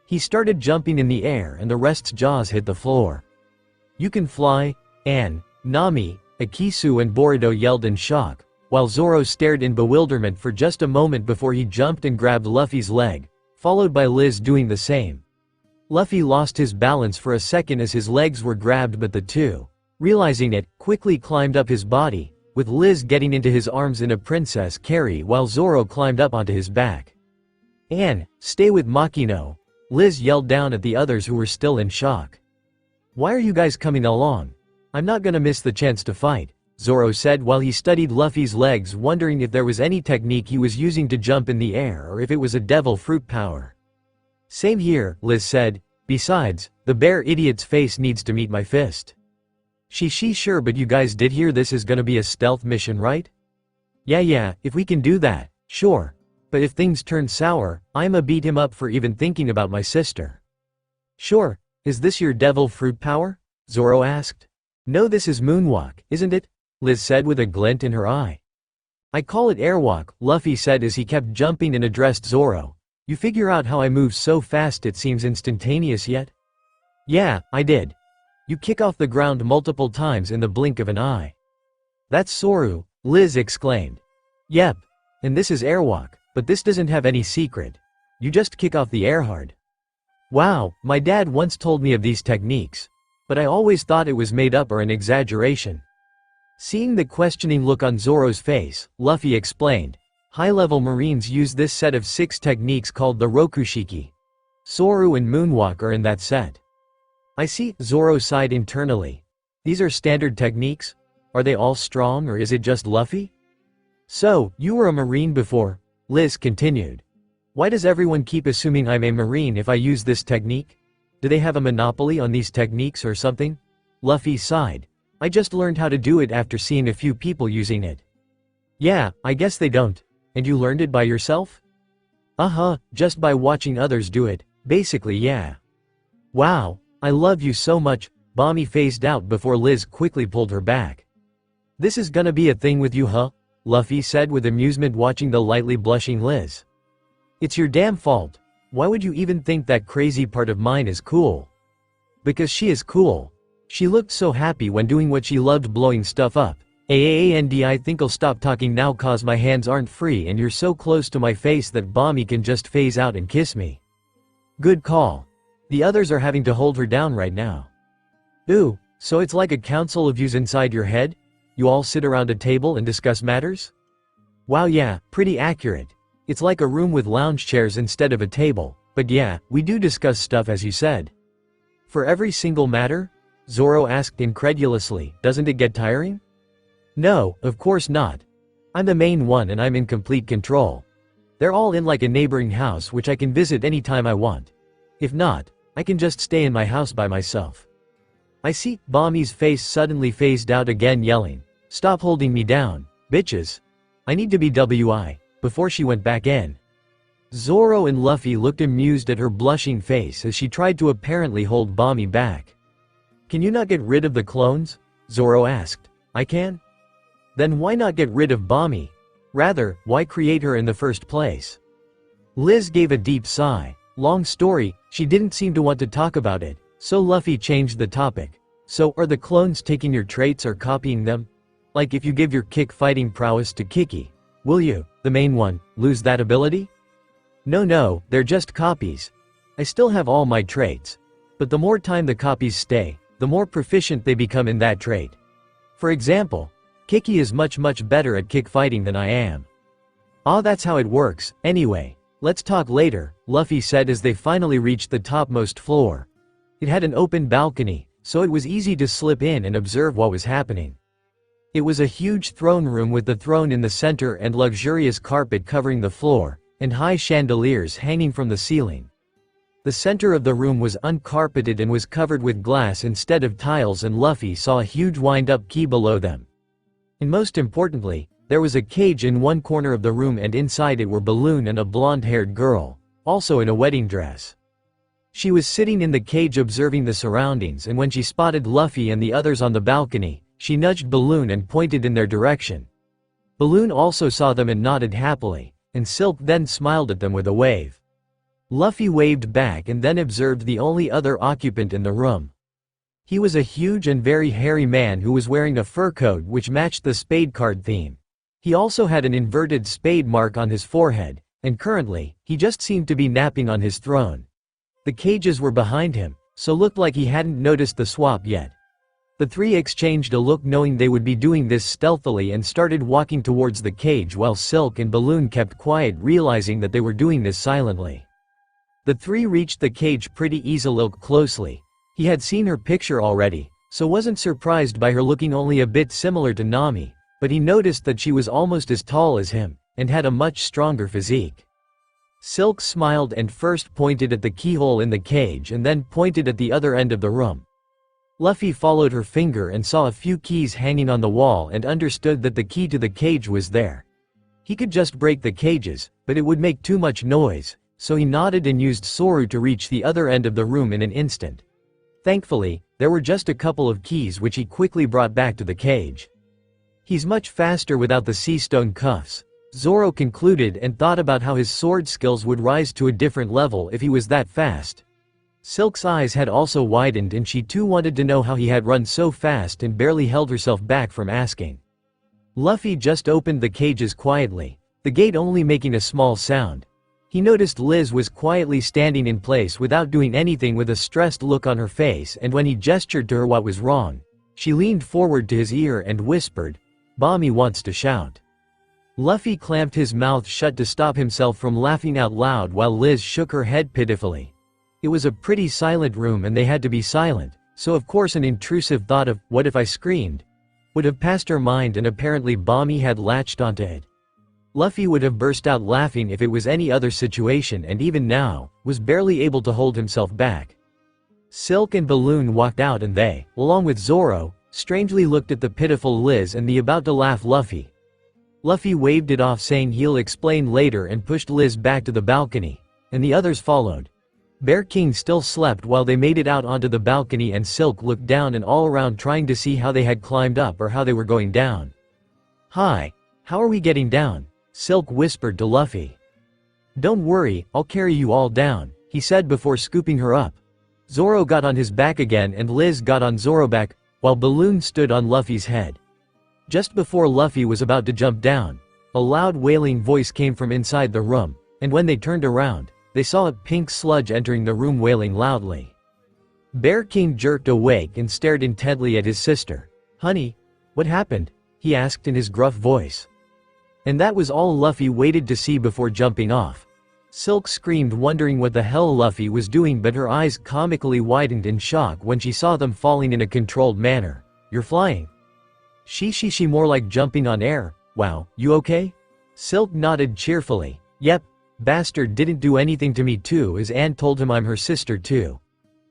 He started jumping in the air and the rest's jaws hit the floor. You can fly, Anne, Nami, Akisu and Boruto yelled in shock, while Zoro stared in bewilderment for just a moment before he jumped and grabbed Luffy's leg, followed by Liz doing the same. Luffy lost his balance for a second as his legs were grabbed, but the two, realizing it, quickly climbed up his body, with Liz getting into his arms in a princess carry while Zoro climbed up onto his back. Anne, stay with Makino, Liz yelled down at the others who were still in shock. Why are you guys coming along? I'm not gonna miss the chance to fight, Zoro said while he studied Luffy's legs, wondering if there was any technique he was using to jump in the air or if it was a devil fruit power. Same here, Liz said. Besides, the bear idiot's face needs to meet my fist. She sure, but you guys did hear this is gonna be a stealth mission, right? Yeah, if we can do that, sure. But if things turn sour, I'ma beat him up for even thinking about my sister. Sure, is this your devil fruit power? Zoro asked. No, this is moonwalk, isn't it? Liz said with a glint in her eye. I call it airwalk, Luffy said as he kept jumping and addressed Zoro. You figure out how I move so fast it seems instantaneous yet? Yeah, I did. You kick off the ground multiple times in the blink of an eye. That's Soru, Liz exclaimed. Yep. And this is airwalk, but this doesn't have any secret. You just kick off the air hard. Wow, my dad once told me of these techniques. But I always thought it was made up or an exaggeration. Seeing the questioning look on Zoro's face, Luffy explained. High-level Marines use this set of 6 techniques called the Rokushiki. Soru and Moonwalk are in that set. I see, Zoro sighed internally. These are standard techniques? Are they all strong or is it just Luffy? So, you were a Marine before, Liz continued. Why does everyone keep assuming I'm a Marine if I use this technique? Do they have a monopoly on these techniques or something? Luffy sighed. I just learned how to do it after seeing a few people using it. Yeah, I guess they don't. And you learned it by yourself? Just by watching others do it, basically, yeah. Wow, I love you so much, Bami phased out before Liz quickly pulled her back. This is gonna be a thing with you, huh? Luffy said with amusement watching the lightly blushing Liz. It's your damn fault. Why would you even think that crazy part of mine is cool? Because she is cool. She looked so happy when doing what she loved, blowing stuff up. I think I'll stop talking now cause my hands aren't free and you're so close to my face that Bommy can just phase out and kiss me. Good call. The others are having to hold her down right now. Ooh, so it's like a council of yous inside your head? You all sit around a table and discuss matters? Wow, yeah, pretty accurate. It's like a room with lounge chairs instead of a table, but yeah, we do discuss stuff as you said. For every single matter? Zoro asked incredulously, doesn't it get tiring? No, of course not. I'm the main one and I'm in complete control. They're all in like a neighboring house which I can visit anytime I want. If not, I can just stay in my house by myself. I see. Bommy's face suddenly phased out again yelling, stop holding me down, bitches. I need to be WI, before she went back in. Zoro and Luffy looked amused at her blushing face as she tried to apparently hold Bommy back. Can you not get rid of the clones? Zoro asked. I can? Then why not get rid of Bommy? Rather, why create her in the first place? Liz gave a deep sigh. Long story, she didn't seem to want to talk about it, so Luffy changed the topic. So, are the clones taking your traits or copying them? Like if you give your kick fighting prowess to Kiki, will you, the main one, lose that ability? No, they're just copies. I still have all my traits. But the more time the copies stay, the more proficient they become in that trait. For example, Kiki is much better at kick fighting than I am. Ah, that's how it works. Anyway, let's talk later, Luffy said as they finally reached the topmost floor. It had an open balcony, so it was easy to slip in and observe what was happening. It was a huge throne room with the throne in the center and luxurious carpet covering the floor, and high chandeliers hanging from the ceiling. The center of the room was uncarpeted and was covered with glass instead of tiles, and Luffy saw a huge wind-up key below them. And most importantly, there was a cage in one corner of the room and inside it were Balloon and a blonde-haired girl, also in a wedding dress. She was sitting in the cage observing the surroundings, and when she spotted Luffy and the others on the balcony, she nudged Balloon and pointed in their direction. Balloon also saw them and nodded happily, and Silk then smiled at them with a wave. Luffy waved back and then observed the only other occupant in the room. He was a huge and very hairy man who was wearing a fur coat which matched the spade card theme. He also had an inverted spade mark on his forehead, and currently, he just seemed to be napping on his throne. The cages were behind him, so looked like he hadn't noticed the swap yet. The three exchanged a look knowing they would be doing this stealthily and started walking towards the cage while Silk and Balloon kept quiet, realizing that they were doing this silently. The three reached the cage pretty easily. Looked closely. He had seen her picture already, so wasn't surprised by her looking only a bit similar to Nami, but he noticed that she was almost as tall as him, and had a much stronger physique. Silk smiled and first pointed at the keyhole in the cage and then pointed at the other end of the room. Luffy followed her finger and saw a few keys hanging on the wall and understood that the key to the cage was there. He could just break the cages, but it would make too much noise, so he nodded and used Soru to reach the other end of the room in an instant. Thankfully, there were just a couple of keys which he quickly brought back to the cage. He's much faster without the sea stone cuffs, Zoro concluded, and thought about how his sword skills would rise to a different level if he was that fast. Silk's eyes had also widened and she too wanted to know how he had run so fast and barely held herself back from asking. Luffy just opened the cages quietly, the gate only making a small sound. He noticed Liz was quietly standing in place without doing anything with a stressed look on her face, and when he gestured to her what was wrong, she leaned forward to his ear and whispered, "Bommy wants to shout." Luffy clamped his mouth shut to stop himself from laughing out loud while Liz shook her head pitifully. It was a pretty silent room and they had to be silent, so of course an intrusive thought of, what if I screamed, would have passed her mind, and apparently Bommy had latched onto it. Luffy would have burst out laughing if it was any other situation, and even now, was barely able to hold himself back. Silk and Balloon walked out and they, along with Zoro, strangely looked at the pitiful Liz and the about to laugh Luffy. Luffy waved it off saying he'll explain later and pushed Liz back to the balcony, and the others followed. Bear King still slept while they made it out onto the balcony, and Silk looked down and all around trying to see how they had climbed up or how they were going down. "Hi, how are we getting down?" Silk whispered to Luffy. "Don't worry, I'll carry you all down," he said before scooping her up. Zoro got on his back again and Liz got on Zoro's back, while Balloon stood on Luffy's head. Just before Luffy was about to jump down, a loud wailing voice came from inside the room, and when they turned around, they saw a pink sludge entering the room wailing loudly. Bear King jerked awake and stared intently at his sister. "Honey, what happened?" he asked in his gruff voice. And that was all Luffy waited to see before jumping off. Silk screamed, wondering what the hell Luffy was doing, but her eyes comically widened in shock when she saw them falling in a controlled manner. "You're flying." She more like jumping on air. "Wow, you okay?" Silk nodded cheerfully. "Yep, bastard didn't do anything to me too, as Anne told him I'm her sister too.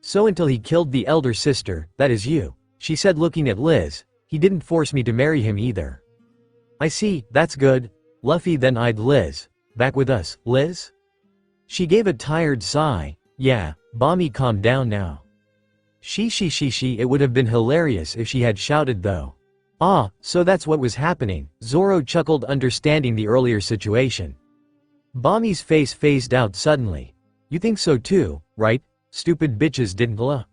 So until he killed the elder sister, that is you," she said, looking at Liz. "He didn't force me to marry him either." "I see, that's good." Luffy then eyed Liz. "Back with us, Liz?" She gave a tired sigh. "Yeah, Bommy, calm down now." It would have been hilarious if she had shouted though. "Ah, so that's what was happening," Zoro chuckled, understanding the earlier situation. Bommy's face phased out suddenly. "You think so too, right? Stupid bitches didn't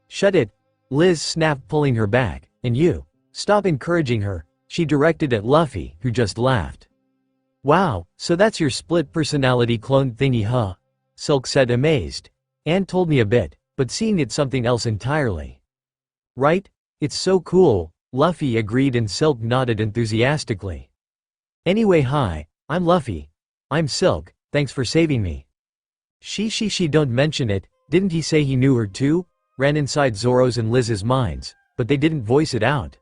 Shut it," Liz snapped, pulling her back. "And you, stop encouraging her," she directed at Luffy, who just laughed. "Wow, so that's your split personality clone thingy, huh?" Silk said, amazed. "Anne told me a bit, but seeing it's something else entirely." "Right? It's so cool," Luffy agreed, and Silk nodded enthusiastically. "Anyway, hi, I'm Luffy. I'm Silk, thanks for saving me." She don't mention it, didn't he say he knew her too? Ran inside Zoro's and Liz's minds, but they didn't voice it out.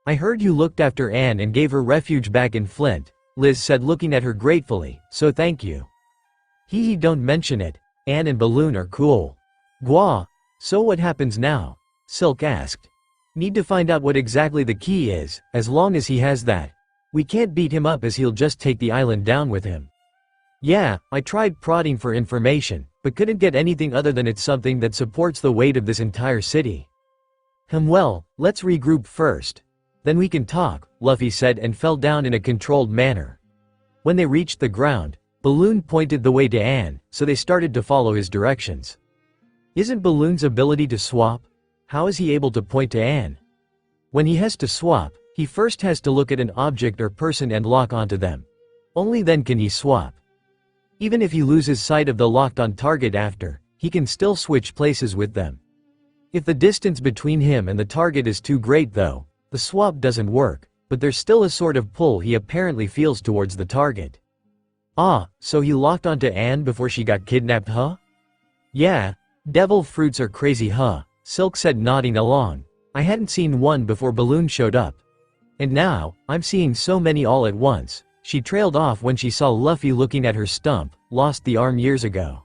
"I heard you looked after Anne and gave her refuge back in Flint," Liz said, looking at her gratefully, "so thank you." He don't mention it, Anne and Balloon are cool. "Gwa, so what happens now?" Silk asked. "Need to find out what exactly the key is, as long as he has that. We can't beat him up as he'll just take the island down with him." "Yeah, I tried prodding for information, but couldn't get anything other than it's something that supports the weight of this entire city." Well, let's regroup first. Then we can talk," Luffy said, and fell down in a controlled manner. When they reached the ground, Balloon pointed the way to Anne, so they started to follow his directions. Isn't Balloon's ability to swap? How is he able to point to Anne? When he has to swap, he first has to look at an object or person and lock onto them. Only then can he swap. Even if he loses sight of the locked-on target after, he can still switch places with them. If the distance between him and the target is too great though, the swap doesn't work, but there's still a sort of pull he apparently feels towards the target. Ah, so he locked onto Anne before she got kidnapped, huh? Yeah, devil fruits are crazy, huh? Silk said, nodding along. I hadn't seen one before Balloon showed up. And now, I'm seeing so many all at once. She trailed off when she saw Luffy looking at her stump, lost the arm years ago.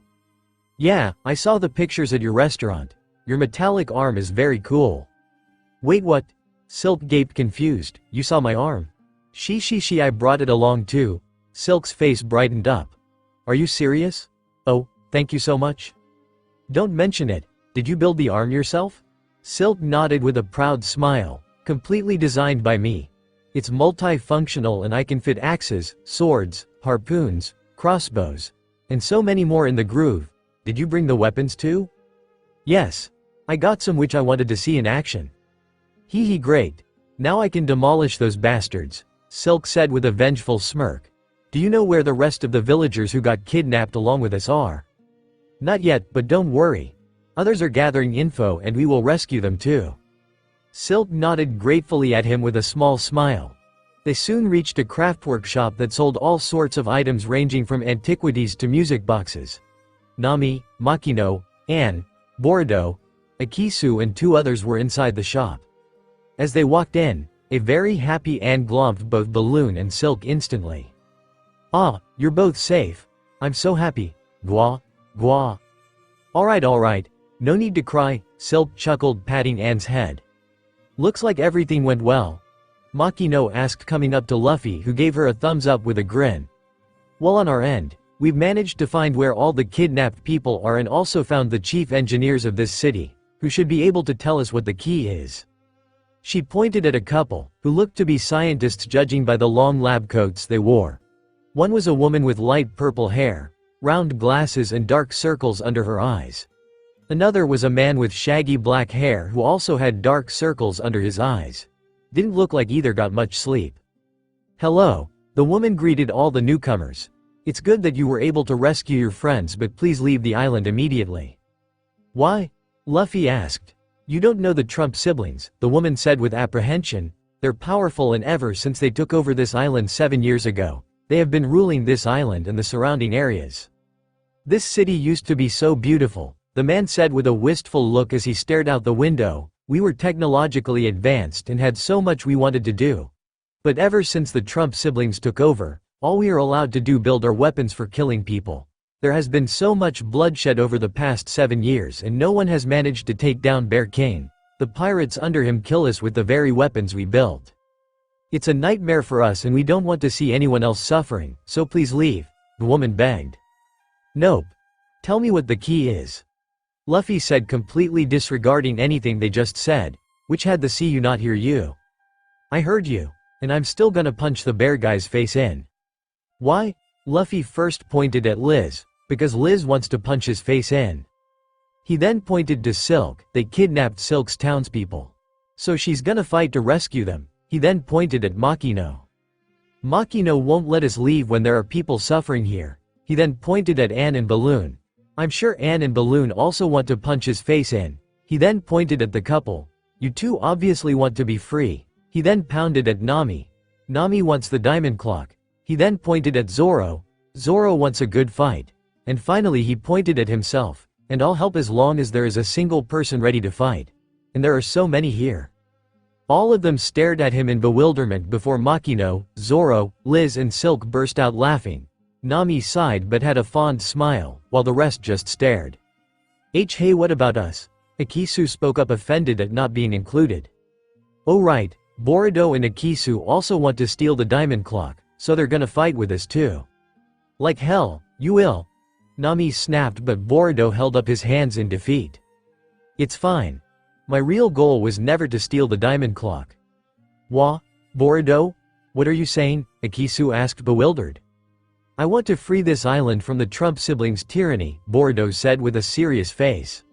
Yeah, I saw the pictures at your restaurant. Your metallic arm is very cool. Wait, what? Silk gaped, confused. You saw my arm? I brought it along too. Silk's face brightened up. Are you serious? Oh, thank you so much. Don't mention it. Did you build the arm yourself? Silk nodded with a proud smile. Completely designed by me. It's multifunctional and I can fit axes, swords, harpoons, crossbows, and so many more in the groove. Did you bring the weapons too? Yes. I got some which I wanted to see in action. Great. Now I can demolish those bastards, Silk said with a vengeful smirk. Do you know where the rest of the villagers who got kidnapped along with us are? Not yet, but don't worry. Others are gathering info and we will rescue them too. Silk nodded gratefully at him with a small smile. They soon reached a craft workshop that sold all sorts of items ranging from antiquities to music boxes. Nami, Makino, Anne, Boruto, Akisu and 2 others were inside the shop. As they walked in, a very happy Anne glomped both Balloon and Silk instantly. Ah, you're both safe. I'm so happy. Gwa, gwa. Alright, no need to cry, Silk chuckled, patting Anne's head. Looks like everything went well. Makino asked, coming up to Luffy, who gave her a thumbs up with a grin. Well, on our end, we've managed to find where all the kidnapped people are and also found the chief engineers of this city, who should be able to tell us what the key is. She pointed at a couple, who looked to be scientists judging by the long lab coats they wore. One was a woman with light purple hair, round glasses and dark circles under her eyes. Another was a man with shaggy black hair who also had dark circles under his eyes. Didn't look like either got much sleep. Hello, the woman greeted all the newcomers. It's good that you were able to rescue your friends, but please leave the island immediately. Why? Luffy asked. You don't know the Trump siblings, the woman said with apprehension. They're powerful, and ever since they took over this island 7 years ago, they have been ruling this island and the surrounding areas. This city used to be so beautiful, the man said with a wistful look as he stared out the window. We were technologically advanced and had so much we wanted to do. But ever since the Trump siblings took over, all we are allowed to do build our weapons for killing people. There has been so much bloodshed over the past 7 years and no one has managed to take down Bear King. The pirates under him kill us with the very weapons we built. It's a nightmare for us and we don't want to see anyone else suffering, so please leave, the woman begged. Nope. Tell me what the key is. Luffy said, completely disregarding anything they just said. Which had the see you not hear you? I heard you, and I'm still gonna punch the bear guy's face in. Why? Luffy first pointed at Liz, because Liz wants to punch his face in. He then pointed to Silk. They kidnapped Silk's townspeople. So she's gonna fight to rescue them. He then pointed at Makino. Makino won't let us leave when there are people suffering here. He then pointed at Ann and Balloon. I'm sure Ann and Balloon also want to punch his face in. He then pointed at the couple. You two obviously want to be free. He then pounded at Nami. Nami wants the diamond clock. He then pointed at Zoro. Zoro wants a good fight. And finally he pointed at himself. And I'll help as long as there is a single person ready to fight. And there are so many here. All of them stared at him in bewilderment before Makino, Zoro, Liz and Silk burst out laughing. Nami sighed but had a fond smile, while the rest just stared. Hey, what about us? Akisu spoke up, offended at not being included. Oh right, Boruto and Akisu also want to steal the diamond clock, so they're gonna fight with us too. Like hell, you will. Nami snapped, but Boruto held up his hands in defeat. It's fine. My real goal was never to steal the diamond clock. Wha? Boruto? What are you saying? Akisu asked, bewildered. I want to free this island from the Trump siblings' tyranny, Boruto said with a serious face.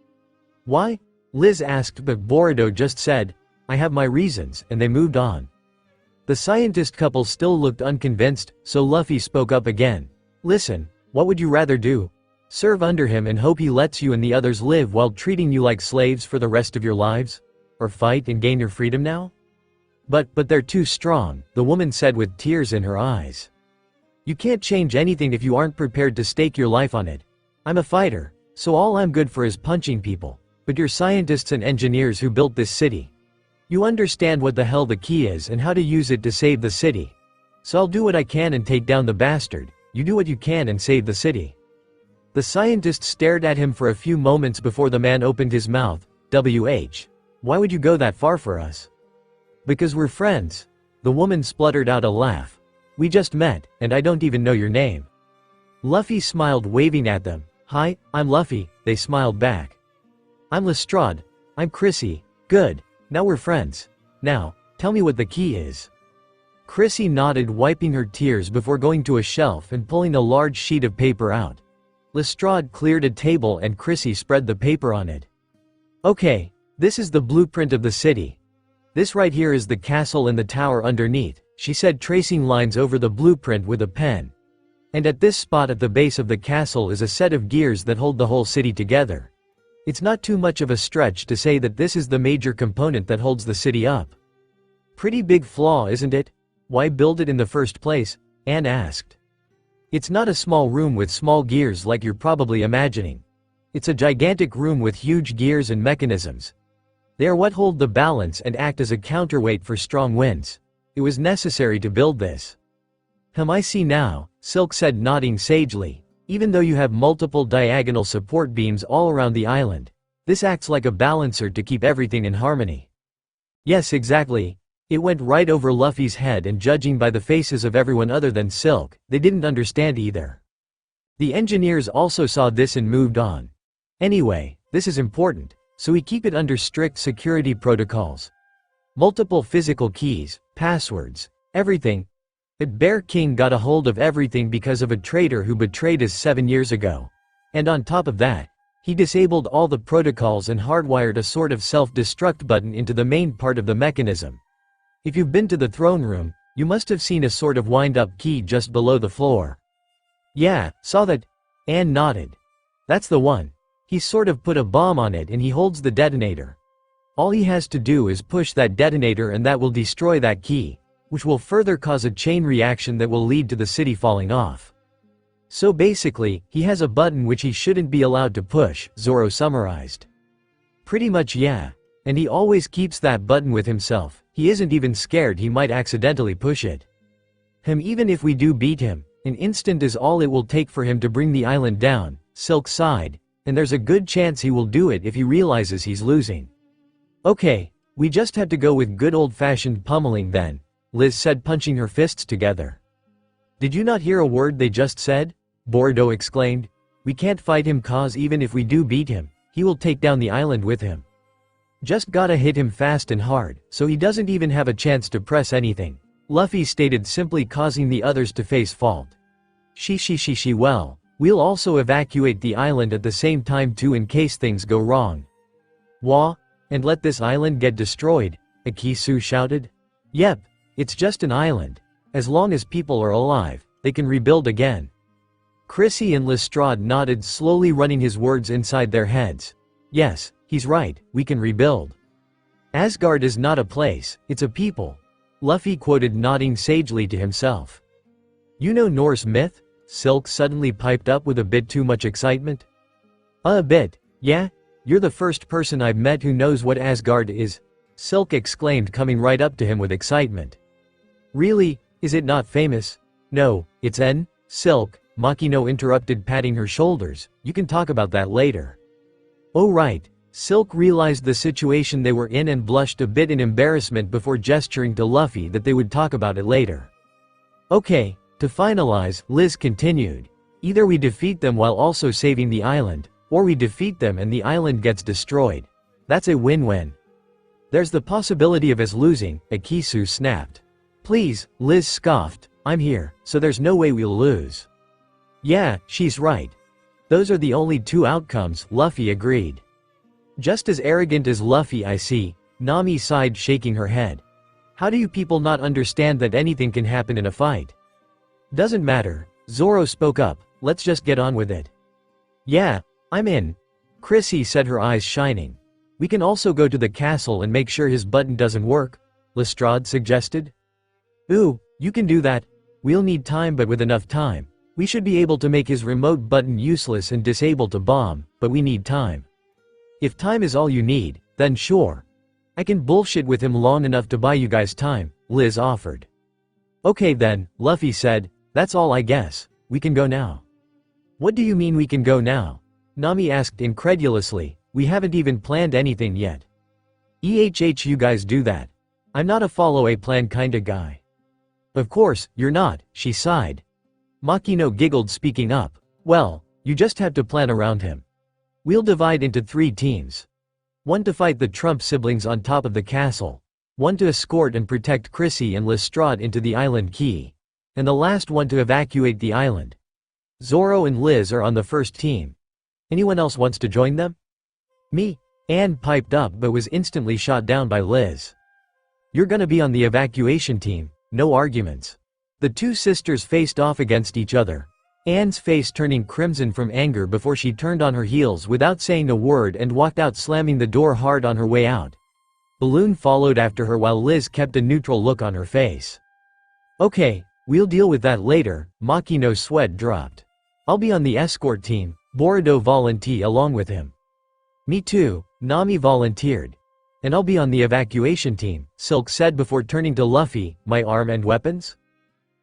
Why? Liz asked, but Boruto just said, I have my reasons, and they moved on. The scientist couple still looked unconvinced, so Luffy spoke up again. Listen, what would you rather do? Serve under him and hope he lets you and the others live while treating you like slaves for the rest of your lives? Or fight and gain your freedom now? But they're too strong, the woman said with tears in her eyes. You can't change anything if you aren't prepared to stake your life on it. I'm a fighter, so all I'm good for is punching people. But you're scientists and engineers who built this city. You understand what the hell the key is and how to use it to save the city. So I'll do what I can and take down the bastard. You do what you can and save the city. The scientist stared at him for a few moments before the man opened his mouth. WH. Why would you go that far for us? Because we're friends. The woman spluttered out a laugh. We just met, and I don't even know your name. Luffy smiled, waving at them. Hi, I'm Luffy, they smiled back. I'm Lestrade. I'm Chrissy. Good. Now we're friends. Now, tell me what the key is. Chrissy nodded, wiping her tears before going to a shelf and pulling a large sheet of paper out. Lestrade cleared a table and Chrissy spread the paper on it. Okay, this is the blueprint of the city. This right here is the castle and the tower underneath, she said, tracing lines over the blueprint with a pen. And at this spot at the base of the castle is a set of gears that hold the whole city together. It's not too much of a stretch to say that this is the major component that holds the city up. Pretty big flaw, isn't it? Why build it in the first place? Anne asked. It's not a small room with small gears like you're probably imagining. It's a gigantic room with huge gears and mechanisms. They are what hold the balance and act as a counterweight for strong winds. It was necessary to build this. I see now, Silk said, nodding sagely. Even though you have multiple diagonal support beams all around the island, this acts like a balancer to keep everything in harmony. Yes, exactly. It went right over Luffy's head, and judging by the faces of everyone other than Silk, they didn't understand either. The engineers also saw this and moved on. Anyway, this is important, so we keep it under strict security protocols. Multiple physical keys, passwords, everything. But Bear King got a hold of everything because of a traitor who betrayed us 7 years ago. And on top of that, he disabled all the protocols and hardwired a sort of self-destruct button into the main part of the mechanism. If you've been to the throne room, you must have seen a sort of wind-up key just below the floor. Yeah, saw that. Anne nodded. That's the one. He sort of put a bomb on it and he holds the detonator. All he has to do is push that detonator and that will destroy that key, which will further cause a chain reaction that will lead to the city falling off. So basically, he has a button which he shouldn't be allowed to push, Zoro summarized. Pretty much yeah. And he always keeps that button with himself. He isn't even scared he might accidentally push it. Even if we do beat him, an instant is all it will take for him to bring the island down, Silk sighed, and there's a good chance he will do it if he realizes he's losing. Okay, we just have to go with good old-fashioned pummeling then, Liz said, punching her fists together. Did you not hear a word they just said? Bordeaux exclaimed. We can't fight him cause even if we do beat him, he will take down the island with him. Just gotta hit him fast and hard, so he doesn't even have a chance to press anything, Luffy stated, simply causing the others to face fault. Well, we'll also evacuate the island at the same time too in case things go wrong. Wah? And let this island get destroyed? Akisu shouted. Yep, it's just an island. As long as people are alive, they can rebuild again. Chrissy and Lestrade nodded, slowly running his words inside their heads. Yes, he's right, we can rebuild. Asgard is not a place, it's a people. Luffy quoted, nodding sagely to himself. You know Norse myth? Silk suddenly piped up with a bit too much excitement. A bit, yeah? You're the first person I've met who knows what Asgard is, Silk exclaimed, coming right up to him with excitement. Really, is it not famous? No, it's Silk, Makino interrupted, patting her shoulders, you can talk about that later. Oh right, Silk realized the situation they were in and blushed a bit in embarrassment before gesturing to Luffy that they would talk about it later. Okay, to finalize, Liz continued. Either we defeat them while also saving the island, or we defeat them and the island gets destroyed. That's a win-win. There's the possibility of us losing, Akisu snapped. Please, Liz scoffed, I'm here, so there's no way we'll lose. Yeah, she's right. Those are the only two outcomes, Luffy agreed. Just as arrogant as Luffy, I see, Nami sighed, shaking her head. How do you people not understand that anything can happen in a fight? Doesn't matter, Zoro spoke up, let's just get on with it. Yeah, I'm in. Chrissy said, her eyes shining. We can also go to the castle and make sure his button doesn't work, Lestrade suggested. Ooh, you can do that. We'll need time, but with enough time, we should be able to make his remote button useless and disable to bomb, but we need time. If time is all you need, then sure. I can bullshit with him long enough to buy you guys time, Liz offered. Okay then, Luffy said, that's all I guess, we can go now. What do you mean we can go now? Nami asked incredulously, we haven't even planned anything yet. You guys do that. I'm not a follow a plan kinda guy. Of course, you're not, she sighed. Makino giggled, speaking up. Well, you just have to plan around him. We'll divide into 3 teams. 1 to fight the Trump siblings on top of the castle. 1 to escort and protect Chrissy and Lestrade into the island key. And the last one to evacuate the island. Zoro and Liz are on the first team. Anyone else wants to join them? Me? Anne piped up but was instantly shot down by Liz. You're gonna be on the evacuation team, no arguments. The 2 sisters faced off against each other, Anne's face turning crimson from anger before she turned on her heels without saying a word and walked out, slamming the door hard on her way out. Balloon followed after her while Liz kept a neutral look on her face. Okay, we'll deal with that later, Makino's sweat dropped. I'll be on the escort team, Bordeaux volunteered along with him. Me too, Nami volunteered. And I'll be on the evacuation team, Silk said before turning to Luffy, my arm and weapons?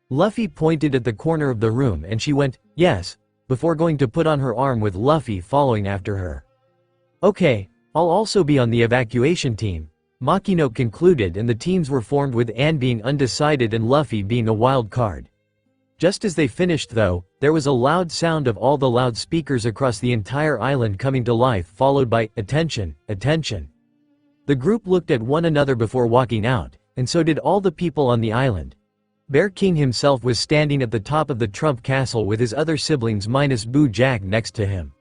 Luffy pointed at the corner of the room and she went, yes, before going to put on her arm with Luffy following after her. Okay, I'll also be on the evacuation team, Makino concluded, and the teams were formed with Anne being undecided and Luffy being a wild card. Just as they finished though, there was a loud sound of all the loudspeakers across the entire island coming to life, followed by, attention, attention. The group looked at one another before walking out, and so did all the people on the island. Bear King himself was standing at the top of the Trump Castle with his other siblings minus Boo Jack next to him.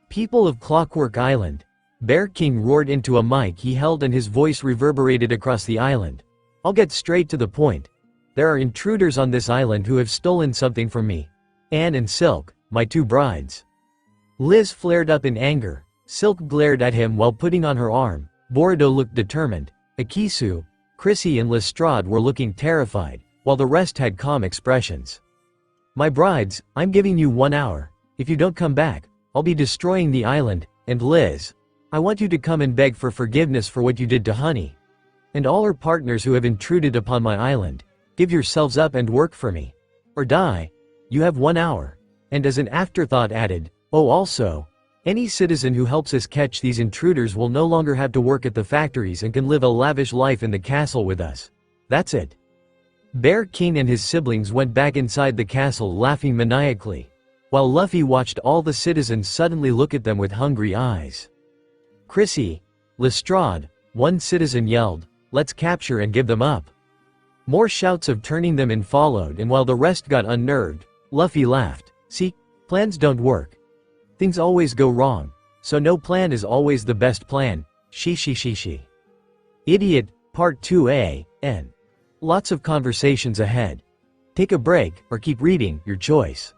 People of Clockwork Island, Bear King roared into a mic he held and his voice reverberated across the island. I'll get straight to the point. There are intruders on this island who have stolen something from me. Anne and Silk, my two brides." Liz flared up in anger. Silk glared at him while putting on her arm. Bordeaux looked determined. Akisu, Chrissy and Lestrade were looking terrified, while the rest had calm expressions. "My brides, I'm giving you 1 hour. If you don't come back, I'll be destroying the island, and Liz, I want you to come and beg for forgiveness for what you did to Honey. And all her partners who have intruded upon my island, give yourselves up and work for me. Or die. You have 1 hour." And as an afterthought added, "Oh also, any citizen who helps us catch these intruders will no longer have to work at the factories and can live a lavish life in the castle with us. That's it." Bear King and his siblings went back inside the castle laughing maniacally, while Luffy watched all the citizens suddenly look at them with hungry eyes. "Chrissy, Lestrade," one citizen yelled, "let's capture and give them up." More shouts of turning them in followed, and while the rest got unnerved, Luffy laughed. "See, plans don't work. Things always go wrong, so no plan is always the best plan. She. Idiot, Part 2a, N. Lots of conversations ahead. Take a break, or keep reading, your choice.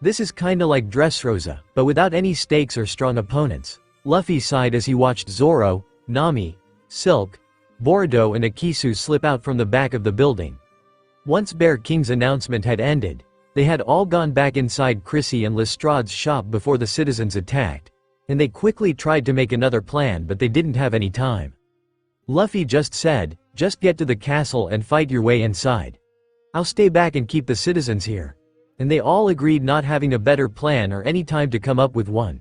This is kinda like Dressrosa, but without any stakes or strong opponents. Luffy sighed as he watched Zoro, Nami, Silk, Bordeaux and Akisu slip out from the back of the building. Once Bear King's announcement had ended, they had all gone back inside Chrissy and Lestrade's shop before the citizens attacked, and they quickly tried to make another plan, but they didn't have any time. Luffy just said, "Just get to the castle and fight your way inside. I'll stay back and keep the citizens here." And they all agreed, not having a better plan or any time to come up with one.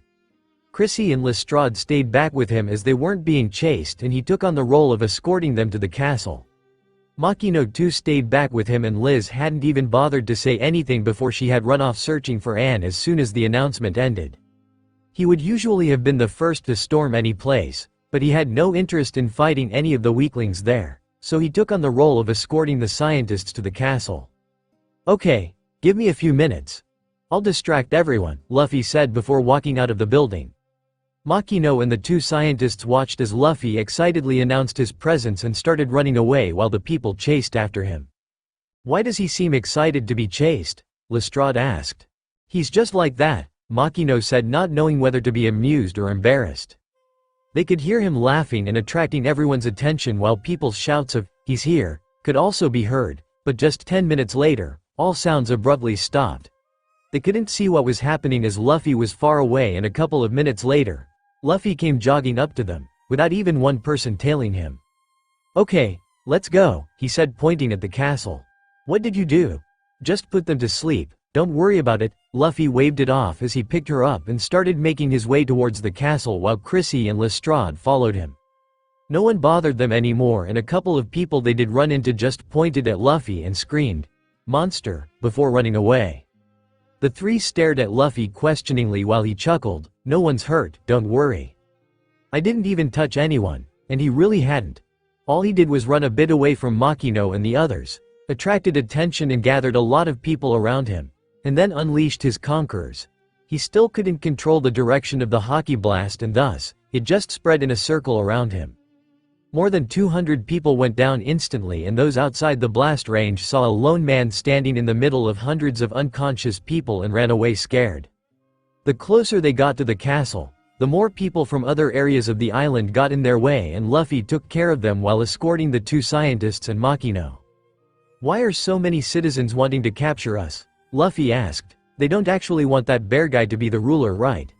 Chrissy and Lestrade stayed back with him as they weren't being chased, and he took on the role of escorting them to the castle. Makino too stayed back with him, and Liz hadn't even bothered to say anything before she had run off searching for Anne as soon as the announcement ended. He would usually have been the first to storm any place, but he had no interest in fighting any of the weaklings there, so he took on the role of escorting the scientists to the castle. "Okay, give me a few minutes. I'll distract everyone," Luffy said before walking out of the building. Makino and the two scientists watched as Luffy excitedly announced his presence and started running away while the people chased after him. "Why does he seem excited to be chased?" Lestrade asked. "He's just like that," Makino said, not knowing whether to be amused or embarrassed. They could hear him laughing and attracting everyone's attention, while people's shouts of, "He's here," could also be heard, but just 10 minutes later, all sounds abruptly stopped. They couldn't see what was happening as Luffy was far away, and a couple of minutes later, Luffy came jogging up to them, without even one person tailing him. "Okay, let's go," he said, pointing at the castle. "What did you do?" "Just put them to sleep, don't worry about it." Luffy waved it off as he picked her up and started making his way towards the castle, while Chrissy and Lestrade followed him. No one bothered them anymore, and a couple of people they did run into just pointed at Luffy and screamed, "Monster," before running away. The three stared at Luffy questioningly while he chuckled, "No one's hurt, don't worry. I didn't even touch anyone," and he really hadn't. All he did was run a bit away from Makino and the others, attracted attention and gathered a lot of people around him, and then unleashed his conquerors. He still couldn't control the direction of the hockey blast, and thus, it just spread in a circle around him. More than 200 people went down instantly, and those outside the blast range saw a lone man standing in the middle of hundreds of unconscious people and ran away scared. The closer they got to the castle, the more people from other areas of the island got in their way, and Luffy took care of them while escorting the two scientists and Makino. "Why are so many citizens wanting to capture us?" Luffy asked. "They don't actually want that bear guy to be the ruler, right?"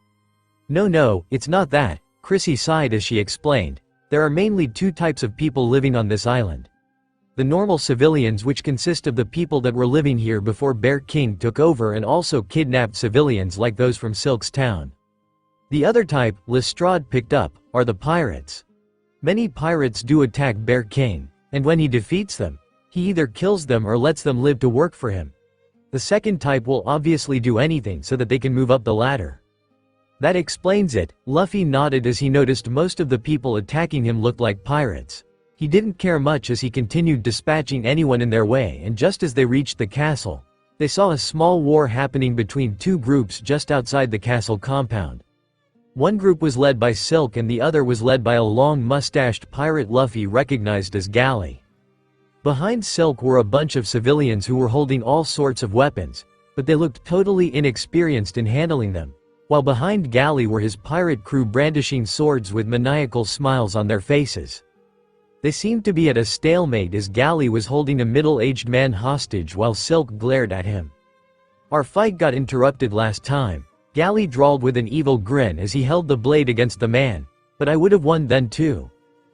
No, it's not that," Chrissy sighed as she explained. "There are mainly two types of people living on this island. The normal civilians, which consist of the people that were living here before Bear King took over, and also kidnapped civilians like those from Silk's town. The other type, Lestrade picked up, are the pirates. Many pirates do attack Bear King, and when he defeats them, he either kills them or lets them live to work for him. The second type will obviously do anything so that they can move up the ladder." "That explains it," Luffy nodded as he noticed most of the people attacking him looked like pirates. He didn't care much as he continued dispatching anyone in their way, and just as they reached the castle, they saw a small war happening between two groups just outside the castle compound. One group was led by Silk and the other was led by a long mustached pirate Luffy recognized as Galley. Behind Silk were a bunch of civilians who were holding all sorts of weapons, but they looked totally inexperienced in handling them, while behind Galley were his pirate crew brandishing swords with maniacal smiles on their faces. They seemed to be at a stalemate as Galley was holding a middle-aged man hostage while Silk glared at him. "Our fight got interrupted last time," Galley drawled with an evil grin as he held the blade against the man, "but I would have won then too.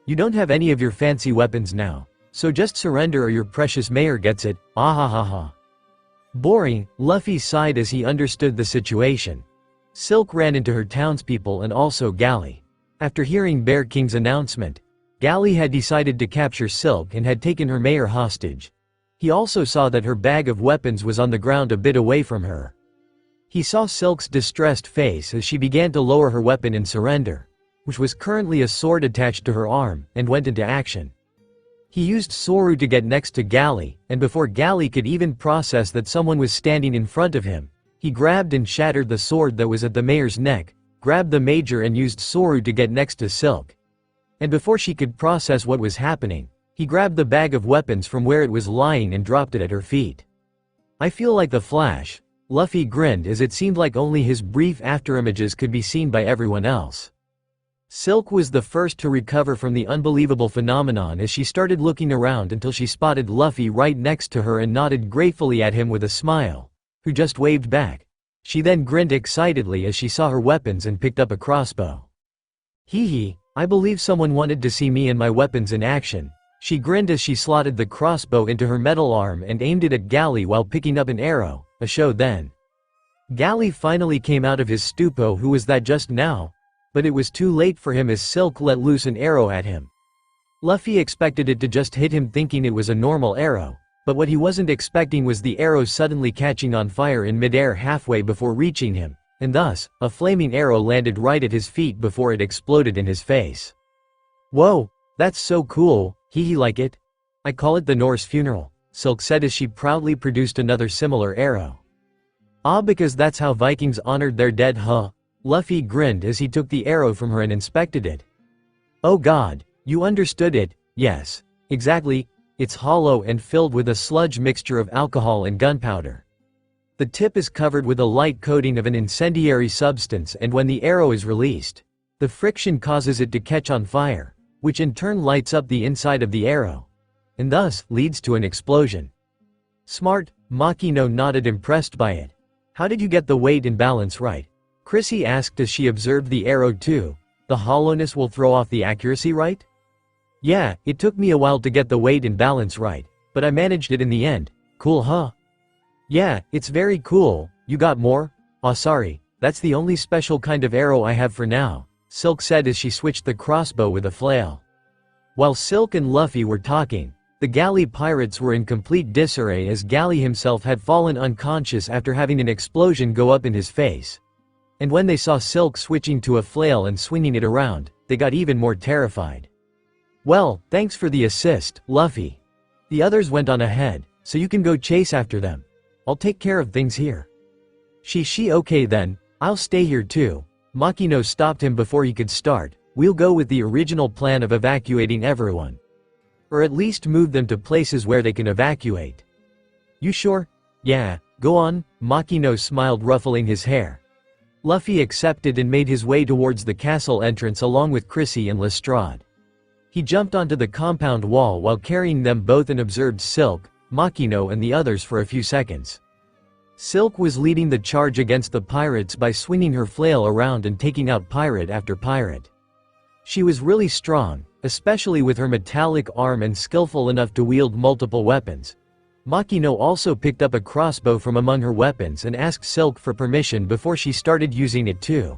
You don't have any of your fancy weapons now, so just surrender or your precious mayor gets it, ah ha ha ha." Boring, Luffy sighed as he understood the situation. Silk ran into her townspeople and also Galley. After hearing Bear King's announcement, Galley had decided to capture Silk and had taken her mayor hostage. He also saw that her bag of weapons was on the ground a bit away from her. He saw Silk's distressed face as she began to lower her weapon in surrender, which was currently a sword attached to her arm, and went into action. He used Soru to get next to Galley, and before Galley could even process that someone was standing in front of him, he grabbed and shattered the sword that was at the mayor's neck, grabbed the major and used Soru to get next to Silk. And before she could process what was happening, he grabbed the bag of weapons from where it was lying and dropped it at her feet. "I feel like the Flash," Luffy grinned as it seemed like only his brief afterimages could be seen by everyone else. Silk was the first to recover from the unbelievable phenomenon as she started looking around until she spotted Luffy right next to her and nodded gratefully at him with a smile, who just waved back. She then grinned excitedly as she saw her weapons and picked up a crossbow. "Hee hee, I believe someone wanted to see me and my weapons in action," she grinned as she slotted the crossbow into her metal arm and aimed it at Galley while picking up an arrow, a show then. Galley finally came out of his stupo. Who was that just now? But it was too late for him as Silk let loose an arrow at him. Luffy expected it to just hit him thinking it was a normal arrow, but what he wasn't expecting was the arrow suddenly catching on fire in midair halfway before reaching him, and thus, a flaming arrow landed right at his feet before it exploded in his face. "Whoa, that's so cool, hee like it? I call it the Norse funeral," Silk said as she proudly produced another similar arrow. "Ah, because that's how Vikings honored their dead, huh?" Luffy grinned as he took the arrow from her and inspected it. "Oh god, you understood it, yes. Exactly, it's hollow and filled with a sludge mixture of alcohol and gunpowder. The tip is covered with a light coating of an incendiary substance, and when the arrow is released, the friction causes it to catch on fire, which in turn lights up the inside of the arrow, and thus leads to an explosion." "Smart," Makino nodded, impressed by it. "How did you get the weight and balance right?" Chrissy asked as she observed the arrow too. "The hollowness will throw off the accuracy, right?" "Yeah, it took me a while to get the weight and balance right, but I managed it in the end. Cool, huh?" "Yeah, it's very cool. You got more?" "Aw, sorry, that's the only special kind of arrow I have for now," Silk said as she switched the crossbow with a flail. While Silk and Luffy were talking, the Galley pirates were in complete disarray as Galley himself had fallen unconscious after having an explosion go up in his face. And when they saw Silk switching to a flail and swinging it around, they got even more terrified. "Well, thanks for the assist, Luffy. The others went on ahead, so you can go chase after them. I'll take care of things here." She okay then, I'll stay here too." Makino stopped him before he could start. "We'll go with the original plan of evacuating everyone. Or at least move them to places where they can evacuate." "You sure?" "Yeah, go on," Makino smiled, ruffling his hair. Luffy accepted and made his way towards the castle entrance along with Chrissy and Lestrade. He jumped onto the compound wall while carrying them both and observed Silk, Makino and the others for a few seconds. Silk was leading the charge against the pirates by swinging her flail around and taking out pirate after pirate. She was really strong, especially with her metallic arm, and skillful enough to wield multiple weapons. Makino also picked up a crossbow from among her weapons and asked Silk for permission before she started using it too.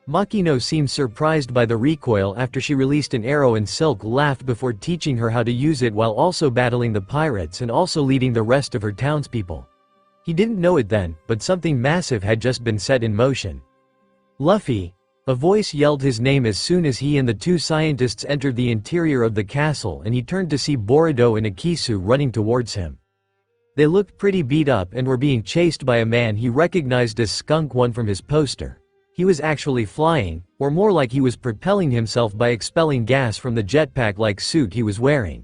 Makino seemed surprised by the recoil after she released an arrow, and Silk laughed before teaching her how to use it while also battling the pirates and also leading the rest of her townspeople. He didn't know it then, but something massive had just been set in motion. "Luffy!" A voice yelled his name as soon as he and the two scientists entered the interior of the castle, and he turned to see Borido and Akisu running towards him. They looked pretty beat up and were being chased by a man he recognized as Skunk One from his poster. He was actually flying, or more like he was propelling himself by expelling gas from the jetpack-like suit he was wearing.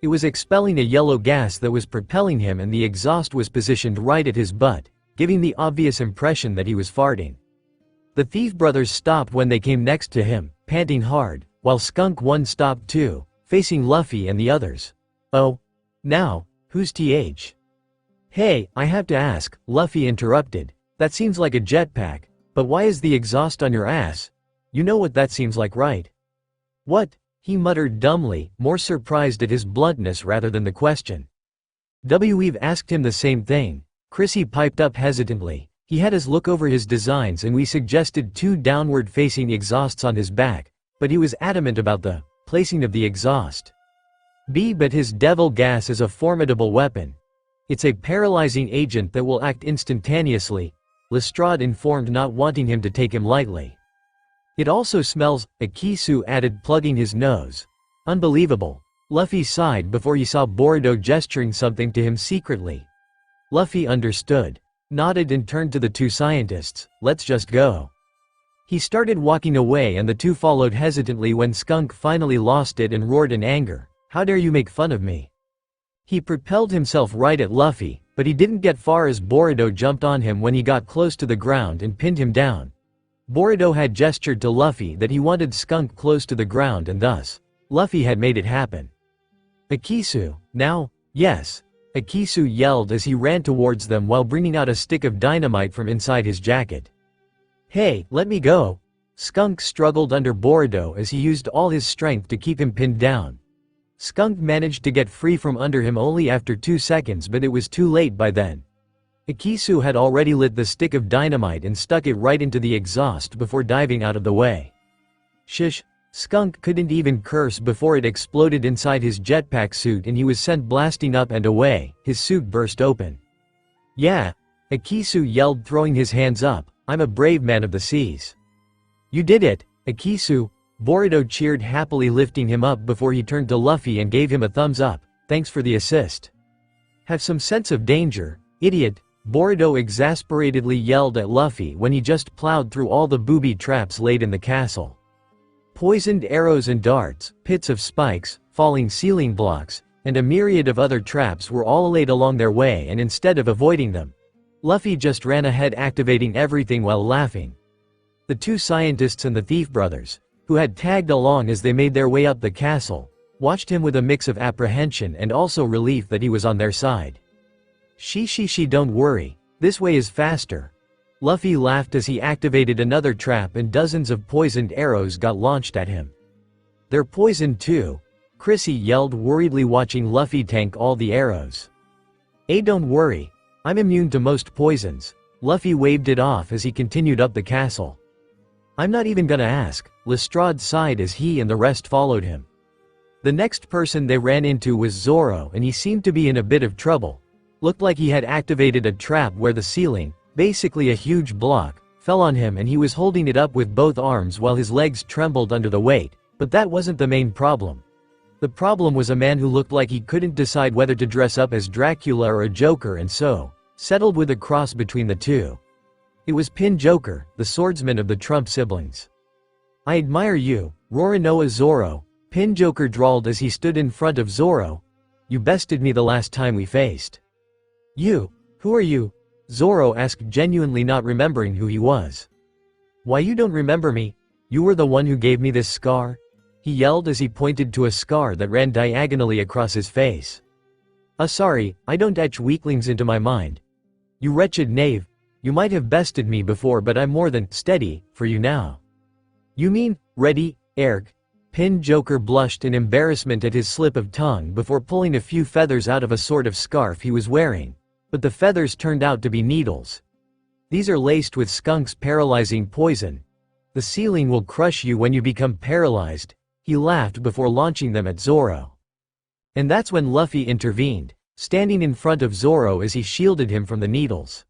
It was expelling a yellow gas that was propelling him, and the exhaust was positioned right at his butt, giving the obvious impression that he was farting. The thief brothers stopped when they came next to him, panting hard, while Skunk 1 stopped too, facing Luffy and the others. "Oh. Now, who's TH? Hey, I have to ask," Luffy interrupted. "That seems like a jetpack, but why is the exhaust on your ass? You know what that seems like, right?" "What?" he muttered dumbly, more surprised at his bluntness rather than the question. We've asked him the same thing. Chrissy piped up hesitantly. He had us look over his designs and we suggested 2 downward-facing exhausts on his back, but he was adamant about the placing of the exhaust. But his devil gas is a formidable weapon. It's a paralyzing agent that will act instantaneously, Lestrade informed, not wanting him to take him lightly. It also smells, Akisu added, plugging his nose. Unbelievable. Luffy sighed before he saw Boruto gesturing something to him secretly. Luffy understood, nodded and turned to the 2 scientists. "Let's just go." He started walking away and the 2 followed hesitantly when Skunk finally lost it and roared in anger. "How dare you make fun of me?" He propelled himself right at Luffy, but he didn't get far as Boruto jumped on him when he got close to the ground and pinned him down. Boruto had gestured to Luffy that he wanted Skunk close to the ground and thus, Luffy had made it happen. "Akisu, now?" "Yes," Akisu yelled as he ran towards them while bringing out a stick of dynamite from inside his jacket. "Hey, let me go!" Skunk struggled under Boruto as he used all his strength to keep him pinned down. Skunk managed to get free from under him only after 2 seconds, but it was too late by then. Akisu had already lit the stick of dynamite and stuck it right into the exhaust before diving out of the way. Shish! Skunk couldn't even curse before it exploded inside his jetpack suit and he was sent blasting up and away. His suit burst open. "Yeah!" Akisu yelled, throwing his hands up. "I'm a brave man of the seas." "You did it, Akisu!" Boruto cheered happily, lifting him up before he turned to Luffy and gave him a thumbs up. "Thanks for the assist." "Have some sense of danger, idiot," Boruto exasperatedly yelled at Luffy when he just plowed through all the booby traps laid in the castle. Poisoned arrows and darts, pits of spikes, falling ceiling blocks, and a myriad of other traps were all laid along their way, and instead of avoiding them, Luffy just ran ahead, activating everything while laughing. The 2 scientists and the thief brothers, who had tagged along as they made their way up the castle, watched him with a mix of apprehension and also relief that he was on their side. She, don't worry, this way is faster." Luffy laughed as he activated another trap and dozens of poisoned arrows got launched at him. "They're poisoned too," Chrissy yelled, worriedly watching Luffy tank all the arrows. Don't worry, I'm immune to most poisons." Luffy waved it off as he continued up the castle. "I'm not even gonna ask," Lestrade sighed as he and the rest followed him. The next person they ran into was Zoro, and he seemed to be in a bit of trouble. Looked like he had activated a trap where the ceiling, basically a huge block, fell on him and he was holding it up with both arms while his legs trembled under the weight, but that wasn't the main problem. The problem was a man who looked like he couldn't decide whether to dress up as Dracula or a Joker, and so settled with a cross between the 2. It was Pin Joker, the swordsman of the Trump siblings. "I admire you, Roronoa Zoro," Pin Joker drawled as he stood in front of Zoro. "You bested me the last time we faced." "You? Who are you?" Zoro asked, genuinely not remembering who he was. "Why, you don't remember me? You were the one who gave me this scar?" he yelled as he pointed to a scar that ran diagonally across his face. Sorry, I don't etch weaklings into my mind. You wretched knave, you might have bested me before, but I'm more than steady for you now." "You mean, ready, Erg?" Pin Joker blushed in embarrassment at his slip of tongue before pulling a few feathers out of a sort of scarf he was wearing. But the feathers turned out to be needles. "These are laced with Skunk's paralyzing poison. The ceiling will crush you when you become paralyzed," he laughed before launching them at Zoro. And that's when Luffy intervened, standing in front of Zoro as he shielded him from the needles.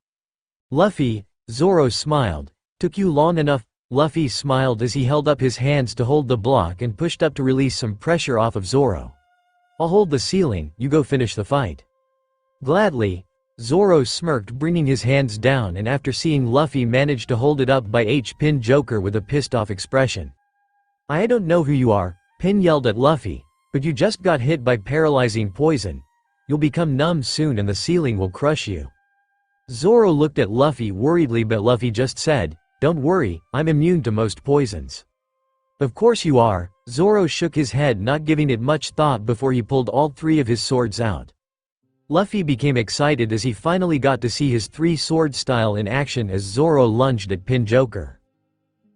"Luffy," Zoro smiled. "Took you long enough?" Luffy smiled as he held up his hands to hold the block and pushed up to release some pressure off of Zoro. "I'll hold the ceiling, you go finish the fight." "Gladly." Zoro smirked, bringing his hands down, and after seeing Luffy manage to hold it up by Pin Joker with a pissed off expression. "I don't know who you are," Pin yelled at Luffy, But you just got hit by paralyzing poison. You'll become numb soon and the ceiling will crush you. Zoro looked at Luffy worriedly, but Luffy just said, "Don't worry, I'm immune to most poisons." "Of course you are." Zoro shook his head, not giving it much thought before he pulled all three of his swords out. Luffy became excited as he finally got to see his three-sword style in action as Zoro lunged at Pin Joker.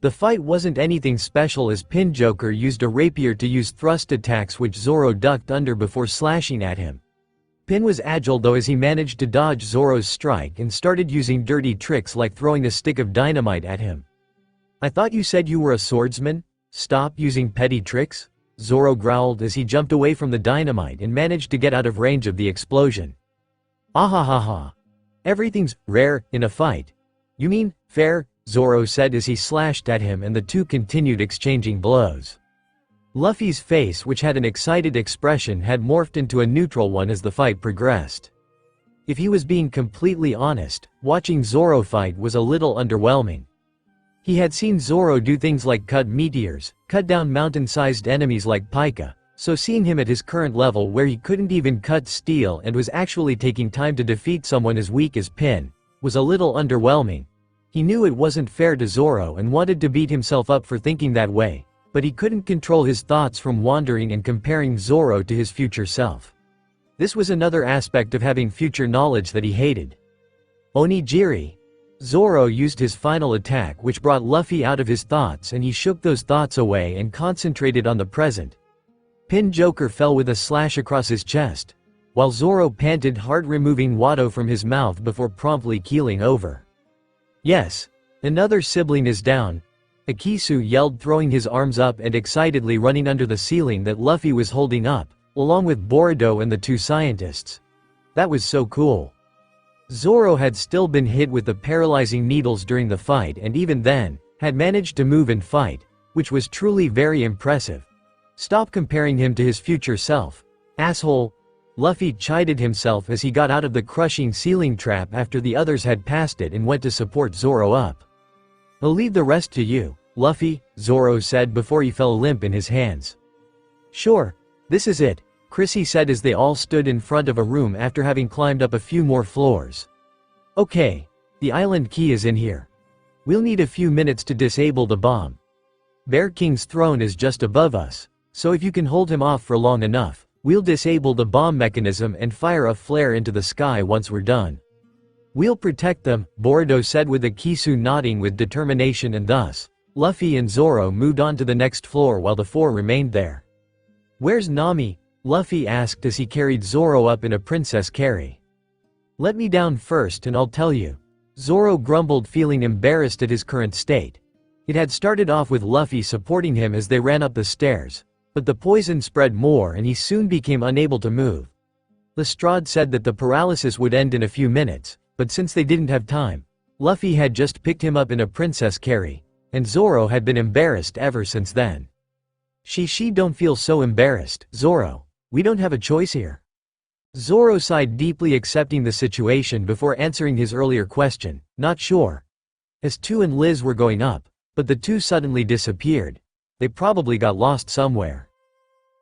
The fight wasn't anything special as Pin Joker used a rapier to use thrust attacks which Zoro ducked under before slashing at him. Pin was agile though as he managed to dodge Zoro's strike and started using dirty tricks like throwing a stick of dynamite at him. "I thought you said you were a swordsman? Stop using petty tricks," Zoro growled as he jumped away from the dynamite and managed to get out of range of the explosion. "Ahahaha. Everything's rare in a fight. You mean fair?" Zoro said as he slashed at him and the two continued exchanging blows. Luffy's face, which had an excited expression, had morphed into a neutral one as the fight progressed. If he was being completely honest, watching Zoro fight was a little underwhelming. He had seen Zoro do things like cut meteors, cut down mountain-sized enemies like Pika, so seeing him at his current level where he couldn't even cut steel and was actually taking time to defeat someone as weak as Pin, was a little underwhelming. He knew it wasn't fair to Zoro and wanted to beat himself up for thinking that way, but he couldn't control his thoughts from wandering and comparing Zoro to his future self. This was another aspect of having future knowledge that he hated. Onigiri. Zoro used his final attack which brought Luffy out of his thoughts and he shook those thoughts away and concentrated on the present. Pin Joker fell with a slash across his chest, while Zoro panted hard, removing Watto from his mouth before promptly keeling over. "Yes, another sibling is down," Akisu yelled, throwing his arms up and excitedly running under the ceiling that Luffy was holding up, along with Boruto and the two scientists. That was so cool. Zoro had still been hit with the paralyzing needles during the fight and even then, had managed to move and fight, which was truly very impressive. "Stop comparing him to his future self, asshole." Luffy chided himself as he got out of the crushing ceiling trap after the others had passed it and went to support Zoro up. "I'll leave the rest to you, Luffy," Zoro said before he fell limp in his hands. "Sure, this is it," Chrissy said as they all stood in front of a room after having climbed up a few more floors. "Okay, the island key is in here. We'll need a few minutes to disable the bomb. Bear King's throne is just above us, so if you can hold him off for long enough, we'll disable the bomb mechanism and fire a flare into the sky once we're done. We'll protect them," Boruto said with Akisu nodding with determination, and thus, Luffy and Zoro moved on to the next floor while the four remained there. "Where's Nami?" Luffy asked as he carried Zoro up in a princess carry. "Let me down first and I'll tell you," Zoro grumbled, feeling embarrassed at his current state. It had started off with Luffy supporting him as they ran up the stairs, but the poison spread more and he soon became unable to move. Lestrade said that the paralysis would end in a few minutes, but since they didn't have time, Luffy had just picked him up in a princess carry, and Zoro had been embarrassed ever since then. She don't feel so embarrassed, Zoro. We don't have a choice here." Zoro sighed deeply, accepting the situation before answering his earlier question, "Not sure." As Tu and Liz were going up, but the two suddenly disappeared. They probably got lost somewhere.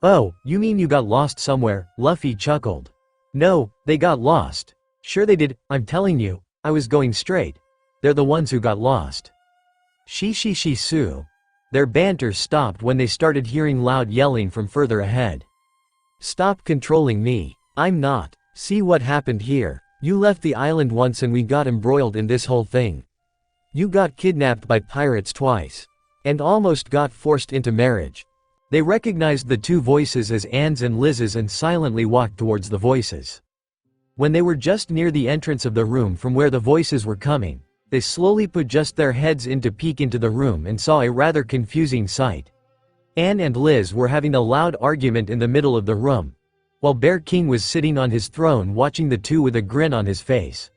"Oh, you mean you got lost somewhere?" Luffy chuckled. "No, they got lost. Sure they did, I'm telling you, I was going straight. They're the ones who got lost." Sue. Their banter stopped when they started hearing loud yelling from further ahead. "Stop controlling me, I'm not. See what happened here, you left the island once and we got embroiled in this whole thing. You got kidnapped by pirates twice. And almost got forced into marriage." They recognized the two voices as Anne's and Liz's and silently walked towards the voices. When they were just near the entrance of the room from where the voices were coming, they slowly put just their heads in to peek into the room and saw a rather confusing sight. Anne and Liz were having a loud argument in the middle of the room, while Bear King was sitting on his throne watching the two with a grin on his face.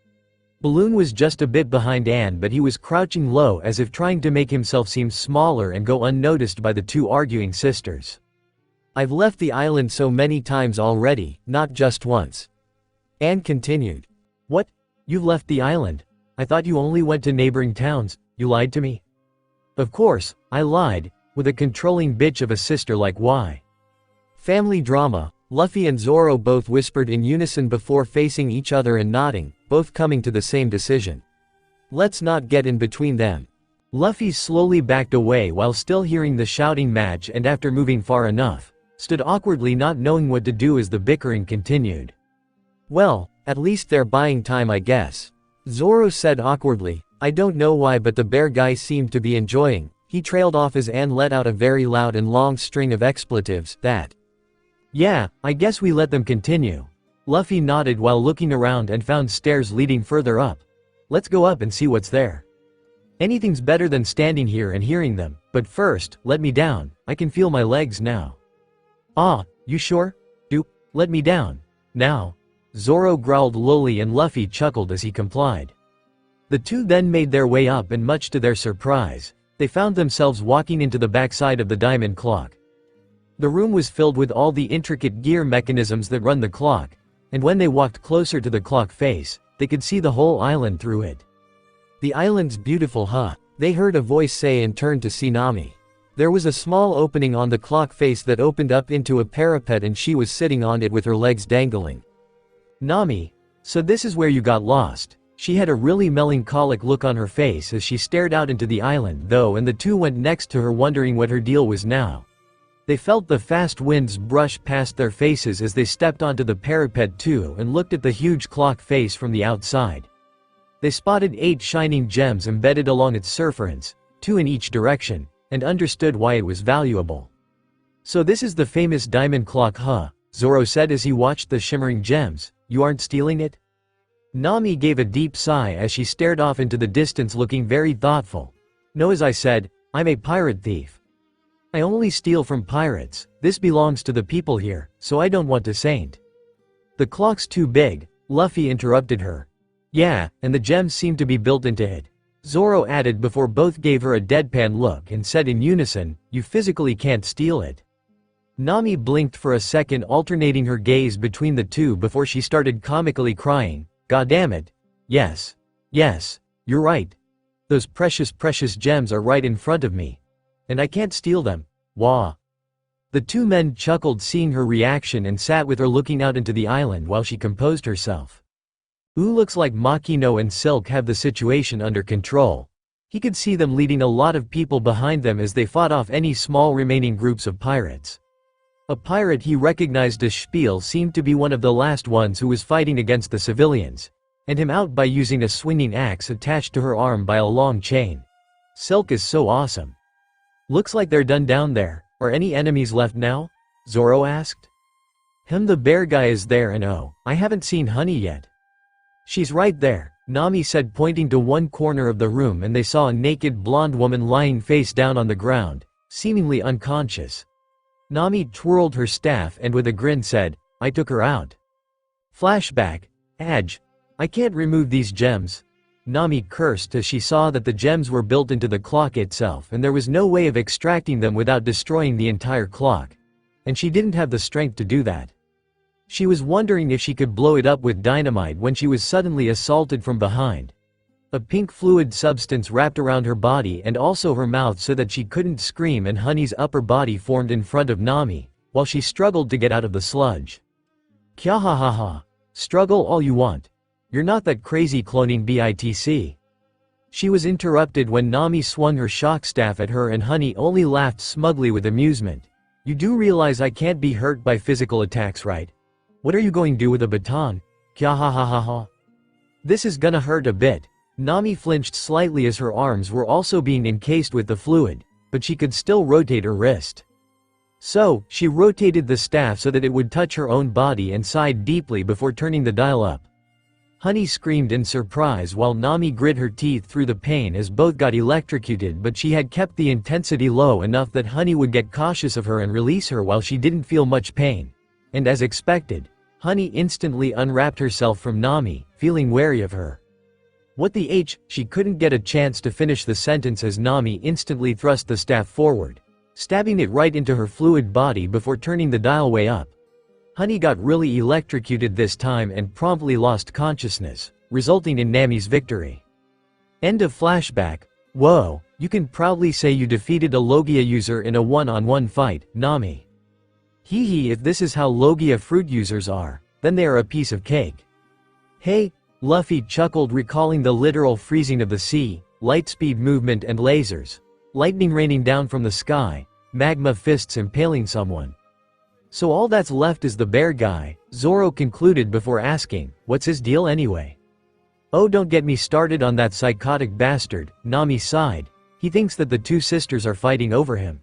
Balloon was just a bit behind Anne, but he was crouching low as if trying to make himself seem smaller and go unnoticed by the two arguing sisters. "I've left the island so many times already, not just once," Anne continued. "What? You've left the island? I thought you only went to neighboring towns. You lied to me?" "Of course, I lied, with a controlling bitch of a sister like why?" Family drama. Luffy and Zoro both whispered in unison before facing each other and nodding, both coming to the same decision. Let's not get in between them. Luffy slowly backed away while still hearing the shouting match, and after moving far enough, stood awkwardly not knowing what to do as the bickering continued. Well, at least they're buying time, I guess. Zoro said awkwardly. I don't know why, but the bear guy seemed to be enjoying. He trailed off as Anne let out a very loud and long string of expletives. Yeah, I guess we let them continue. Luffy nodded while looking around and found stairs leading further up. Let's go up and see what's there. Anything's better than standing here and hearing them, but first, let me down. I can feel my legs now. Ah, you sure? Let me down. Now. Zoro growled lowly and Luffy chuckled as he complied. The two then made their way up, and much to their surprise, they found themselves walking into the backside of the diamond clock. The room was filled with all the intricate gear mechanisms that run the clock, and when they walked closer to the clock face, they could see the whole island through it. The island's beautiful, huh? They heard a voice say and turned to see Nami. There was a small opening on the clock face that opened up into a parapet, and she was sitting on it with her legs dangling. Nami, so this is where you got lost. She had a really melancholic look on her face as she stared out into the island though, and the two went next to her wondering what her deal was now. They felt the fast winds brush past their faces as they stepped onto the parapet too and looked at the huge clock face from the outside. They spotted 8 shining gems embedded along its surface, 2 in each direction, and understood why it was valuable. So this is the famous diamond clock, huh? Zoro said as he watched the shimmering gems. You aren't stealing it? Nami gave a deep sigh as she stared off into the distance looking very thoughtful. No, as I said, I'm a pirate thief. I only steal from pirates. This belongs to the people here, so I don't want to saint. The clock's too big, Luffy interrupted her. Yeah, and the gems seem to be built into it. Zoro added before both gave her a deadpan look and said in unison, you physically can't steal it. Nami blinked for a second, alternating her gaze between the two before she started comically crying. God damn it. Yes, you're right. Those precious gems are right in front of me. And I can't steal them. Wah. The two men chuckled seeing her reaction and sat with her looking out into the island while she composed herself. Ooh, looks like Makino and Silk have the situation under control. He could see them leading a lot of people behind them as they fought off any small remaining groups of pirates. A pirate he recognized as Spiel seemed to be one of the last ones who was fighting against the civilians, and him out by using a swinging axe attached to her arm by a long chain. Silk is so awesome. Looks like they're done down there. Are any enemies left now? Zoro asked. The bear guy is there, and oh, I haven't seen Honey yet. She's right there, Nami said, pointing to one corner of the room, and they saw a naked blonde woman lying face down on the ground, seemingly unconscious. Nami twirled her staff and with a grin said, I took her out. Flashback. Adge. I can't remove these gems. Nami cursed as she saw that the gems were built into the clock itself and there was no way of extracting them without destroying the entire clock. And she didn't have the strength to do that. She was wondering if she could blow it up with dynamite when she was suddenly assaulted from behind. A pink fluid substance wrapped around her body and also her mouth so that she couldn't scream, and Honey's upper body formed in front of Nami, while she struggled to get out of the sludge. Kya ha ha ha. Struggle all you want. You're not that crazy, cloning bitch. She was interrupted when Nami swung her shock staff at her and Honey only laughed smugly with amusement. You do realize I can't be hurt by physical attacks, right? What are you going to do with a baton? Kya ha ha ha ha. This is gonna hurt a bit. Nami flinched slightly as her arms were also being encased with the fluid, but she could still rotate her wrist. So, she rotated the staff so that it would touch her own body and sighed deeply before turning the dial up. Honey screamed in surprise while Nami grit her teeth through the pain as both got electrocuted, but she had kept the intensity low enough that Honey would get cautious of her and release her while she didn't feel much pain. And as expected, Honey instantly unwrapped herself from Nami, feeling wary of her. What the H? She couldn't get a chance to finish the sentence as Nami instantly thrust the staff forward, stabbing it right into her fluid body before turning the dial way up. Honey got really electrocuted this time and promptly lost consciousness, resulting in Nami's victory. End of flashback. Whoa, you can proudly say you defeated a Logia user in a one-on-one fight, Nami. Hee hee, if this is how logia fruit users are, then they are a piece of cake. Hey, Luffy chuckled, recalling the literal freezing of the sea, light-speed movement and lasers, lightning raining down from the sky, magma fists impaling someone. So all that's left is the bear guy, Zoro concluded before asking, what's his deal anyway? Oh, don't get me started on that psychotic bastard, Nami sighed. He thinks that the two sisters are fighting over him.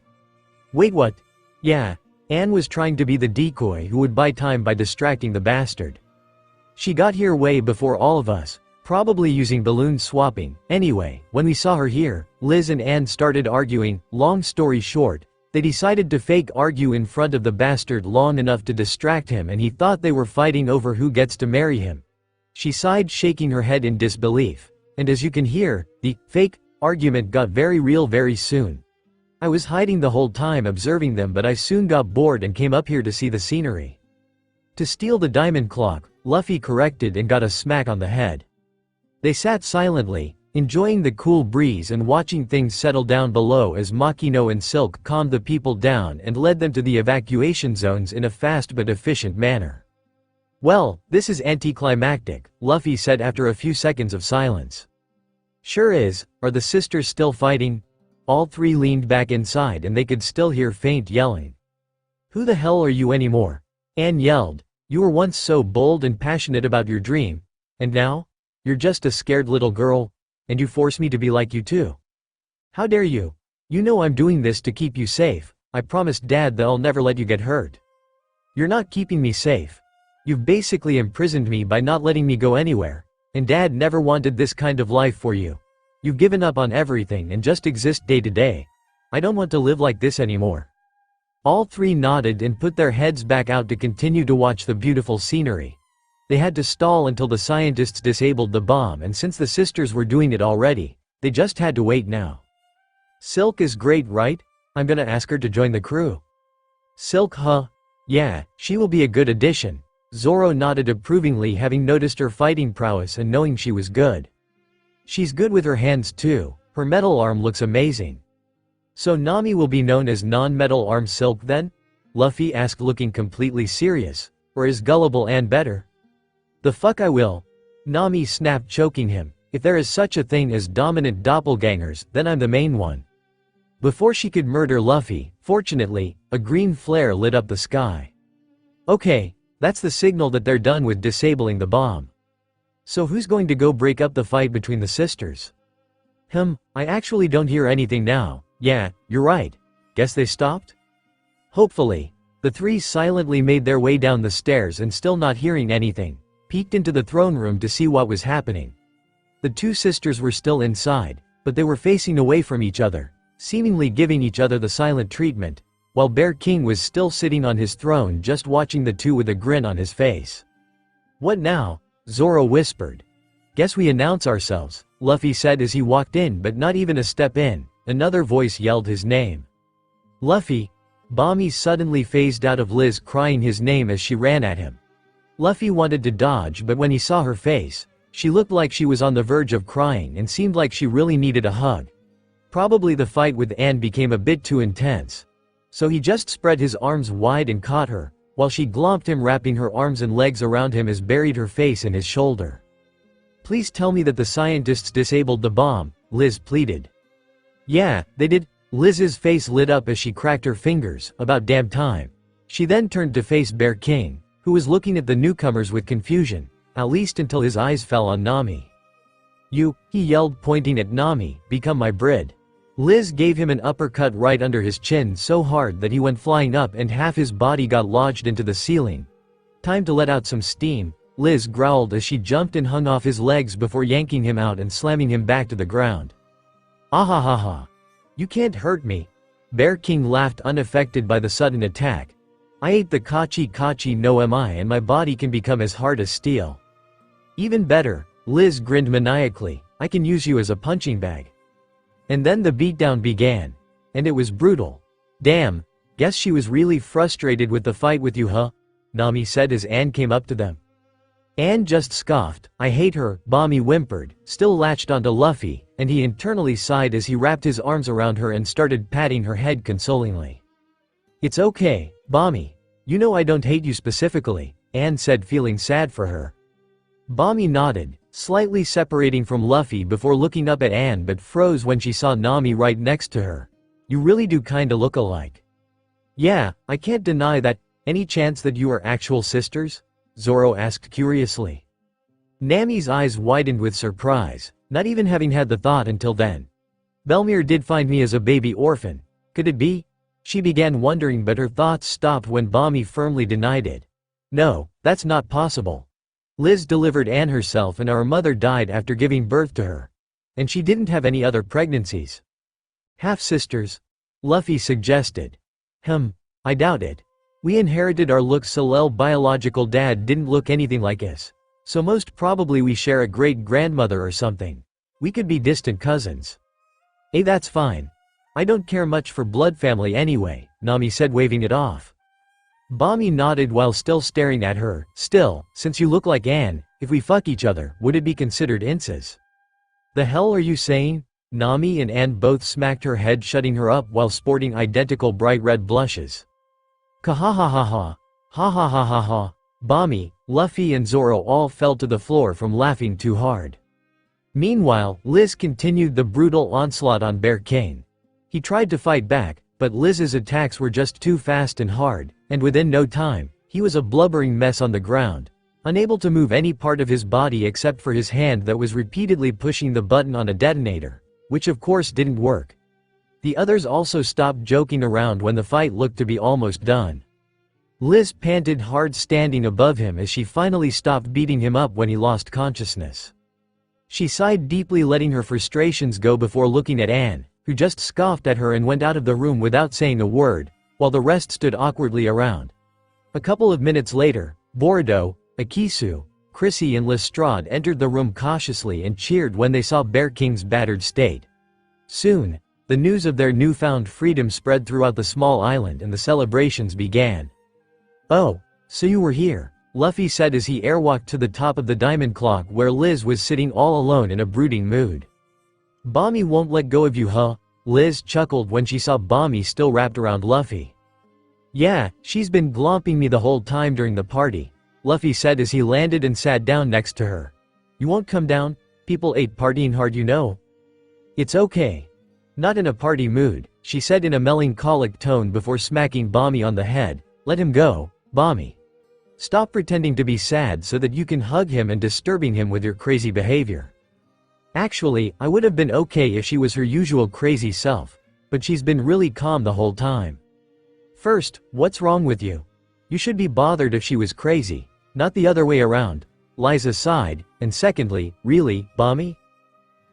Wait, what? Yeah, Anne was trying to be the decoy who would buy time by distracting the bastard. She got here way before all of us, probably using balloon swapping. Anyway, when we saw her here, Liz and Anne started arguing. Long story short, they decided to fake argue in front of the bastard long enough to distract him, and he thought they were fighting over who gets to marry him. She sighed, shaking her head in disbelief. And as you can hear, the fake argument got very real very soon. I was hiding the whole time observing them, but I soon got bored and came up here to see the scenery. To steal the diamond clock, Luffy corrected and got a smack on the head. They sat silently, enjoying the cool breeze and watching things settle down below as Makino and Silk calmed the people down and led them to the evacuation zones in a fast but efficient manner. Well, this is anticlimactic, Luffy said after a few seconds of silence. Sure is. Are the sisters still fighting? All three leaned back inside and they could still hear faint yelling. Who the hell are you anymore? Anne yelled. You were once so bold and passionate about your dream, and now? You're just a scared little girl, and you force me to be like you too. How dare you? You know I'm doing this to keep you safe. I promised Dad that I'll never let you get hurt. You're not keeping me safe. You've basically imprisoned me by not letting me go anywhere, and Dad never wanted this kind of life for you. You've given up on everything and just exist day to day. I don't want to live like this anymore. All three nodded and put their heads back out to continue to watch the beautiful scenery. They had to stall until the scientists disabled the bomb, and since the sisters were doing it already, they just had to wait now. Silk is great, right? I'm gonna ask her to join the crew. Silk, huh? Yeah, she will be a good addition. Zoro nodded approvingly, having noticed her fighting prowess and knowing she was good. She's good with her hands too. Her metal arm looks amazing. So Nami will be known as non-metal arm Silk then? Luffy asked, looking completely serious. Or is gullible Anne better? The fuck I will. Nami snapped, choking him. If there is such a thing as dominant doppelgangers, then I'm the main one. Before she could murder Luffy, fortunately, a green flare lit up the sky. Okay, that's the signal that they're done with disabling the bomb. So who's going to go break up the fight between the sisters? I actually don't hear anything now. Yeah, you're right. Guess they stopped? Hopefully. The three silently made their way down the stairs and, still not hearing anything, peeked into the throne room to see what was happening. The two sisters were still inside, but they were facing away from each other, seemingly giving each other the silent treatment, while Bear King was still sitting on his throne just watching the two with a grin on his face. What now? Zoro whispered. Guess we announce ourselves, Luffy said as he walked in, but not even a step in, another voice yelled his name. Luffy. Bami suddenly phased out of Liz crying his name as she ran at him. Luffy wanted to dodge, but when he saw her face, she looked like she was on the verge of crying and seemed like she really needed a hug. Probably the fight with Anne became a bit too intense. So he just spread his arms wide and caught her, while she glomped him, wrapping her arms and legs around him as buried her face in his shoulder. Please tell me that the scientists disabled the bomb, Liz pleaded. Yeah, they did. Liz's face lit up as she cracked her fingers. About damn time. She then turned to face Bear King, who was looking at the newcomers with confusion, at least until his eyes fell on Nami. You, he yelled, pointing at Nami, become my brid. Liz gave him an uppercut right under his chin so hard that he went flying up and half his body got lodged into the ceiling. Time to let out some steam, Liz growled as she jumped and hung off his legs before yanking him out and slamming him back to the ground. Ahahaha. You can't hurt me. Bear King laughed, unaffected by the sudden attack. I ate the kachi no mi and my body can become as hard as steel. Even better, Liz grinned maniacally, I can use you as a punching bag. And then the beatdown began. And it was brutal. Damn, guess she was really frustrated with the fight with you, huh? Nami said as Anne came up to them. Anne just scoffed, I hate her, Bami whimpered, still latched onto Luffy, and he internally sighed as he wrapped his arms around her and started patting her head consolingly. It's okay, Bami. You know I don't hate you specifically, Anne said, feeling sad for her. Bami nodded, slightly separating from Luffy before looking up at Anne, but froze when she saw Nami right next to her. You really do kinda look alike. Yeah, I can't deny that. Any chance that you are actual sisters? Zoro asked curiously. Nami's eyes widened with surprise, not even having had the thought until then. Belmir did find me as a baby orphan. Could it be? She began wondering, but her thoughts stopped when Bami firmly denied it. No, that's not possible. Liz delivered Anne herself and our mother died after giving birth to her. And she didn't have any other pregnancies. Half-sisters? Luffy suggested. I doubt it. We inherited our looks, so biological dad didn't look anything like us. So most probably we share a great-grandmother or something. We could be distant cousins. That's fine. I don't care much for blood family anyway, Nami said, waving it off. Bami nodded while still staring at her. Still, since you look like Anne, if we fuck each other, would it be considered incest? The hell are you saying? Nami and Anne both smacked her head, shutting her up while sporting identical bright red blushes. Kahahahaha. Ha ha ha ha ha. Bami, Luffy and Zoro all fell to the floor from laughing too hard. Meanwhile, Liz continued the brutal onslaught on Bear King. He tried to fight back, but Liz's attacks were just too fast and hard, and within no time, he was a blubbering mess on the ground, unable to move any part of his body except for his hand that was repeatedly pushing the button on a detonator, which of course didn't work. The others also stopped joking around when the fight looked to be almost done. Liz panted hard, standing above him as she finally stopped beating him up when he lost consciousness. She sighed deeply, letting her frustrations go before looking at Anne, who just scoffed at her and went out of the room without saying a word, while the rest stood awkwardly around. A couple of minutes later, Boruto, Akisu, Chrissy and Lestrade entered the room cautiously and cheered when they saw Bear King's battered state. Soon, the news of their newfound freedom spread throughout the small island and the celebrations began. Oh, so you were here, Luffy said as he airwalked to the top of the diamond clock where Liz was sitting all alone in a brooding mood. Bami won't let go of you, huh? Liz chuckled when she saw Bami still wrapped around Luffy. Yeah, she's been glomping me the whole time during the party, Luffy said as he landed and sat down next to her. You won't come down? People ain't partying hard, you know. It's okay. Not in a party mood, she said in a melancholic tone before smacking Bami on the head. Let him go, Bami. Stop pretending to be sad so that you can hug him and disturbing him with your crazy behavior. Actually, I would have been okay if she was her usual crazy self, but she's been really calm the whole time. First, what's wrong with you? You should be bothered if she was crazy, not the other way around, Liza sighed, and secondly, really, Bami?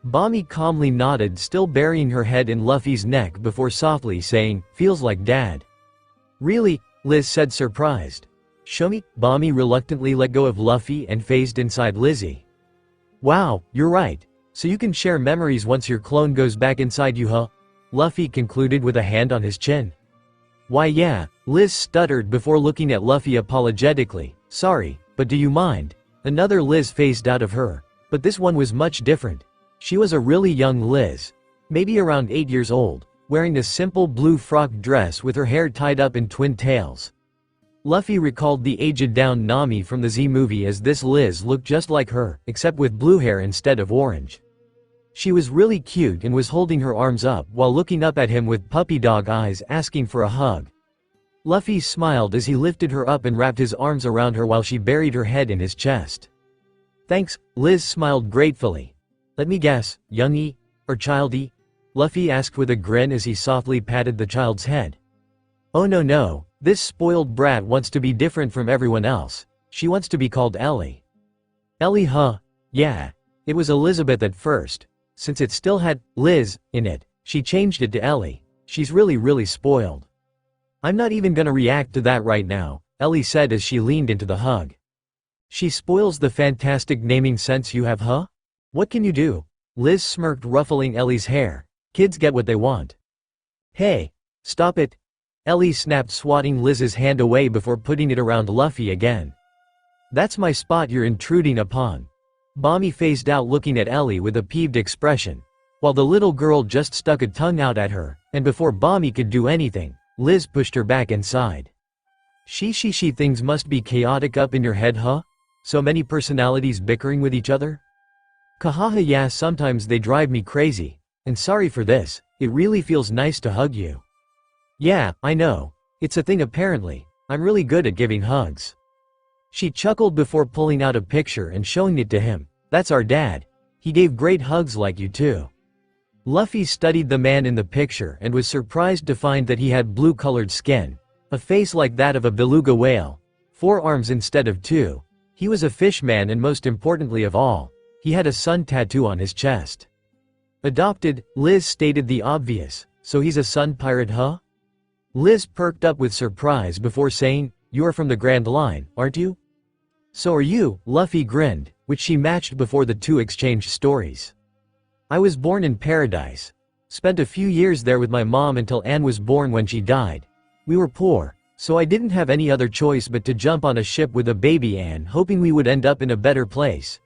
Bami calmly nodded, still burying her head in Luffy's neck before softly saying, feels like dad. Really? Liz said, surprised. Show me. Bami reluctantly let go of Luffy and phased inside Lizzie. Wow, you're right. So you can share memories once your clone goes back inside you, huh? Luffy concluded with a hand on his chin. Why yeah, Liz stuttered before looking at Luffy apologetically. Sorry, but do you mind? Another Liz phased out of her, but this one was much different. She was a really young Liz, maybe around 8 years old, wearing a simple blue frock dress with her hair tied up in twin tails. Luffy recalled the aged down Nami from the Z movie, as this Liz looked just like her, except with blue hair instead of orange. She was really cute and was holding her arms up while looking up at him with puppy dog eyes, asking for a hug. Luffy smiled as he lifted her up and wrapped his arms around her while she buried her head in his chest. Thanks, Liz smiled gratefully. Let me guess, youngie? Or childie? Luffy asked with a grin as he softly patted the child's head. Oh no, this spoiled brat wants to be different from everyone else. She wants to be called Ellie. Ellie, huh? Yeah. It was Elizabeth at first. Since it still had Liz in it, she changed it to Ellie. She's really spoiled. I'm not even gonna react to that right now, Ellie said as she leaned into the hug. She spoils the fantastic naming sense you have, huh? What can you do? Liz smirked, ruffling Ellie's hair. Kids get what they want. Hey, stop it. Ellie snapped, swatting Liz's hand away before putting it around Luffy again. That's my spot you're intruding upon. Bami phased out, looking at Ellie with a peeved expression, while the little girl just stuck a tongue out at her, and before Bami could do anything, Liz pushed her back inside. She things must be chaotic up in your head, huh? So many personalities bickering with each other? Kahaha, yeah, sometimes they drive me crazy. And sorry for this, it really feels nice to hug you. Yeah, I know. It's a thing apparently. I'm really good at giving hugs. She chuckled before pulling out a picture and showing it to him. That's our dad. He gave great hugs like you too. Luffy studied the man in the picture and was surprised to find that he had blue-colored skin, a face like that of a beluga whale, 4 arms instead of 2. He was a fish man, and most importantly of all, he had a sun tattoo on his chest. Adopted, Liz stated the obvious, so he's a sun pirate, huh? Liz perked up with surprise before saying, you are from the Grand Line, aren't you? So are you, Luffy grinned, which she matched before the two exchanged stories. I was born in Paradise. Spent a few years there with my mom until Anne was born. When she died, we were poor, so I didn't have any other choice but to jump on a ship with a baby Anne, hoping we would end up in a better place.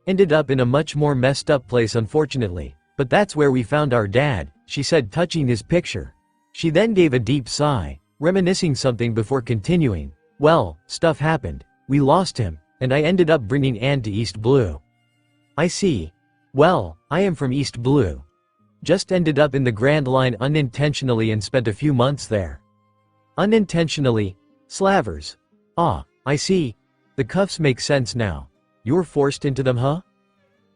Ended up in a much more messed up place, unfortunately, but that's where we found our dad, she said, touching his picture. She then gave a deep sigh, reminiscing something before continuing, well, stuff happened, we lost him, and I ended up bringing Anne to East Blue. I see. Well, I am from East Blue. Just ended up in the Grand Line unintentionally and spent a few months there. Unintentionally? Slavers. Ah, I see. The cuffs make sense now. You were forced into them, huh?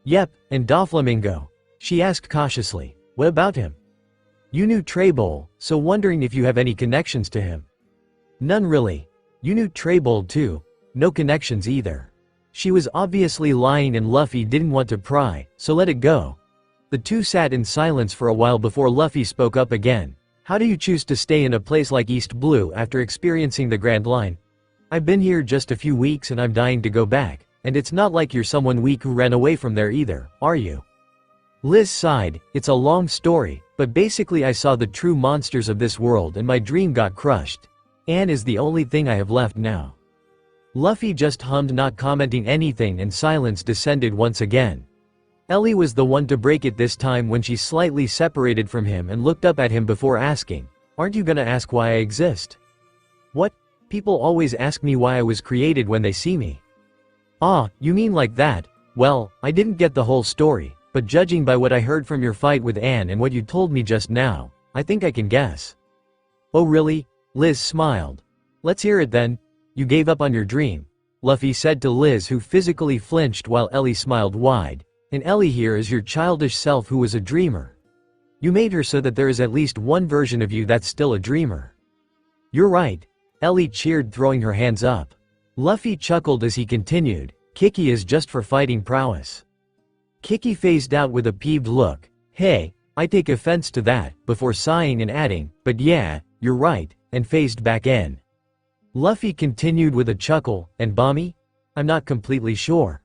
Yep, and Doflamingo. She asked cautiously. What about him? You knew Treybold, so wondering if you have any connections to him. None really. You knew Treybold too. No connections either. She was obviously lying and Luffy didn't want to pry, so let it go. The two sat in silence for a while before Luffy spoke up again. How do you choose to stay in a place like East Blue after experiencing the Grand Line? I've been here just a few weeks and I'm dying to go back, and it's not like you're someone weak who ran away from there either, are you? Liz sighed. It's a long story, but basically I saw the true monsters of this world and my dream got crushed. Anne is the only thing I have left now. Luffy just hummed, not commenting anything, and silence descended once again. Ellie was the one to break it this time when she slightly separated from him and looked up at him before asking, aren't you gonna ask why I exist? What? People always ask me why I was created when they see me. Ah, you mean like that? Well, I didn't get the whole story, but judging by what I heard from your fight with Anne and what you told me just now, I think I can guess. Oh really? Liz smiled. Let's hear it then. You gave up on your dream, Luffy said to Liz, who physically flinched while Ellie smiled wide. And Ellie here is your childish self who was a dreamer. You made her so that there is at least one version of you that's still a dreamer. You're right. Ellie cheered, throwing her hands up. Luffy chuckled as he continued, Kiki is just for fighting prowess. Kiki phased out with a peeved look. Hey, I take offense to that, before sighing and adding, but yeah, you're right, and phased back in. Luffy continued with a chuckle, and Bami? I'm not completely sure.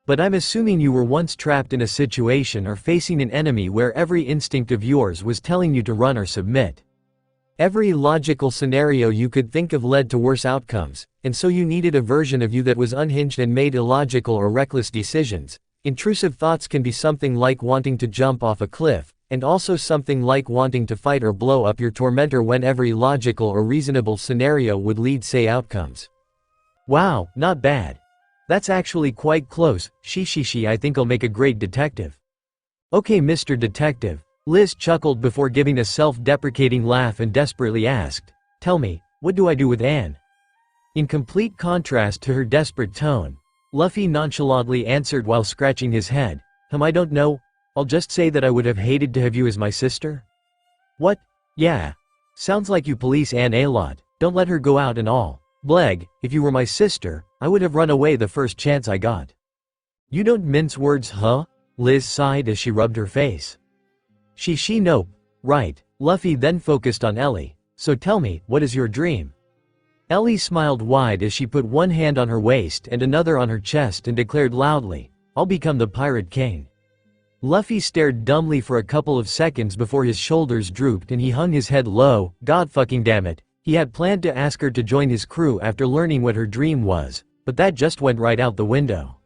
But I'm assuming you were once trapped in a situation or facing an enemy where every instinct of yours was telling you to run or submit. Every logical scenario you could think of led to worse outcomes, and so you needed a version of you that was unhinged and made illogical or reckless decisions. Intrusive thoughts can be something like wanting to jump off a cliff, and also something like wanting to fight or blow up your tormentor when every logical or reasonable scenario would lead say outcomes. Wow, not bad. That's actually quite close. She, I think I'll make a great detective. Okay, Mr. Detective. Liz chuckled before giving a self-deprecating laugh and desperately asked, tell me, what do I do with Anne? In complete contrast to her desperate tone, Luffy nonchalantly answered while scratching his head, I don't know. I'll just say that I would have hated to have you as my sister. What? Yeah. Sounds like you police Anne a lot. Don't let her go out and all. Bleg, if you were my sister, I would have run away the first chance I got. You don't mince words, huh? Liz sighed as she rubbed her face. She nope. Right. Luffy then focused on Ellie. So tell me, what is your dream? Ellie smiled wide as she put one hand on her waist and another on her chest and declared loudly, I'll become the Pirate King. Luffy stared dumbly for a couple of seconds before his shoulders drooped and he hung his head low. God fucking damn it. He had planned to ask her to join his crew after learning what her dream was, but that just went right out the window.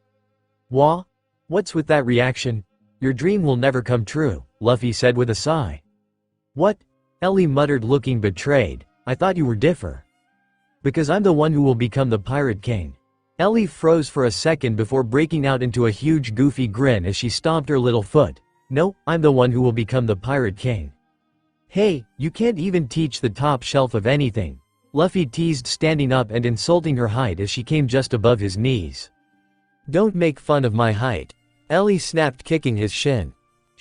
Wha? What's with that reaction? Your dream will never come true, Luffy said with a sigh. What? Ellie muttered, looking betrayed. I thought you were differ. Because I'm the one who will become the Pirate King. Ellie froze for a second before breaking out into a huge goofy grin as she stomped her little foot. No, I'm the one who will become the Pirate King. Hey, you can't even teach the top shelf of anything, Luffy teased, standing up and insulting her height as she came just above his knees. Don't make fun of my height, Ellie snapped, kicking his shin.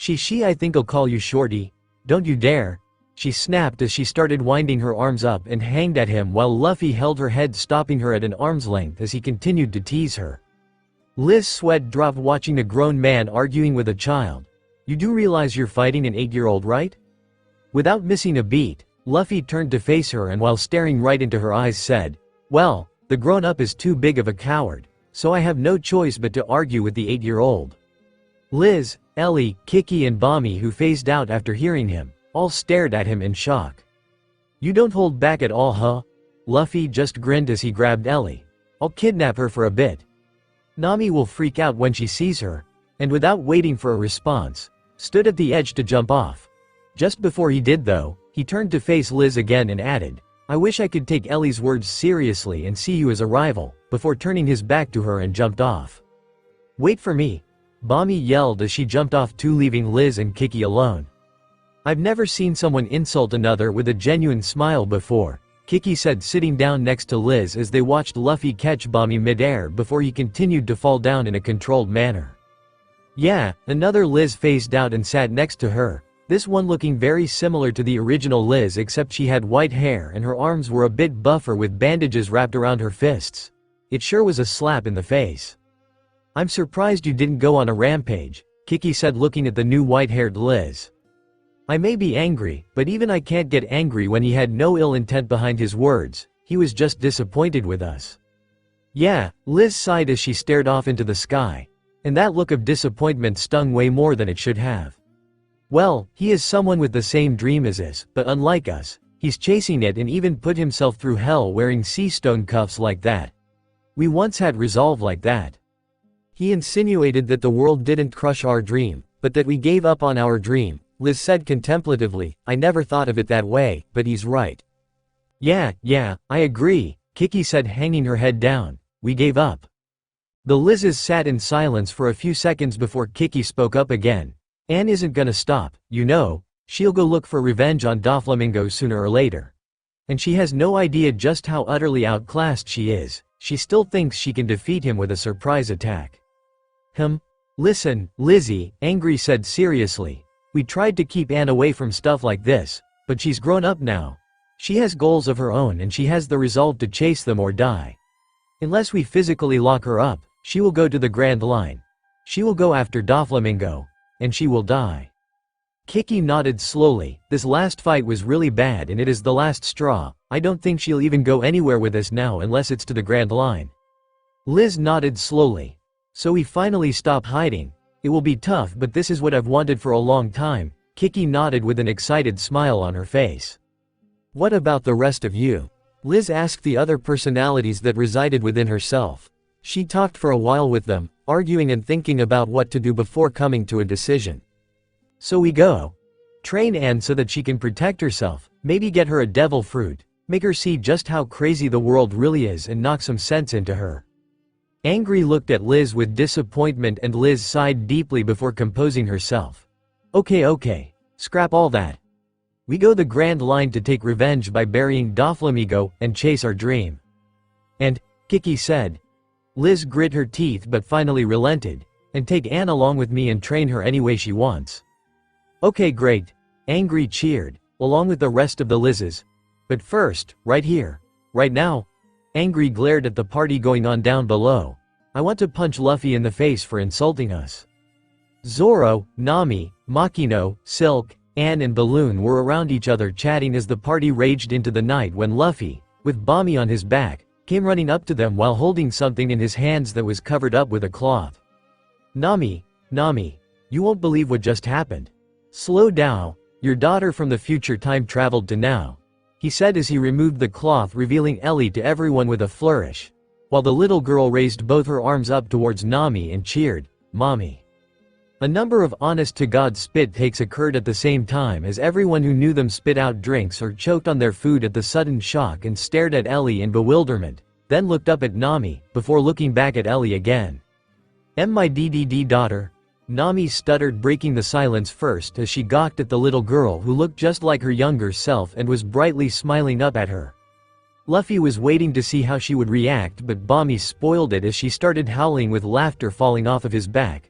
I think I'll call you Shorty. Don't you dare, she snapped as she started winding her arms up and hanged at him while Luffy held her head, stopping her at an arm's length as he continued to tease her. Liz's sweat dropped watching a grown man arguing with a child. You do realize you're fighting an 8-year-old, right? Without missing a beat, Luffy turned to face her and while staring right into her eyes said, well, the grown-up is too big of a coward, so I have no choice but to argue with the 8-year-old. Liz, Ellie, Kiki and Bami, who phased out after hearing him, all stared at him in shock. You don't hold back at all, huh? Luffy just grinned as he grabbed Ellie. I'll kidnap her for a bit. Nami will freak out when she sees her, and without waiting for a response, stood at the edge to jump off. Just before he did though, he turned to face Liz again and added, I wish I could take Ellie's words seriously and see you as a rival, before turning his back to her and jumped off. Wait for me, Bami yelled as she jumped off too, leaving Liz and Kiki alone. I've never seen someone insult another with a genuine smile before, Kiki said, sitting down next to Liz as they watched Luffy catch Bami midair before he continued to fall down in a controlled manner. Yeah, another Liz phased out and sat next to her, this one looking very similar to the original Liz except she had white hair and her arms were a bit buffer with bandages wrapped around her fists. It sure was a slap in the face. I'm surprised you didn't go on a rampage, Kiki said, looking at the new white-haired Liz. I may be angry, but even I can't get angry when he had no ill intent behind his words, he was just disappointed with us. Yeah, Liz sighed as she stared off into the sky, and that look of disappointment stung way more than it should have. Well, he is someone with the same dream as us, but unlike us, he's chasing it and even put himself through hell wearing sea stone cuffs like that. We once had resolve like that. He insinuated that the world didn't crush our dream, but that we gave up on our dream, Liz said contemplatively. I never thought of it that way, but he's right. Yeah, I agree, Kiki said, hanging her head down. We gave up. The Lizes sat in silence for a few seconds before Kiki spoke up again. Anne isn't gonna stop, you know, she'll go look for revenge on Doflamingo sooner or later. And she has no idea just how utterly outclassed she is, she still thinks she can defeat him with a surprise attack. Listen, Lizzie, Angry said seriously. We tried to keep Anne away from stuff like this, but she's grown up now. She has goals of her own and she has the resolve to chase them or die. Unless we physically lock her up, she will go to the Grand Line. She will go after Doflamingo, and she will die. Kiki nodded slowly. This last fight was really bad and it is the last straw. I don't think she'll even go anywhere with us now unless it's to the Grand Line. Liz nodded slowly. So we finally stop hiding. It will be tough, but this is what I've wanted for a long time. Kiki nodded with an excited smile on her face. What about the rest of you? Liz asked the other personalities that resided within herself. She talked for a while with them, arguing and thinking about what to do before coming to a decision. So we go. Train Anne so that she can protect herself, maybe get her a devil fruit, make her see just how crazy the world really is and knock some sense into her. Angry looked at Liz with disappointment and Liz sighed deeply before composing herself. Okay, scrap all that. We go the Grand Line to take revenge by burying Doflamingo and chase our dream. And, Kiki said. Liz grit her teeth but finally relented, and take Anne along with me and train her any way she wants. Okay, great, Angry cheered, along with the rest of the Lizes. But first, right here, right now, Angry glared at the party going on down below. I want to punch Luffy in the face for insulting us. Zoro, Nami, Makino, Silk, Anne and Balloon were around each other chatting as the party raged into the night when Luffy, with Bami on his back, came running up to them while holding something in his hands that was covered up with a cloth. Nami, you won't believe what just happened. Slow down, your daughter from the future time traveled to now, he said as he removed the cloth, revealing Ellie to everyone with a flourish, while the little girl raised both her arms up towards Nami and cheered, Mommy. A number of honest-to-God spit takes occurred at the same time as everyone who knew them spit out drinks or choked on their food at the sudden shock and stared at Ellie in bewilderment, then looked up at Nami, before looking back at Ellie again. My daughter?" Nami stuttered, breaking the silence first as she gawked at the little girl who looked just like her younger self and was brightly smiling up at her. Luffy was waiting to see how she would react, but Bami spoiled it as she started howling with laughter falling off of his back.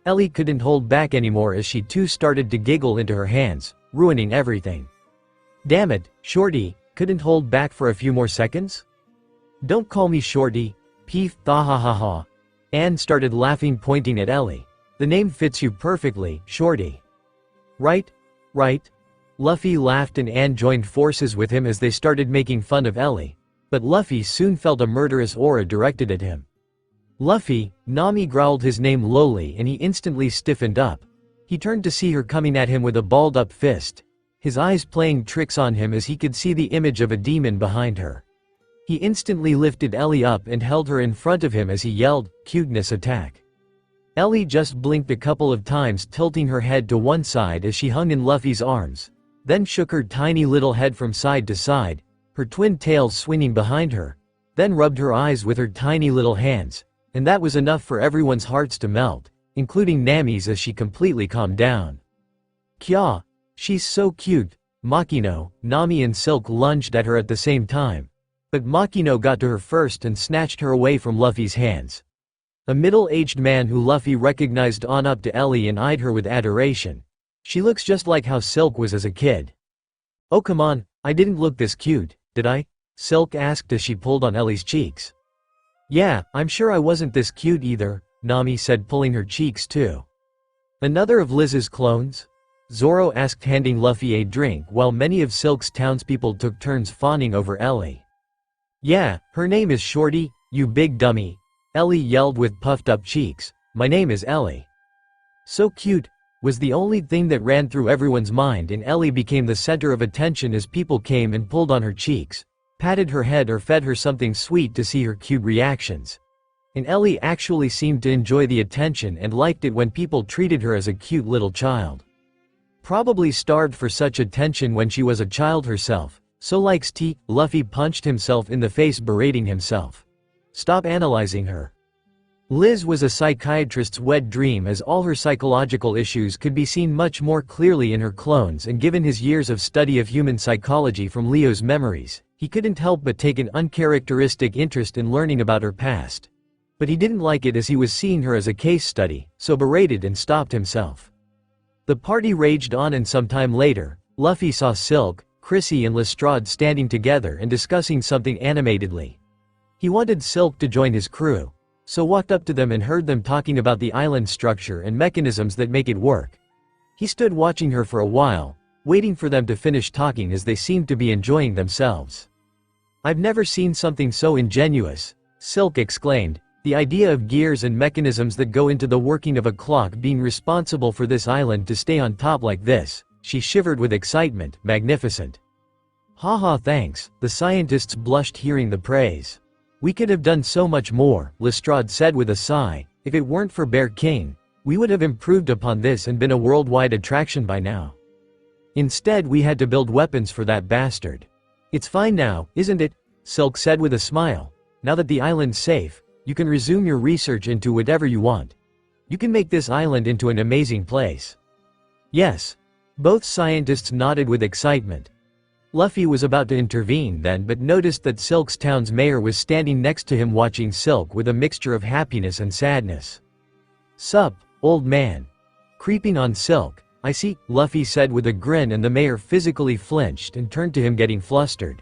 Ellie couldn't hold back anymore as she too started to giggle into her hands, ruining everything. "Damn it, Shorty, couldn't hold back for a few more seconds?" "Don't call me Shorty, peef, tha ha ha ha." Anne started laughing, pointing at Ellie. "The name fits you perfectly, Shorty." Right? Luffy laughed and Anne joined forces with him as they started making fun of Ellie. But Luffy soon felt a murderous aura directed at him. "Luffy," Nami growled his name lowly and he instantly stiffened up. He turned to see her coming at him with a balled-up fist, his eyes playing tricks on him as he could see the image of a demon behind her. He instantly lifted Ellie up and held her in front of him as he yelled, "Cuteness attack." Ellie just blinked a couple of times, tilting her head to one side as she hung in Luffy's arms, then shook her tiny little head from side to side, her twin tails swinging behind her, then rubbed her eyes with her tiny little hands, and that was enough for everyone's hearts to melt, including Nami's, as she completely calmed down. "Kya, she's so cute, Makino." Nami and Silk lunged at her at the same time, but Makino got to her first and snatched her away from Luffy's hands. A middle-aged man who Luffy recognized on up to Ellie and eyed her with adoration. "She looks just like how Silk was as a kid." "Oh come on, I didn't look this cute, did I?" Silk asked as she pulled on Ellie's cheeks. "Yeah, I'm sure I wasn't this cute either," Nami said, pulling her cheeks too. "Another of Liz's clones?" Zoro asked, handing Luffy a drink while many of Silk's townspeople took turns fawning over Ellie. "Yeah, her name is Shorty, you big dummy," Ellie yelled with puffed-up cheeks. "My name is Ellie." "So cute," was the only thing that ran through everyone's mind, and Ellie became the center of attention as people came and pulled on her cheeks, patted her head or fed her something sweet to see her cute reactions. And Ellie actually seemed to enjoy the attention and liked it when people treated her as a cute little child. Probably starved for such attention when she was a child herself, so likes tea. Luffy punched himself in the face, berating himself. Stop analyzing her. Liz was a psychiatrist's wet dream, as all her psychological issues could be seen much more clearly in her clones, and given his years of study of human psychology from Leo's memories, he couldn't help but take an uncharacteristic interest in learning about her past. But he didn't like it as he was seeing her as a case study, so berated and stopped himself. The party raged on, and sometime later, Luffy saw Silk, Chrissy and Lestrade standing together and discussing something animatedly. He wanted Silk to join his crew, so walked up to them and heard them talking about the island structure and mechanisms that make it work. He stood watching her for a while, waiting for them to finish talking as they seemed to be enjoying themselves. "I've never seen something so ingenious," Silk exclaimed, "the idea of gears and mechanisms that go into the working of a clock being responsible for this island to stay on top like this." She shivered with excitement. "Magnificent." "Haha, thanks," the scientists blushed hearing the praise. "We could have done so much more," Lestrade said with a sigh. "If it weren't for Bear King, we would have improved upon this and been a worldwide attraction by now. Instead, we had to build weapons for that bastard." "It's fine now, isn't it?" Silk said with a smile. "Now that the island's safe, you can resume your research into whatever you want. You can make this island into an amazing place." "Yes." Both scientists nodded with excitement. Luffy was about to intervene then, but noticed that Silk's town's mayor was standing next to him, watching Silk with a mixture of happiness and sadness. "Sup, old man?" Creeping on Silk. "I see," Luffy said with a grin, and the mayor physically flinched and turned to him, getting flustered.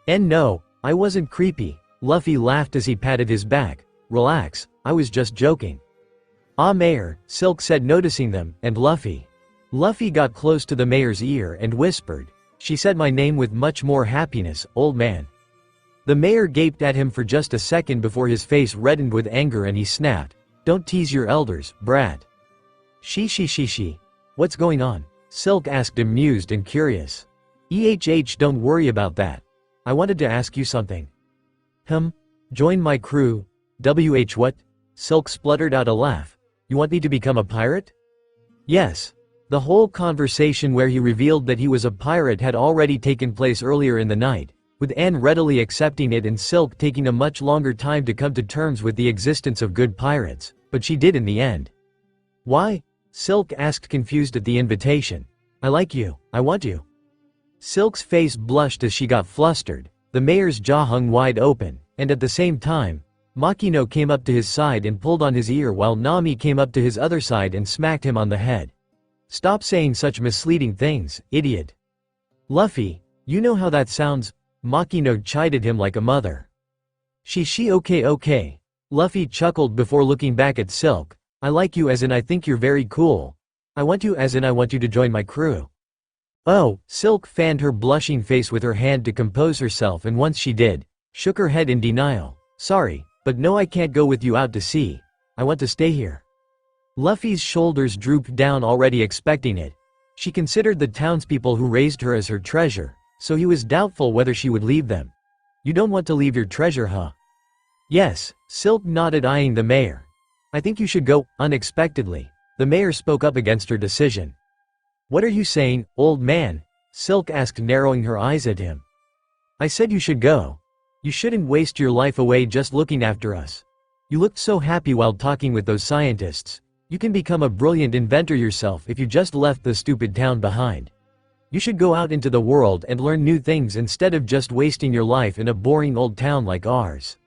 "And no, I wasn't creepy," Luffy laughed as he patted his back. "Relax, I was just joking." "Ah, mayor," Silk said, noticing them, and Luffy. Luffy got close to the mayor's ear and whispered, "She said my name with much more happiness, old man." The mayor gaped at him for just a second before his face reddened with anger and he snapped, "Don't tease your elders, brat." She. What's going on?" Silk asked, amused and curious. Don't worry about that. I wanted to ask you something." Join my crew? What? Silk spluttered out a laugh. You want me to become a pirate? Yes. The whole conversation where he revealed that he was a pirate had already taken place earlier in the night, with Anne readily accepting it and Silk taking a much longer time to come to terms with the existence of good pirates, but she did in the end. Why? Silk asked, confused at the invitation. I like you, I want you. Silk's face blushed as she got flustered, the mayor's jaw hung wide open, and at the same time, Makino came up to his side and pulled on his ear while Nami came up to his other side and smacked him on the head. Stop saying such misleading things, idiot. Luffy, you know how that sounds, Makino chided him like a mother. She okay. Luffy chuckled before looking back at Silk. I like you as in I think you're very cool. I want you as in I want you to join my crew. Oh, Silk fanned her blushing face with her hand to compose herself, and once she did, shook her head in denial. Sorry, but no, I can't go with you out to sea. I want to stay here. Luffy's shoulders drooped down, already expecting it. She considered the townspeople who raised her as her treasure, so he was doubtful whether she would leave them. You don't want to leave your treasure, huh? Yes, Silk nodded, eyeing the mayor. I think you should go. Unexpectedly, the mayor spoke up against her decision. What are you saying, old man? Silk asked, narrowing her eyes at him. I said you should go. You shouldn't waste your life away just looking after us. You looked so happy while talking with those scientists. You can become a brilliant inventor yourself if you just left the stupid town behind. You should go out into the world and learn new things instead of just wasting your life in a boring old town like ours.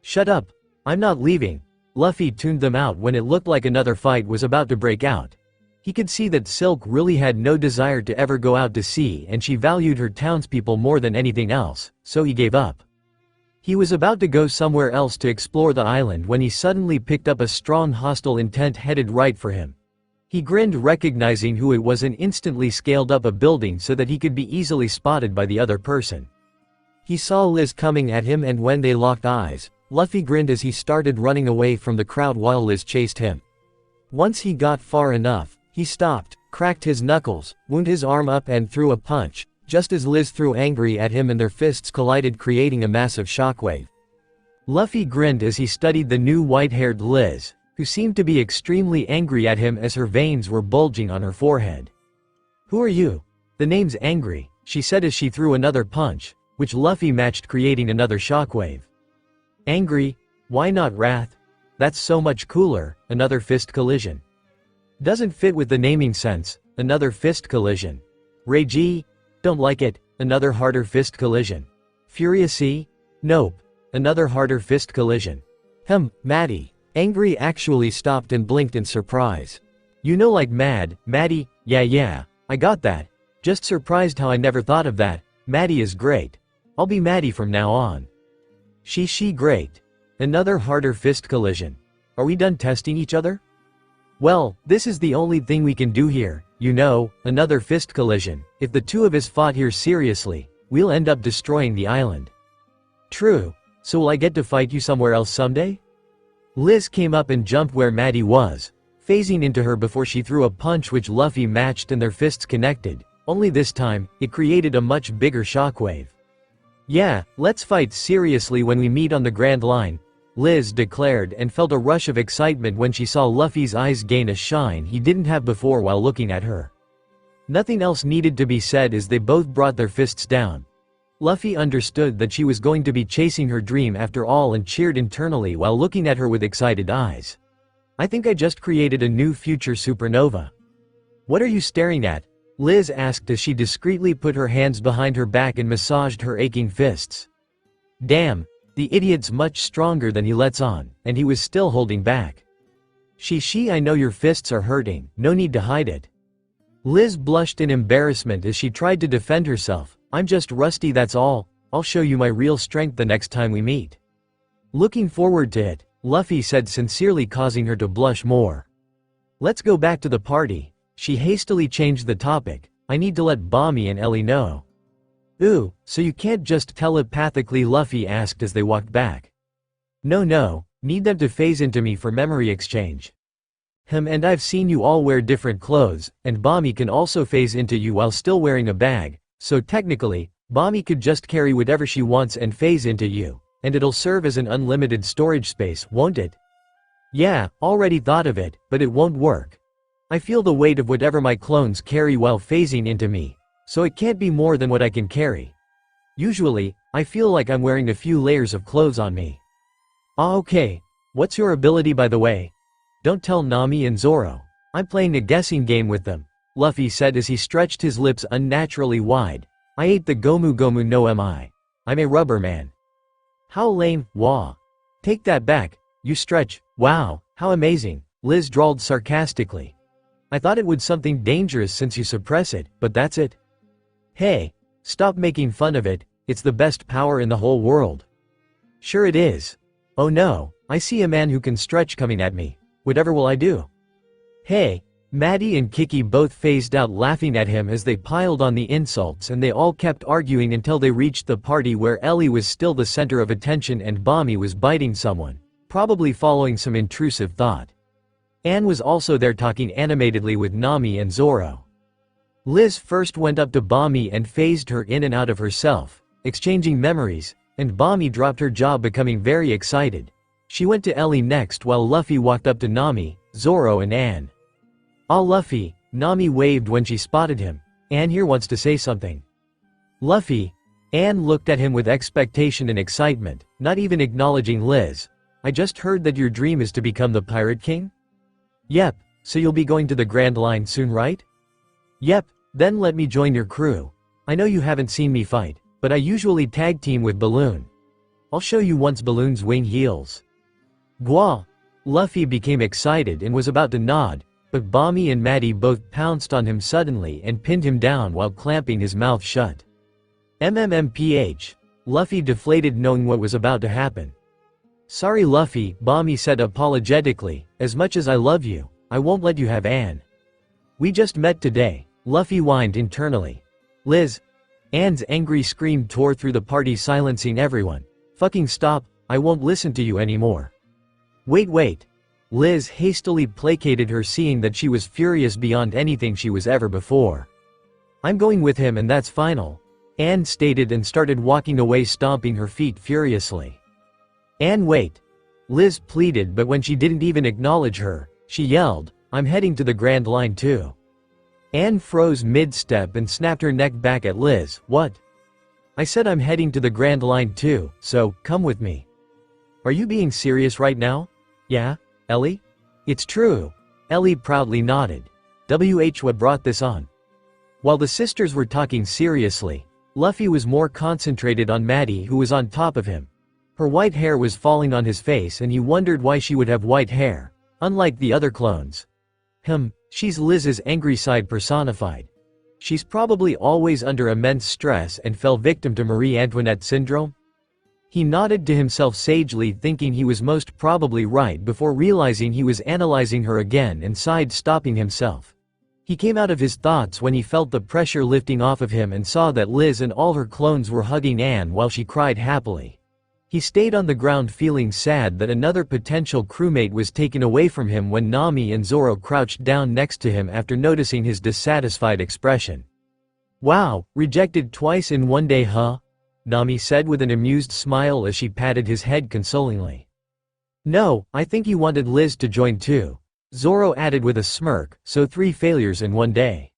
Shut up. I'm not leaving. Luffy tuned them out when it looked like another fight was about to break out. He could see that Silk really had no desire to ever go out to sea, and she valued her townspeople more than anything else, so he gave up. He was about to go somewhere else to explore the island when he suddenly picked up a strong hostile intent headed right for him. He grinned, recognizing who it was, and instantly scaled up a building so that he could be easily spotted by the other person. He saw Liz coming at him, and when they locked eyes, Luffy grinned as he started running away from the crowd while Liz chased him. Once he got far enough, he stopped, cracked his knuckles, wound his arm up and threw a punch, just as Liz threw angry at him and their fists collided, creating a massive shockwave. Luffy grinned as he studied the new white-haired Liz, who seemed to be extremely angry at him as her veins were bulging on her forehead. Who are you? The name's Angry, she said as she threw another punch, which Luffy matched, creating another shockwave. Angry? Why not Wrath? That's so much cooler. Another fist collision. Doesn't fit with the naming sense. Another fist collision. Ragey? Don't like it. Another harder fist collision. Furiousy? Nope. Another harder fist collision. Maddie. Angry actually stopped and blinked in surprise. You know, like mad, Maddie? Yeah, I got that. Just surprised how I never thought of that. Maddie is great. I'll be Maddie from now on. She great. Another harder fist collision. Are we done testing each other? Well, this is the only thing we can do here, you know, another fist collision. If the two of us fought here seriously, we'll end up destroying the island. True. So will I get to fight you somewhere else someday? Liz came up and jumped where Maddie was, phasing into her before she threw a punch which Luffy matched and their fists connected, only this time, it created a much bigger shockwave. Yeah, let's fight seriously when we meet on the Grand Line, Liz declared, and felt a rush of excitement when she saw Luffy's eyes gain a shine he didn't have before while looking at her. Nothing else needed to be said as they both brought their fists down. Luffy understood that she was going to be chasing her dream after all and cheered internally while looking at her with excited eyes. I think I just created a new future supernova. What are you staring at? Liz asked as she discreetly put her hands behind her back and massaged her aching fists. Damn. The idiot's much stronger than he lets on, and he was still holding back. I know your fists are hurting, no need to hide it. Liz blushed in embarrassment as she tried to defend herself. I'm just rusty, that's all. I'll show you my real strength the next time we meet. Looking forward to it, Luffy said sincerely, causing her to blush more. Let's go back to the party. She hastily changed the topic. I need to let Bami and Ellie know. Ooh, so you can't just telepathically? Luffy asked as they walked back. No, need them to phase into me for memory exchange. And I've seen you all wear different clothes, and Bami can also phase into you while still wearing a bag, so technically, Bami could just carry whatever she wants and phase into you, and it'll serve as an unlimited storage space, won't it? Yeah, already thought of it, but it won't work. I feel the weight of whatever my clones carry while phasing into me, so it can't be more than what I can carry. Usually, I feel like I'm wearing a few layers of clothes on me. Ah, okay. What's your ability, by the way? Don't tell Nami and Zoro. I'm playing a guessing game with them, Luffy said as he stretched his lips unnaturally wide. I ate the Gomu Gomu no mi. I'm a rubber man. How lame, wah. Take that back, you stretch, wow, how amazing, Liz drawled sarcastically. I thought it would something dangerous since you suppress it, but that's it. Hey, stop making fun of it, it's the best power in the whole world. Sure it is. Oh no, I see a man who can stretch coming at me. Whatever will I do? Hey, Maddie and Kiki both phased out laughing at him as they piled on the insults, and they all kept arguing until they reached the party where Ellie was still the center of attention and Bami was biting someone, probably following some intrusive thought. Anne was also there talking animatedly with Nami and Zoro. Liz first went up to Bami and phased her in and out of herself, exchanging memories, and Bami dropped her jaw, becoming very excited. She went to Ellie next while Luffy walked up to Nami, Zoro and Anne. Ah, Luffy, Nami waved when she spotted him. Anne here wants to say something. Luffy. Anne looked at him with expectation and excitement, not even acknowledging Liz. I just heard that your dream is to become the Pirate King? Yep, so you'll be going to the Grand Line soon, right? Yep, then let me join your crew. I know you haven't seen me fight, but I usually tag team with Balloon. I'll show you once Balloon's wing heals. Gwa. Luffy became excited and was about to nod, but Bami and Maddie both pounced on him suddenly and pinned him down while clamping his mouth shut. MMMPH. Luffy deflated knowing what was about to happen. Sorry Luffy, Bami said apologetically, as much as I love you, I won't let you have Anne. We just met today, Luffy whined internally. Liz. Anne's angry scream tore through the party, silencing everyone. Fucking stop, I won't listen to you anymore. Wait. Liz hastily placated her, seeing that she was furious beyond anything she was ever before. I'm going with him and that's final, Anne stated and started walking away, stomping her feet furiously. Anne, wait. Liz pleaded, but when she didn't even acknowledge her, she yelled, I'm heading to the Grand Line too. Anne froze mid-step and snapped her neck back at Liz. What? I said I'm heading to the Grand Line too, so come with me. Are you being serious right now? Yeah, Ellie? It's true. Ellie proudly nodded. What brought this on? While the sisters were talking seriously, Luffy was more concentrated on Maddie, who was on top of him. Her white hair was falling on his face and he wondered why she would have white hair, unlike the other clones. She's Liz's angry side personified. She's probably always under immense stress and fell victim to Marie Antoinette syndrome. He nodded to himself sagely, thinking he was most probably right before realizing he was analyzing her again, and sighed, stopping himself. He came out of his thoughts when he felt the pressure lifting off of him and saw that Liz and all her clones were hugging Anne while she cried happily. He stayed on the ground feeling sad that another potential crewmate was taken away from him when Nami and Zoro crouched down next to him after noticing his dissatisfied expression. Wow, rejected twice in one day, huh? Nami said with an amused smile as she patted his head consolingly. No, I think he wanted Liz to join too, Zoro added with a smirk, so 3 failures in one day.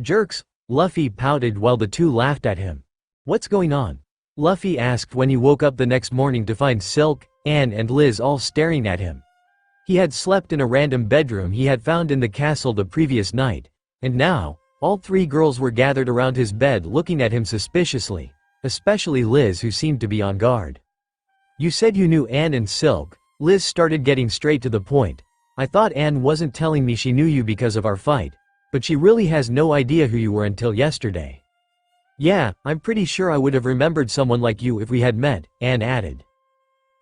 Jerks, Luffy pouted while the two laughed at him. What's going on? Luffy asked when he woke up the next morning to find Silk, Anne and Liz all staring at him. He had slept in a random bedroom he had found in the castle the previous night, and now, all 3 girls were gathered around his bed looking at him suspiciously, especially Liz, who seemed to be on guard. You said you knew Anne and Silk, Liz started getting straight to the point. I thought Anne wasn't telling me she knew you because of our fight, but she really has no idea who you were until yesterday. Yeah, I'm pretty sure I would have remembered someone like you if we had met, Anne added.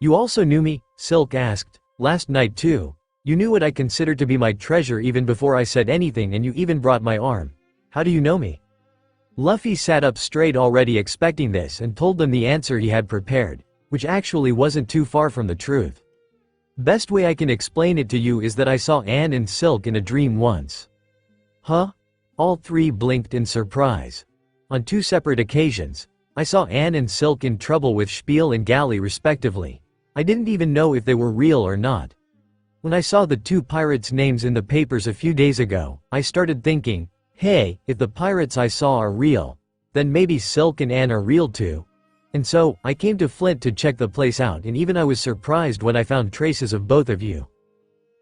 You also knew me? Silk asked. Last night too. You knew what I considered to be my treasure even before I said anything, and you even brought my arm. How do you know me? Luffy sat up straight, already expecting this, and told them the answer he had prepared, which actually wasn't too far from the truth. Best way I can explain it to you is that I saw Anne and Silk in a dream once. Huh? All 3 blinked in surprise. On 2 separate occasions, I saw Anne and Silk in trouble with Spiel and Galley respectively. I didn't even know if they were real or not. When I saw the two pirates' names in the papers a few days ago, I started thinking, hey, if the pirates I saw are real, then maybe Silk and Anne are real too. And so, I came to Flint to check the place out, and even I was surprised when I found traces of both of you.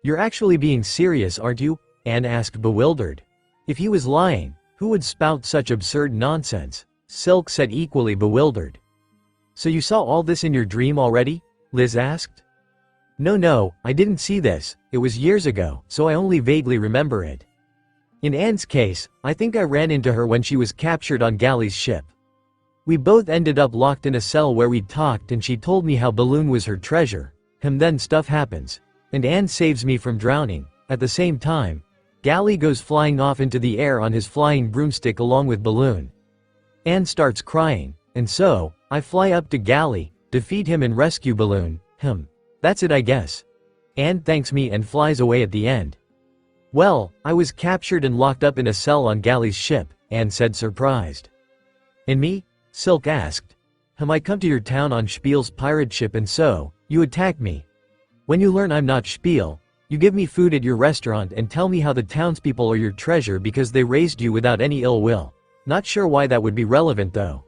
You're actually being serious, aren't you? Anne asked, bewildered. If he was lying, who would spout such absurd nonsense? Silk said, equally bewildered. So you saw all this in your dream already? Liz asked. No, I didn't see this, it was years ago, so I only vaguely remember it. In Anne's case, I think I ran into her when she was captured on Galley's ship. We both ended up locked in a cell where we talked, and she told me how Balloon was her treasure. Then stuff happens. And Anne saves me from drowning. At the same time, Galley goes flying off into the air on his flying broomstick along with Balloon. Anne starts crying, and so, I fly up to Galley, defeat him and rescue Balloon. That's it, I guess. Anne thanks me and flies away at the end. Well, I was captured and locked up in a cell on Galley's ship, Anne said, surprised. And me? Silk asked. I come to your town on Spiel's pirate ship, and so, you attack me. When you learn I'm not Spiel, you give me food at your restaurant and tell me how the townspeople are your treasure because they raised you without any ill will. Not sure why that would be relevant though.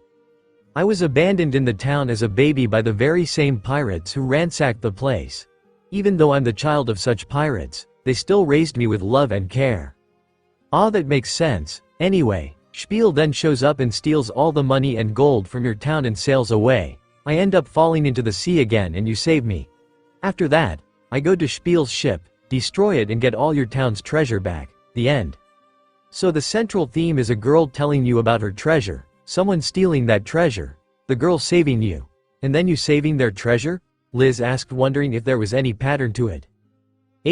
I was abandoned in the town as a baby by the very same pirates who ransacked the place. Even though I'm the child of such pirates, they still raised me with love and care. That makes sense. Anyway, Spiel then shows up and steals all the money and gold from your town and sails away. I end up falling into the sea again and you save me. After that, I go to Spiel's ship, destroy it and get all your town's treasure back. The end. So the central theme is a girl telling you about her treasure, someone stealing that treasure, the girl saving you, and then you saving their treasure? Liz asked, wondering if there was any pattern to it.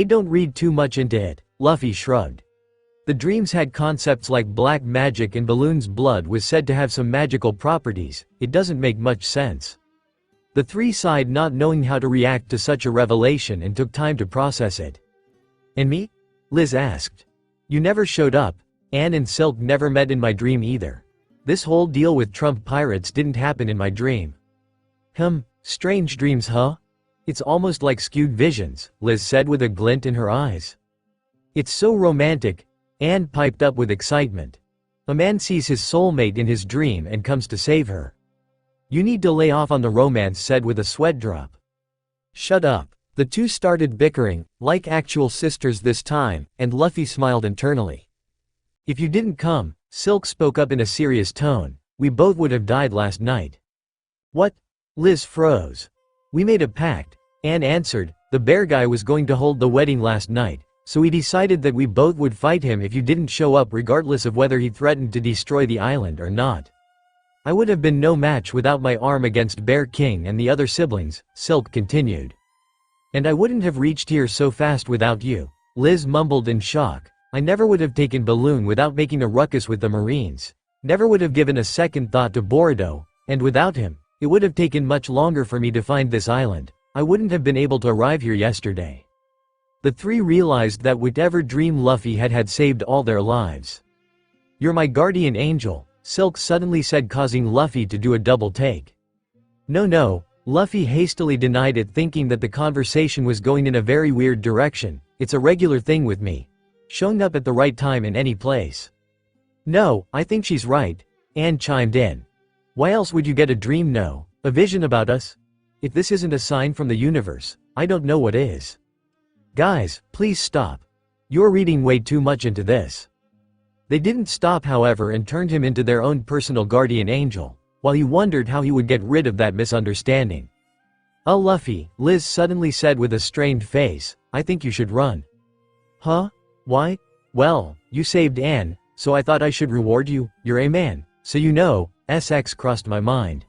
Don't read too much into it, Luffy shrugged. The dreams had concepts like black magic and Balloon's blood was said to have some magical properties. It doesn't make much sense. The three sighed, not knowing how to react to such a revelation, and took time to process it. And me? Liz asked. You never showed up. Anne and Silk never met in my dream either. This whole deal with Trump pirates didn't happen in my dream. Strange dreams, huh? It's almost like skewed visions, Liz said with a glint in her eyes. It's so romantic, Anne piped up with excitement. A man sees his soulmate in his dream and comes to save her. You need to lay off on the romance, said with a sweat drop. Shut up. The two started bickering, like actual sisters this time, and Luffy smiled internally. If you didn't come, Silk spoke up in a serious tone, we both would have died last night. What? Liz froze. We made a pact, Anne answered. The bear guy was going to hold the wedding last night, so we decided that we both would fight him if you didn't show up, regardless of whether he threatened to destroy the island or not. I would have been no match without my arm against Bear King and the other siblings, Silk continued. And I wouldn't have reached here so fast without you, Liz mumbled in shock. I never would have taken Balloon without making a ruckus with the Marines. Never would have given a second thought to Boruto, and without him, it would have taken much longer for me to find this island. I wouldn't have been able to arrive here yesterday. The three realized that whatever dream Luffy had saved all their lives. You're my guardian angel, Silk suddenly said, causing Luffy to do a double take. No, Luffy hastily denied it, thinking that the conversation was going in a very weird direction. It's a regular thing with me. Showing up at the right time in any place. No, I think she's right, Anne chimed in. Why else would you get a dream? No, a vision about us? If this isn't a sign from the universe, I don't know what is. Guys, please stop. You're reading way too much into this. They didn't stop, however, and turned him into their own personal guardian angel, while he wondered how he would get rid of that misunderstanding. Luffy, Liz suddenly said with a strained face, I think you should run. Huh? Why? Well, you saved Anne, so I thought I should reward you. You're a man, so you know, SX crossed my mind.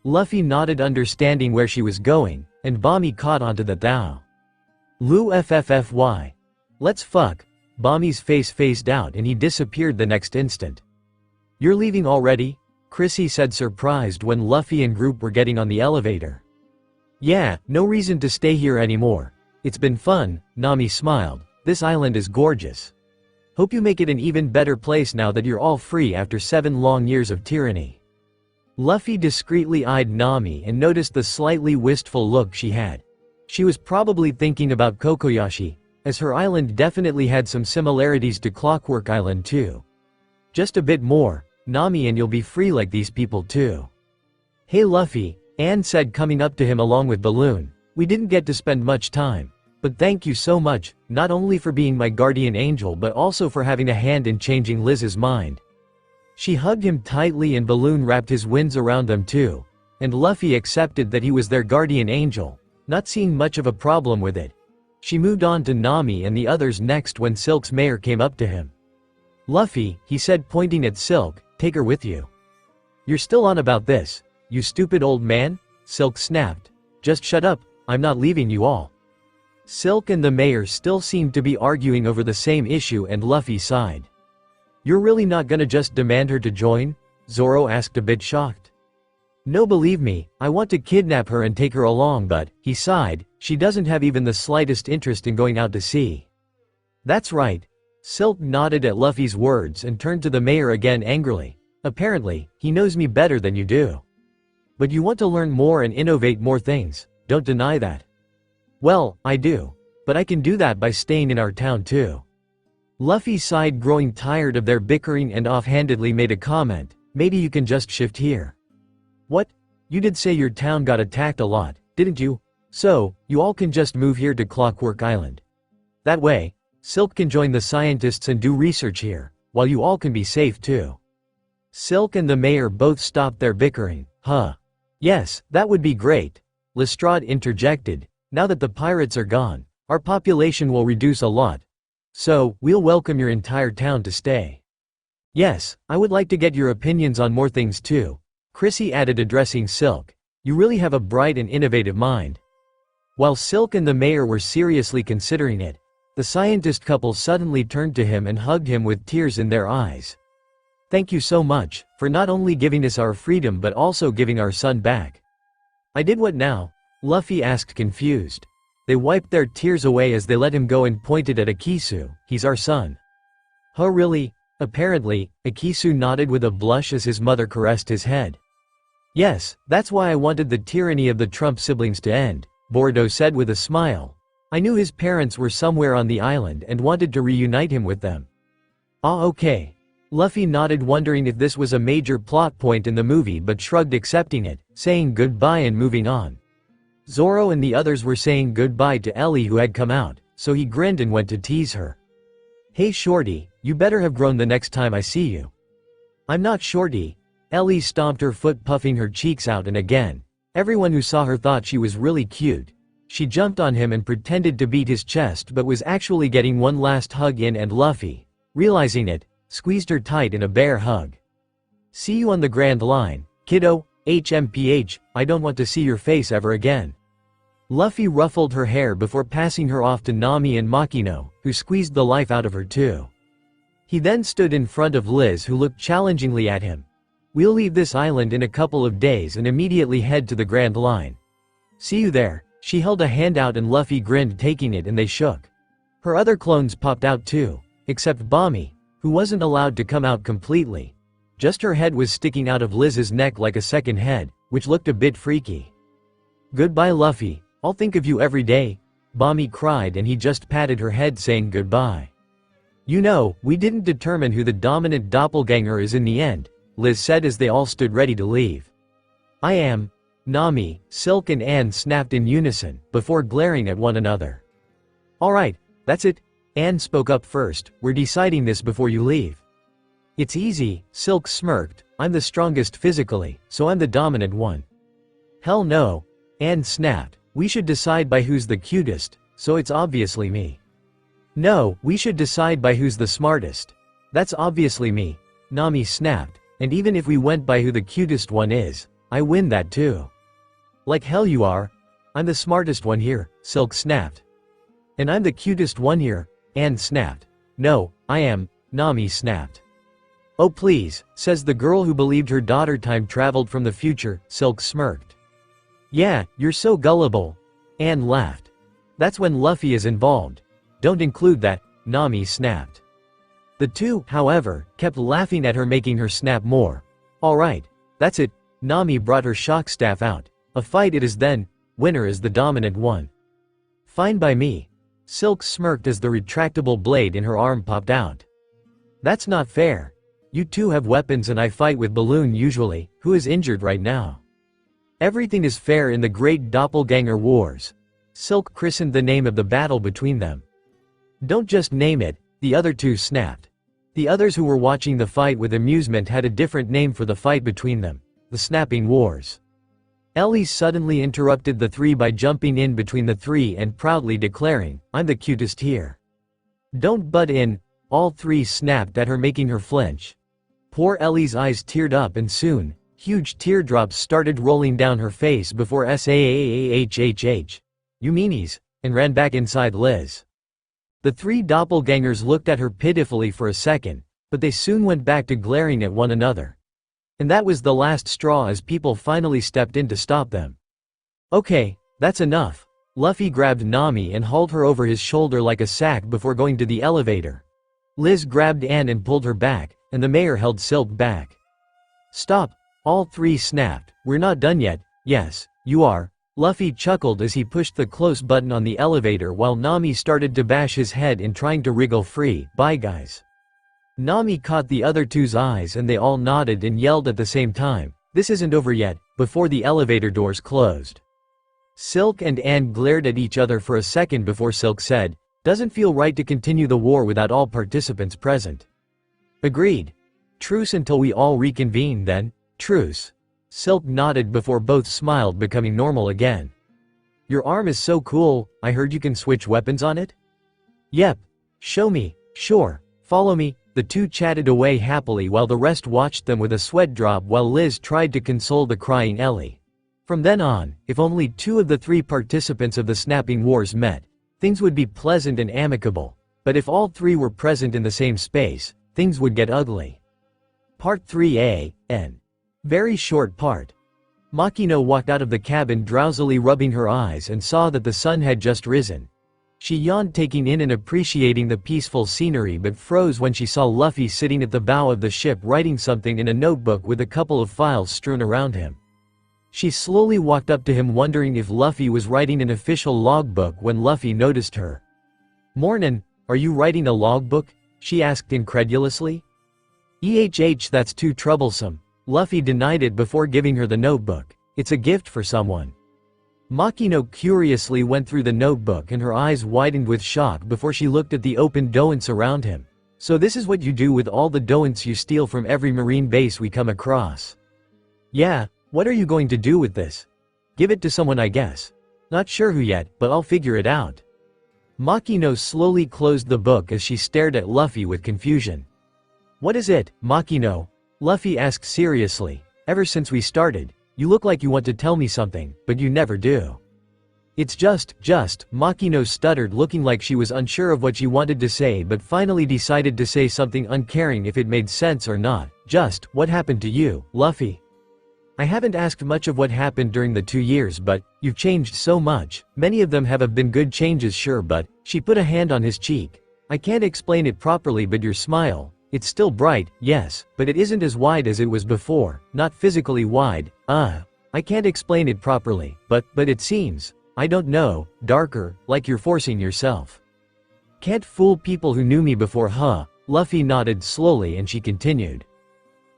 Luffy nodded, understanding where she was going, and Bami caught onto that thou. Lu FFFY. Let's fuck. Bami's face phased out and he disappeared the next instant. You're leaving already? Chrissy said, surprised when Luffy and group were getting on the elevator. Yeah, no reason to stay here anymore. It's been fun, Nami smiled. This island is gorgeous. Hope you make it an even better place now that you're all free after 7 long years of tyranny. Luffy discreetly eyed Nami and noticed the slightly wistful look she had. She was probably thinking about Kokoyashi, as her island definitely had some similarities to Clockwork Island too. Just a bit more, Nami, and you'll be free like these people too. Hey Luffy, Anne said, coming up to him along with Balloon. We didn't get to spend much time. But thank you so much, not only for being my guardian angel but also for having a hand in changing Liz's mind. She hugged him tightly and Balloon wrapped his wings around them too. And Luffy accepted that he was their guardian angel, not seeing much of a problem with it. She moved on to Nami and the others next when Silk's mayor came up to him. Luffy, he said, pointing at Silk, take her with you. You're still on about this, you stupid old man? Silk snapped. Just shut up, I'm not leaving you all. Silk and the mayor still seemed to be arguing over the same issue and Luffy sighed. You're really not gonna just demand her to join? Zoro asked, a bit shocked. No, believe me, I want to kidnap her and take her along, but, he sighed, she doesn't have even the slightest interest in going out to sea. That's right. Silk nodded at Luffy's words and turned to the mayor again angrily. Apparently, he knows me better than you do. But you want to learn more and innovate more things, don't deny that. Well, I do. But I can do that by staying in our town too. Luffy sighed, growing tired of their bickering, and offhandedly made a comment, maybe you can just shift here. What? You did say your town got attacked a lot, didn't you? So, you all can just move here to Clockwork Island. That way, Silk can join the scientists and do research here, while you all can be safe too. Silk and the mayor both stopped their bickering. Huh. Yes, that would be great. Lestrade interjected. Now that the pirates are gone, our population will reduce a lot. So, we'll welcome your entire town to stay. Yes, I would like to get your opinions on more things too. Chrissy added, addressing Silk. You really have a bright and innovative mind. While Silk and the mayor were seriously considering it, the scientist couple suddenly turned to him and hugged him with tears in their eyes. Thank you so much, for not only giving us our freedom but also giving our son back. I did what now? Luffy asked, confused. They wiped their tears away as they let him go and pointed at Akisu. He's our son. Huh, really? Apparently, Akisu nodded with a blush as his mother caressed his head. Yes, that's why I wanted the tyranny of the Trump siblings to end, Bordeaux said with a smile. I knew his parents were somewhere on the island and wanted to reunite him with them. Ah, okay. Luffy nodded, wondering if this was a major plot point in the movie, but shrugged, accepting it, saying goodbye and moving on. Zoro and the others were saying goodbye to Ellie, who had come out, so he grinned and went to tease her. Hey shorty, you better have grown the next time I see you. I'm not shorty. Ellie stomped her foot, puffing her cheeks out, and again, everyone who saw her thought she was really cute. She jumped on him and pretended to beat his chest, but was actually getting one last hug in, and Luffy, realizing it, squeezed her tight in a bear hug. See you on the Grand Line, kiddo. HMPH, I don't want to see your face ever again. Luffy ruffled her hair before passing her off to Nami and Makino, who squeezed the life out of her too. He then stood in front of Liz, who looked challengingly at him. We'll leave this island in a couple of days and immediately head to the Grand Line. See you there. She held a hand out and Luffy grinned, taking it, and they shook. Her other clones popped out too, except Bami, who wasn't allowed to come out completely. Just her head was sticking out of Liz's neck like a second head, which looked a bit freaky. Goodbye Luffy, I'll think of you every day, Bami cried, and he just patted her head, saying goodbye. You know, we didn't determine who the dominant doppelganger is in the end, Liz said as they all stood ready to leave. I am. Nami, Silk and Anne snapped in unison, before glaring at one another. Alright, that's it. Anne spoke up first, we're deciding this before you leave. It's easy, Silk smirked, I'm the strongest physically, so I'm the dominant one. Hell no, Anne snapped, we should decide by who's the cutest, so it's obviously me. No, we should decide by who's the smartest. That's obviously me, Nami snapped, and even if we went by who the cutest one is, I win that too. Like hell you are. I'm the smartest one here, Silk snapped. And I'm the cutest one here, Anne snapped. No, I am, Nami snapped. Oh please, says the girl who believed her daughter time traveled from the future, Silk smirked. Yeah, you're so gullible. Anne laughed. That's when Luffy is involved. Don't include that, Nami snapped. The two, however, kept laughing at her, making her snap more. Alright, that's it, Nami brought her shock staff out. A fight it is then, winner is the dominant one. Fine by me. Silk smirked as the retractable blade in her arm popped out. That's not fair. You two have weapons and I fight with balloon usually. Who is injured right now? Everything is fair in the great doppelganger wars. Silk christened the name of the battle between them. Don't just name it, the other two snapped. The others who were watching the fight with amusement had a different name for the fight between them: the Snapping Wars. Ellie suddenly interrupted the three by jumping in between the three and proudly declaring, "I'm the cutest here." "Don't butt in," all three snapped at her, making her flinch. Poor Ellie's eyes teared up and soon, huge teardrops started rolling down her face before saahhh, "You meanies," and ran back inside Liz. The three doppelgangers looked at her pitifully for a second, but they soon went back to glaring at one another. And that was the last straw as people finally stepped in to stop them. "Okay, that's enough." Luffy grabbed Nami and hauled her over his shoulder like a sack before going to the elevator. Liz grabbed Anne and pulled her back, and the mayor held Silk back. "Stop," all three snapped. "We're not done yet." "Yes, you are." Luffy chuckled as he pushed the close button on the elevator while Nami started to bash his head in trying to wriggle free. "Bye guys." Nami caught the other two's eyes and they all nodded and yelled at the same time, "This isn't over yet," before the elevator doors closed. Silk and Anne glared at each other for a second before Silk said, "Doesn't feel right to continue the war without all participants present." "Agreed. Truce until we all reconvene then." "Truce." Silk nodded before both smiled, becoming normal again. "Your arm is so cool, I heard you can switch weapons on it?" "Yep. Show me." "Sure. Follow me." The two chatted away happily while the rest watched them with a sweat drop while Liz tried to console the crying Ellie. From then on, if only two of the three participants of the Snapping Wars met, things would be pleasant and amicable, but if all three were present in the same space, things would get ugly. Part 3a, N. Very short part. Makino walked out of the cabin drowsily rubbing her eyes and saw that the sun had just risen. She yawned, taking in and appreciating the peaceful scenery, but froze when she saw Luffy sitting at the bow of the ship writing something in a notebook with a couple of files strewn around him. She slowly walked up to him wondering if Luffy was writing an official logbook when Luffy noticed her. "Mornin', are you writing a logbook?" she asked incredulously. That's too troublesome." Luffy denied it before giving her the notebook. "It's a gift for someone." Makino curiously went through the notebook and her eyes widened with shock before she looked at the open doents around him. "So this is what you do with all the doents you steal from every marine base we come across?" "Yeah, what are you going to do with this?" "Give it to someone, I guess. Not sure who yet, but I'll figure it out." Makino slowly closed the book as she stared at Luffy with confusion. "What is it, Makino?" Luffy asked seriously. "Ever since we started, you look like you want to tell me something, but you never do." It's just, Makino stuttered, looking like she was unsure of what she wanted to say but finally decided to say something, uncaring if it made sense or not. "Just, what happened to you, Luffy?" "I haven't asked much of what happened during the 2 years, but you've changed so much. Many of them have been good changes, sure, but..." She put a hand on his cheek. "I can't explain it properly, but your smile, it's still bright, yes, but it isn't as wide as it was before, not physically wide, I can't explain it properly, but it seems, I don't know, darker, like you're forcing yourself." "Can't fool people who knew me before, huh?" Luffy nodded slowly and she continued.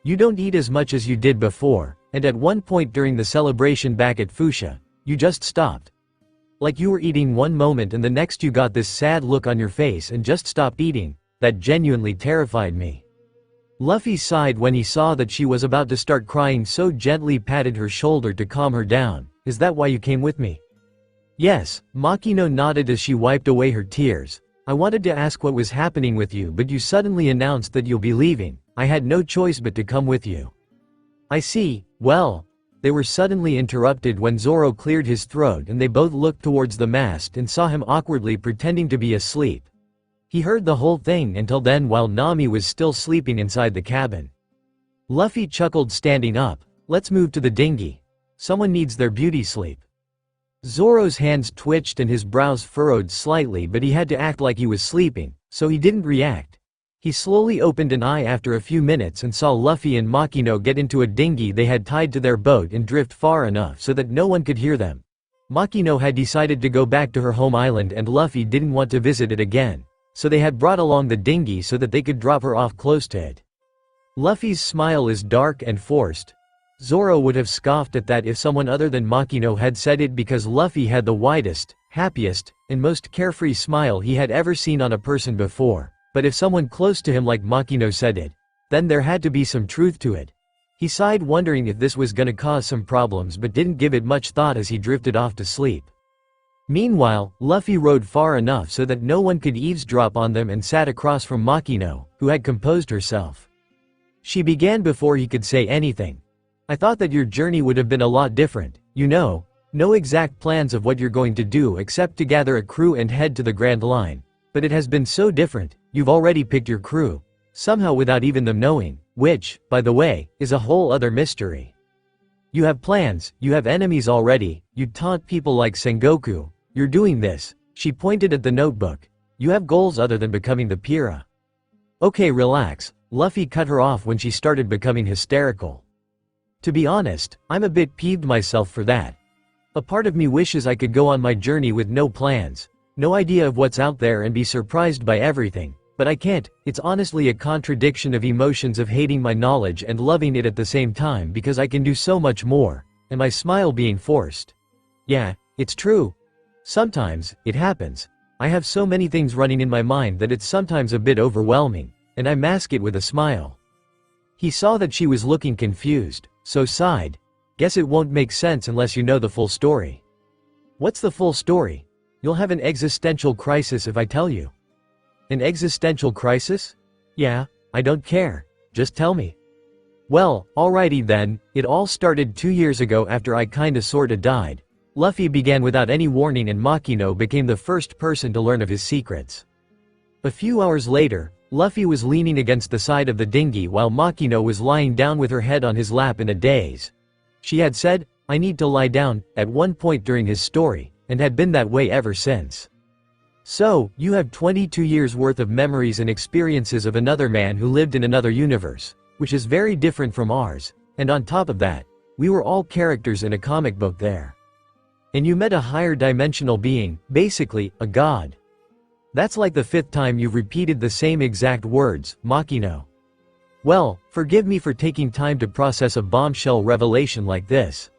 "You don't eat as much as you did before, and at one point during the celebration back at Fuchsia, you just stopped. Like you were eating one moment and the next you got this sad look on your face and just stopped eating. That genuinely terrified me." Luffy sighed when he saw that she was about to start crying, so gently patted her shoulder to calm her down. "Is that why you came with me?" "Yes," Makino nodded as she wiped away her tears. "I wanted to ask what was happening with you, but you suddenly announced that you'll be leaving. I had no choice but to come with you." "I see, well..." They were suddenly interrupted when Zoro cleared his throat and they both looked towards the mast and saw him awkwardly pretending to be asleep. He heard the whole thing until then while Nami was still sleeping inside the cabin. Luffy chuckled, standing up. "Let's move to the dinghy. Someone needs their beauty sleep." Zoro's hands twitched and his brows furrowed slightly, but he had to act like he was sleeping, so he didn't react. He slowly opened an eye after a few minutes and saw Luffy and Makino get into a dinghy they had tied to their boat and drift far enough so that no one could hear them. Makino had decided to go back to her home island and Luffy didn't want to visit it again, so they had brought along the dinghy so that they could drop her off close to it. Luffy's smile is dark and forced. Zoro would have scoffed at that if someone other than Makino had said it because Luffy had the widest, happiest, and most carefree smile he had ever seen on a person before, but if someone close to him like Makino said it, then there had to be some truth to it. He sighed, wondering if this was gonna cause some problems, but didn't give it much thought as he drifted off to sleep. Meanwhile, Luffy rode far enough so that no one could eavesdrop on them and sat across from Makino, who had composed herself. She began before he could say anything. I thought that your journey would have been a lot different, you know, no exact plans of what you're going to do except to gather a crew and head to the Grand Line. But it has been so different, you've already picked your crew. Somehow without even them knowing, which, by the way, is a whole other mystery. You have plans, you have enemies already, you taunt people like Sengoku, you're doing this, she pointed at the notebook. You have goals other than becoming the Pira. Okay, relax, Luffy cut her off when she started becoming hysterical. To be honest, I'm a bit peeved myself for that. A part of me wishes I could go on my journey with no plans, no idea of what's out there and be surprised by everything. But I can't. It's honestly a contradiction of emotions of hating my knowledge and loving it at the same time because I can do so much more, and my smile being forced. Yeah, it's true. Sometimes, it happens. I have so many things running in my mind that it's sometimes a bit overwhelming, and I mask it with a smile. He saw that she was looking confused, so sighed. Guess it won't make sense unless you know the full story. What's the full story? You'll have an existential crisis if I tell you. An existential crisis? Yeah, I don't care. Just tell me. Well, alrighty then, it all started 2 years ago after I kinda sorta died. Luffy began without any warning and Makino became the first person to learn of his secrets. A few hours later, Luffy was leaning against the side of the dinghy while Makino was lying down with her head on his lap in a daze. She had said, I need to lie down, at one point during his story, and had been that way ever since. So, you have 22 years worth of memories and experiences of another man who lived in another universe, which is very different from ours, and on top of that, we were all characters in a comic book there. And you met a higher dimensional being, basically, a god. That's like the 5th time you've repeated the same exact words, Makino. Well, forgive me for taking time to process a bombshell revelation like this.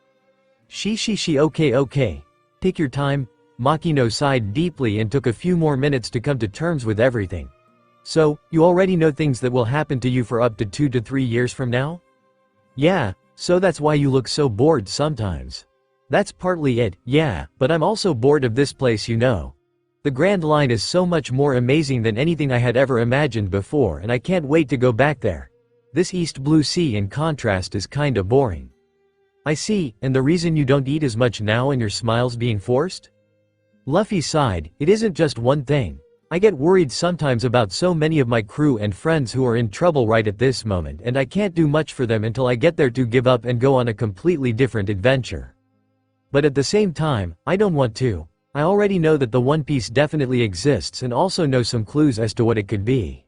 She okay. Take your time. Makino sighed deeply and took a few more minutes to come to terms with everything. So, you already know things that will happen to you for up to 2 to 3 years from now? Yeah, so that's why you look so bored sometimes. That's partly it, yeah, but I'm also bored of this place, you know. The Grand Line is so much more amazing than anything I had ever imagined before and I can't wait to go back there. This East Blue Sea in contrast is kinda boring. I see, and the reason you don't eat as much now and your smile's being forced? Luffy sighed, it isn't just one thing. I get worried sometimes about so many of my crew and friends who are in trouble right at this moment and I can't do much for them until I get there to give up and go on a completely different adventure. But at the same time, I don't want to. I already know that the One Piece definitely exists and also know some clues as to what it could be.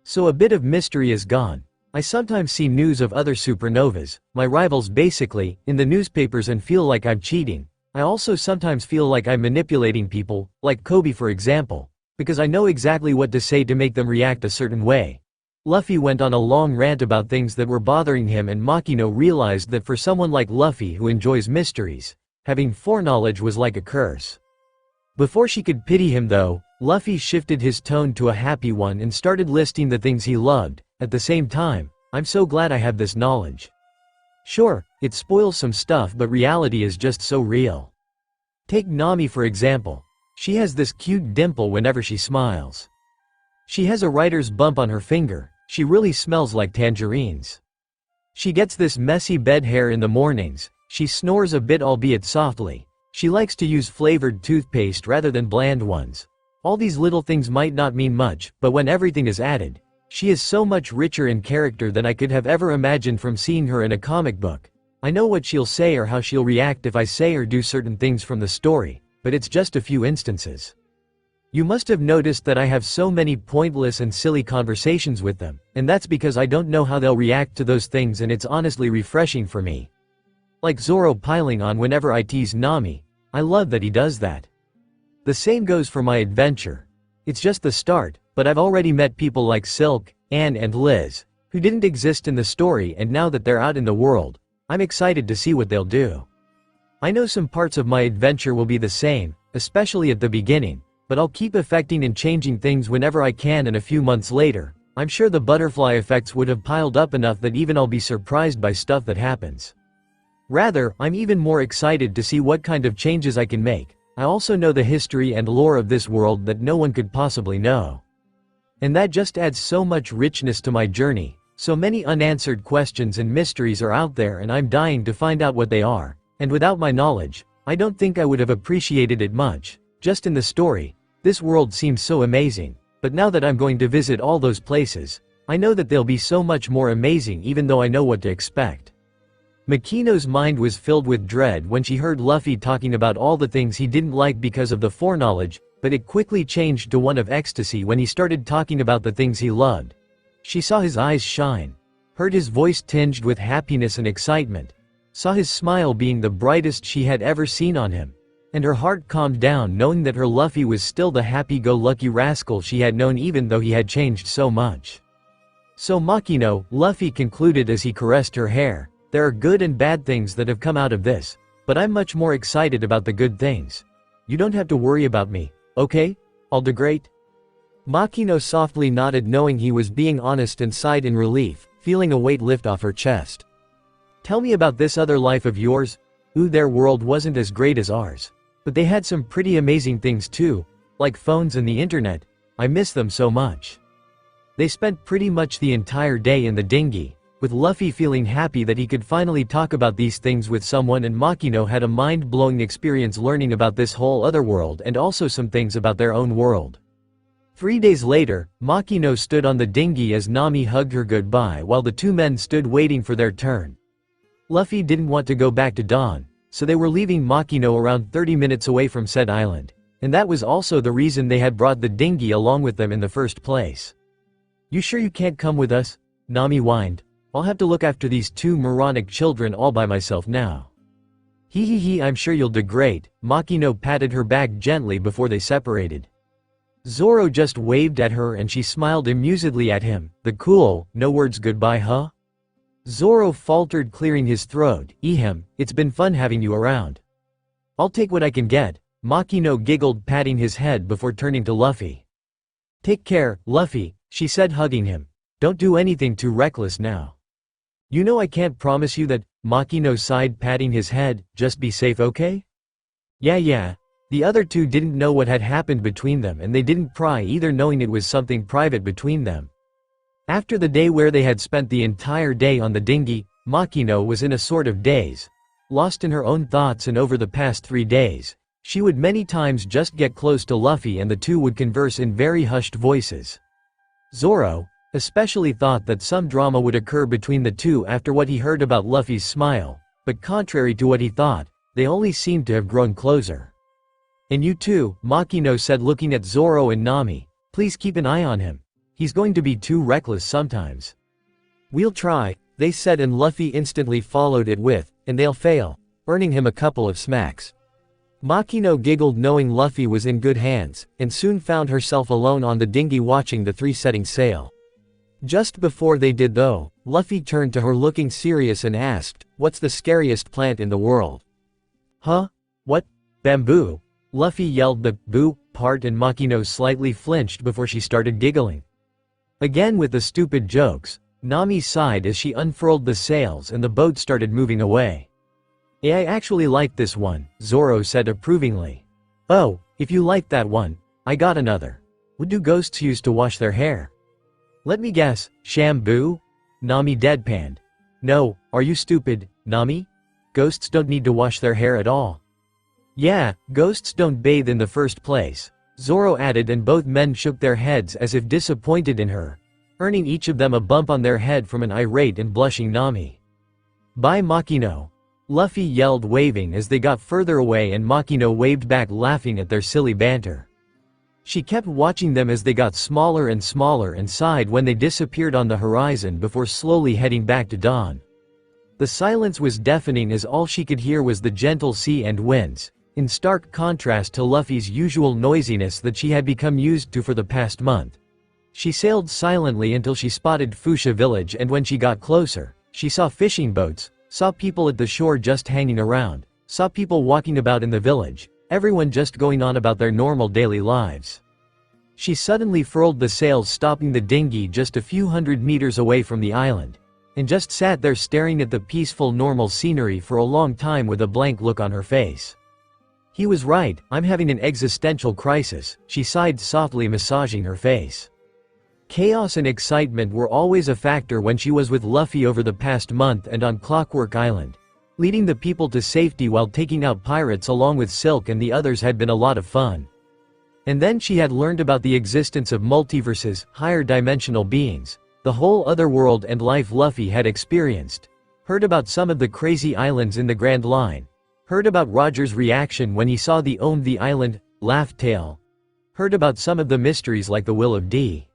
So a bit of mystery is gone. I sometimes see news of other supernovas, my rivals basically, in the newspapers and feel like I'm cheating. I also sometimes feel like I'm manipulating people, like Kobe for example, because I know exactly what to say to make them react a certain way. Luffy went on a long rant about things that were bothering him and Makino realized that for someone like Luffy who enjoys mysteries, having foreknowledge was like a curse. Before she could pity him though, Luffy shifted his tone to a happy one and started listing the things he loved. At the same time, I'm so glad I have this knowledge. Sure, it spoils some stuff but reality is just so real. Take Nami for example. She has this cute dimple whenever she smiles. She has a writer's bump on her finger, she really smells like tangerines. She gets this messy bed hair in the mornings, she snores a bit albeit softly. She likes to use flavored toothpaste rather than bland ones. All these little things might not mean much, but when everything is added, she is so much richer in character than I could have ever imagined from seeing her in a comic book. I know what she'll say or how she'll react if I say or do certain things from the story, but it's just a few instances. You must have noticed that I have so many pointless and silly conversations with them, and that's because I don't know how they'll react to those things and it's honestly refreshing for me. Like Zoro piling on whenever I tease Nami. I love that he does that. The same goes for my adventure. It's just the start, but I've already met people like Silk, Anne and Liz, who didn't exist in the story, and now that they're out in the world, I'm excited to see what they'll do. I know some parts of my adventure will be the same, especially at the beginning, but I'll keep affecting and changing things whenever I can, and a few months later, I'm sure the butterfly effects would have piled up enough that even I'll be surprised by stuff that happens. Rather, I'm even more excited to see what kind of changes I can make. I also know the history and lore of this world that no one could possibly know. And that just adds so much richness to my journey. So many unanswered questions and mysteries are out there, and I'm dying to find out what they are. And without my knowledge, I don't think I would have appreciated it much. Just in the story, this world seems so amazing. But now that I'm going to visit all those places, I know that they'll be so much more amazing, even though I know what to expect. Makino's mind was filled with dread when she heard Luffy talking about all the things he didn't like because of the foreknowledge, but it quickly changed to one of ecstasy when he started talking about the things he loved. She saw his eyes shine, heard his voice tinged with happiness and excitement, saw his smile being the brightest she had ever seen on him, and her heart calmed down knowing that her Luffy was still the happy-go-lucky rascal she had known, even though he had changed so much. "So Makino," Luffy concluded as he caressed her hair, "there are good and bad things that have come out of this, but I'm much more excited about the good things. You don't have to worry about me, okay? I'll do great." Makino softly nodded, knowing he was being honest, and sighed in relief, feeling a weight lift off her chest. "Tell me about this other life of yours." Ooh, their world wasn't as great as ours. But they had some pretty amazing things too, like phones and the internet. I miss them so much. They spent pretty much the entire day in the dinghy, with Luffy feeling happy that he could finally talk about these things with someone, and Makino had a mind-blowing experience learning about this whole other world and also some things about their own world. 3 days later, Makino stood on the dinghy as Nami hugged her goodbye while the two men stood waiting for their turn. Luffy didn't want to go back to Dawn, so they were leaving Makino around 30 minutes away from said island, and that was also the reason they had brought the dinghy along with them in the first place. "You sure you can't come with us?" Nami whined. "I'll have to look after these two moronic children all by myself now." "Hee, I'm sure you'll do great." Makino patted her back gently before they separated. Zoro just waved at her and she smiled amusedly at him. "The cool, no words goodbye, huh?" Zoro faltered, clearing his throat. "Ehem, it's been fun having you around." "I'll take what I can get," Makino giggled, patting his head before turning to Luffy. "Take care, Luffy," she said, hugging him. "Don't do anything too reckless now." "You know I can't promise you that," Makino sighed, patting his head. "Just be safe, okay?" Yeah. The other two didn't know what had happened between them, and they didn't pry either, knowing it was something private between them. After the day where they had spent the entire day on the dinghy, Makino was in a sort of daze, lost in her own thoughts, and over the past 3 days, she would many times just get close to Luffy and the two would converse in very hushed voices. Zoro, especially, thought that some drama would occur between the two after what he heard about Luffy's smile, but contrary to what he thought, they only seemed to have grown closer. "And you too," Makino said, looking at Zoro and Nami. "Please keep an eye on him. He's going to be too reckless sometimes." "We'll try," they said, and Luffy instantly followed it with, "and they'll fail," earning him a couple of smacks. Makino giggled, knowing Luffy was in good hands, and soon found herself alone on the dinghy watching the three setting sail. Just before they did though, Luffy turned to her looking serious and asked, "What's the scariest plant in the world?" "Huh? What? Bamboo?" Luffy yelled the "boo" part, and Makino slightly flinched before she started giggling. Again with the stupid jokes, Nami sighed as she unfurled the sails and the boat started moving away. "I actually like this one," Zoro said approvingly. "Oh, if you like that one, I got another. What do ghosts use to wash their hair?" "Let me guess, shampoo?" Nami deadpanned. "No, are you stupid, Nami? Ghosts don't need to wash their hair at all." "Yeah, ghosts don't bathe in the first place," Zoro added, and both men shook their heads as if disappointed in her, earning each of them a bump on their head from an irate and blushing Nami. "Bye, Makino," Luffy yelled, waving as they got further away, and Makino waved back, laughing at their silly banter. She kept watching them as they got smaller and smaller and sighed when they disappeared on the horizon before slowly heading back to Dawn. The silence was deafening as all she could hear was the gentle sea and winds, in stark contrast to Luffy's usual noisiness that she had become used to for the past month. She sailed silently until she spotted Fuchsia village, and when she got closer, she saw fishing boats, saw people at the shore just hanging around, saw people walking about in the village, everyone just going on about their normal daily lives. She suddenly furled the sails, stopping the dinghy just a few hundred meters away from the island, and just sat there staring at the peaceful normal scenery for a long time with a blank look on her face. He was right, I'm having an existential crisis, she sighed softly, massaging her face. Chaos and excitement were always a factor when she was with Luffy over the past month and on Clockwork Island. Leading the people to safety while taking out pirates along with Silk and the others had been a lot of fun. And then she had learned about the existence of multiverses, higher dimensional beings, the whole other world and life Luffy had experienced. Heard about some of the crazy islands in the Grand Line. Heard about Roger's reaction when he saw the owned the island, Laugh Tale. Heard about some of the mysteries like the Will of D.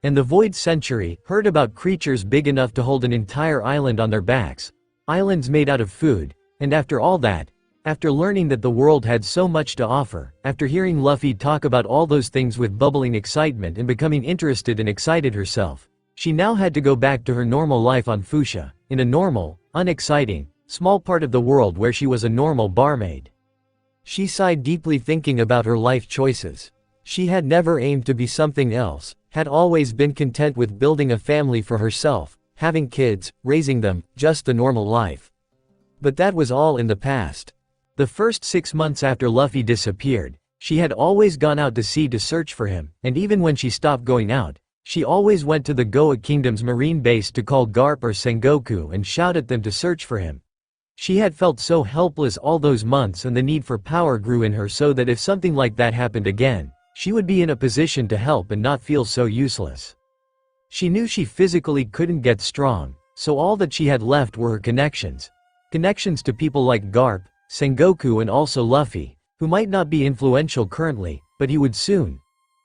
and the Void Century. Heard about creatures big enough to hold an entire island on their backs. Islands made out of food. And after all that, after learning that the world had so much to offer, after hearing Luffy talk about all those things with bubbling excitement and becoming interested and excited herself, she now had to go back to her normal life on Fuchsia, in a normal, unexciting, small part of the world where she was a normal barmaid. She sighed deeply, thinking about her life choices. She had never aimed to be something else, had always been content with building a family for herself, having kids, raising them, just the normal life. But that was all in the past. The first 6 months after Luffy disappeared, she had always gone out to sea to search for him, and even when she stopped going out, she always went to the Goa Kingdom's marine base to call Garp or Sengoku and shout at them to search for him. She had felt so helpless all those months, and the need for power grew in her, so that if something like that happened again, she would be in a position to help and not feel so useless. She knew she physically couldn't get strong, so all that she had left were her connections. Connections to people like Garp, Sengoku and also Luffy, who might not be influential currently, but he would soon.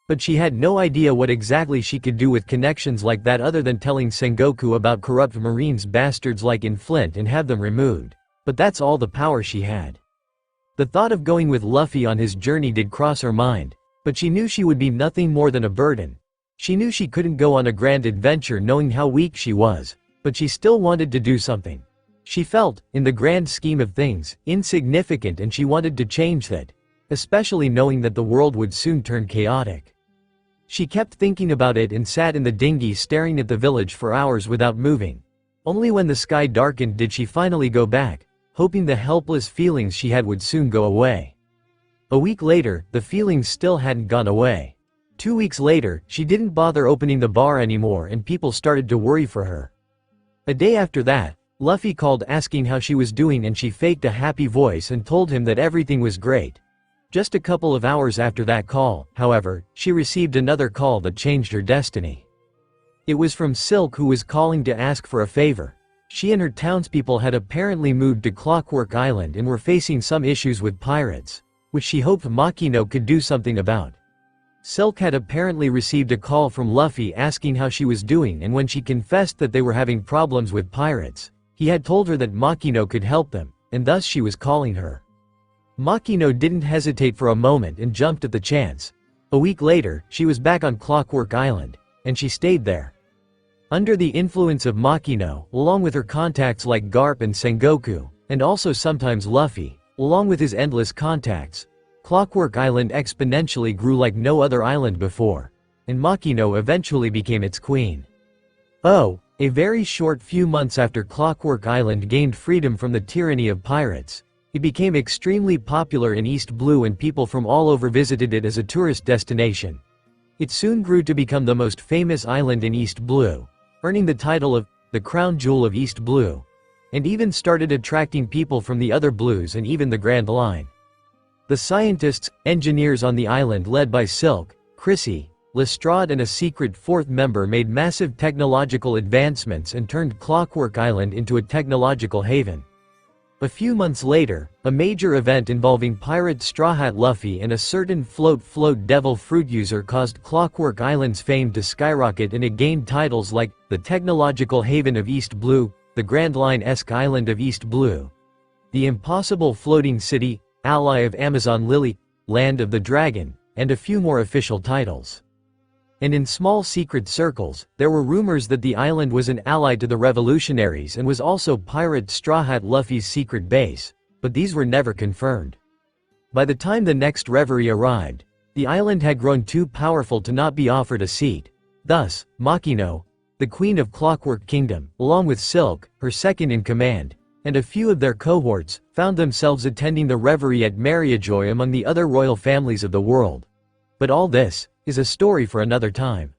But she had no idea what exactly she could do with connections like that other than telling Sengoku about corrupt marines bastards like in Flint and have them removed. But that's all the power she had. The thought of going with Luffy on his journey did cross her mind, but she knew she would be nothing more than a burden. She knew she couldn't go on a grand adventure knowing how weak she was, but she still wanted to do something. She felt, in the grand scheme of things, insignificant, and she wanted to change that, especially knowing that the world would soon turn chaotic. She kept thinking about it and sat in the dinghy staring at the village for hours without moving. Only when the sky darkened did she finally go back, hoping the helpless feelings she had would soon go away. A week later, the feelings still hadn't gone away. 2 weeks later, she didn't bother opening the bar anymore and people started to worry for her. A day after that, Luffy called asking how she was doing, and she faked a happy voice and told him that everything was great. Just a couple of hours after that call, however, she received another call that changed her destiny. It was from Silk, who was calling to ask for a favor. She and her townspeople had apparently moved to Clockwork Island and were facing some issues with pirates, which she hoped Makino could do something about. Silk had apparently received a call from Luffy asking how she was doing, and when she confessed that they were having problems with pirates, he had told her that Makino could help them, and thus she was calling her. Makino didn't hesitate for a moment and jumped at the chance. A week later, she was back on Clockwork Island, and she stayed there. Under the influence of Makino, along with her contacts like Garp and Sengoku, and also sometimes Luffy, along with his endless contacts, Clockwork Island exponentially grew like no other island before, and Makino eventually became its queen. Oh, a very short few months after Clockwork Island gained freedom from the tyranny of pirates, it became extremely popular in East Blue, and people from all over visited it as a tourist destination. It soon grew to become the most famous island in East Blue, earning the title of the Crown Jewel of East Blue, and even started attracting people from the other blues and even the Grand Line. The scientists, engineers on the island led by Silk, Chrissy, Lestrade and a secret fourth member made massive technological advancements and turned Clockwork Island into a technological haven. A few months later, a major event involving pirate Straw Hat Luffy and a certain Float Devil fruit user caused Clockwork Island's fame to skyrocket, and it gained titles like the Technological Haven of East Blue, the Grand Line-esque Island of East Blue, the Impossible Floating City, ally of Amazon Lily, land of the dragon, and a few more official titles. And in small secret circles, there were rumors that the island was an ally to the revolutionaries and was also Pirate Straw Hat Luffy's secret base, but these were never confirmed. By the time the next reverie arrived, the island had grown too powerful to not be offered a seat. Thus, Makino, the queen of Clockwork Kingdom, along with Silk, her second-in-command, and a few of their cohorts, found themselves attending the reverie at Mariajoy among the other royal families of the world. But all this is a story for another time.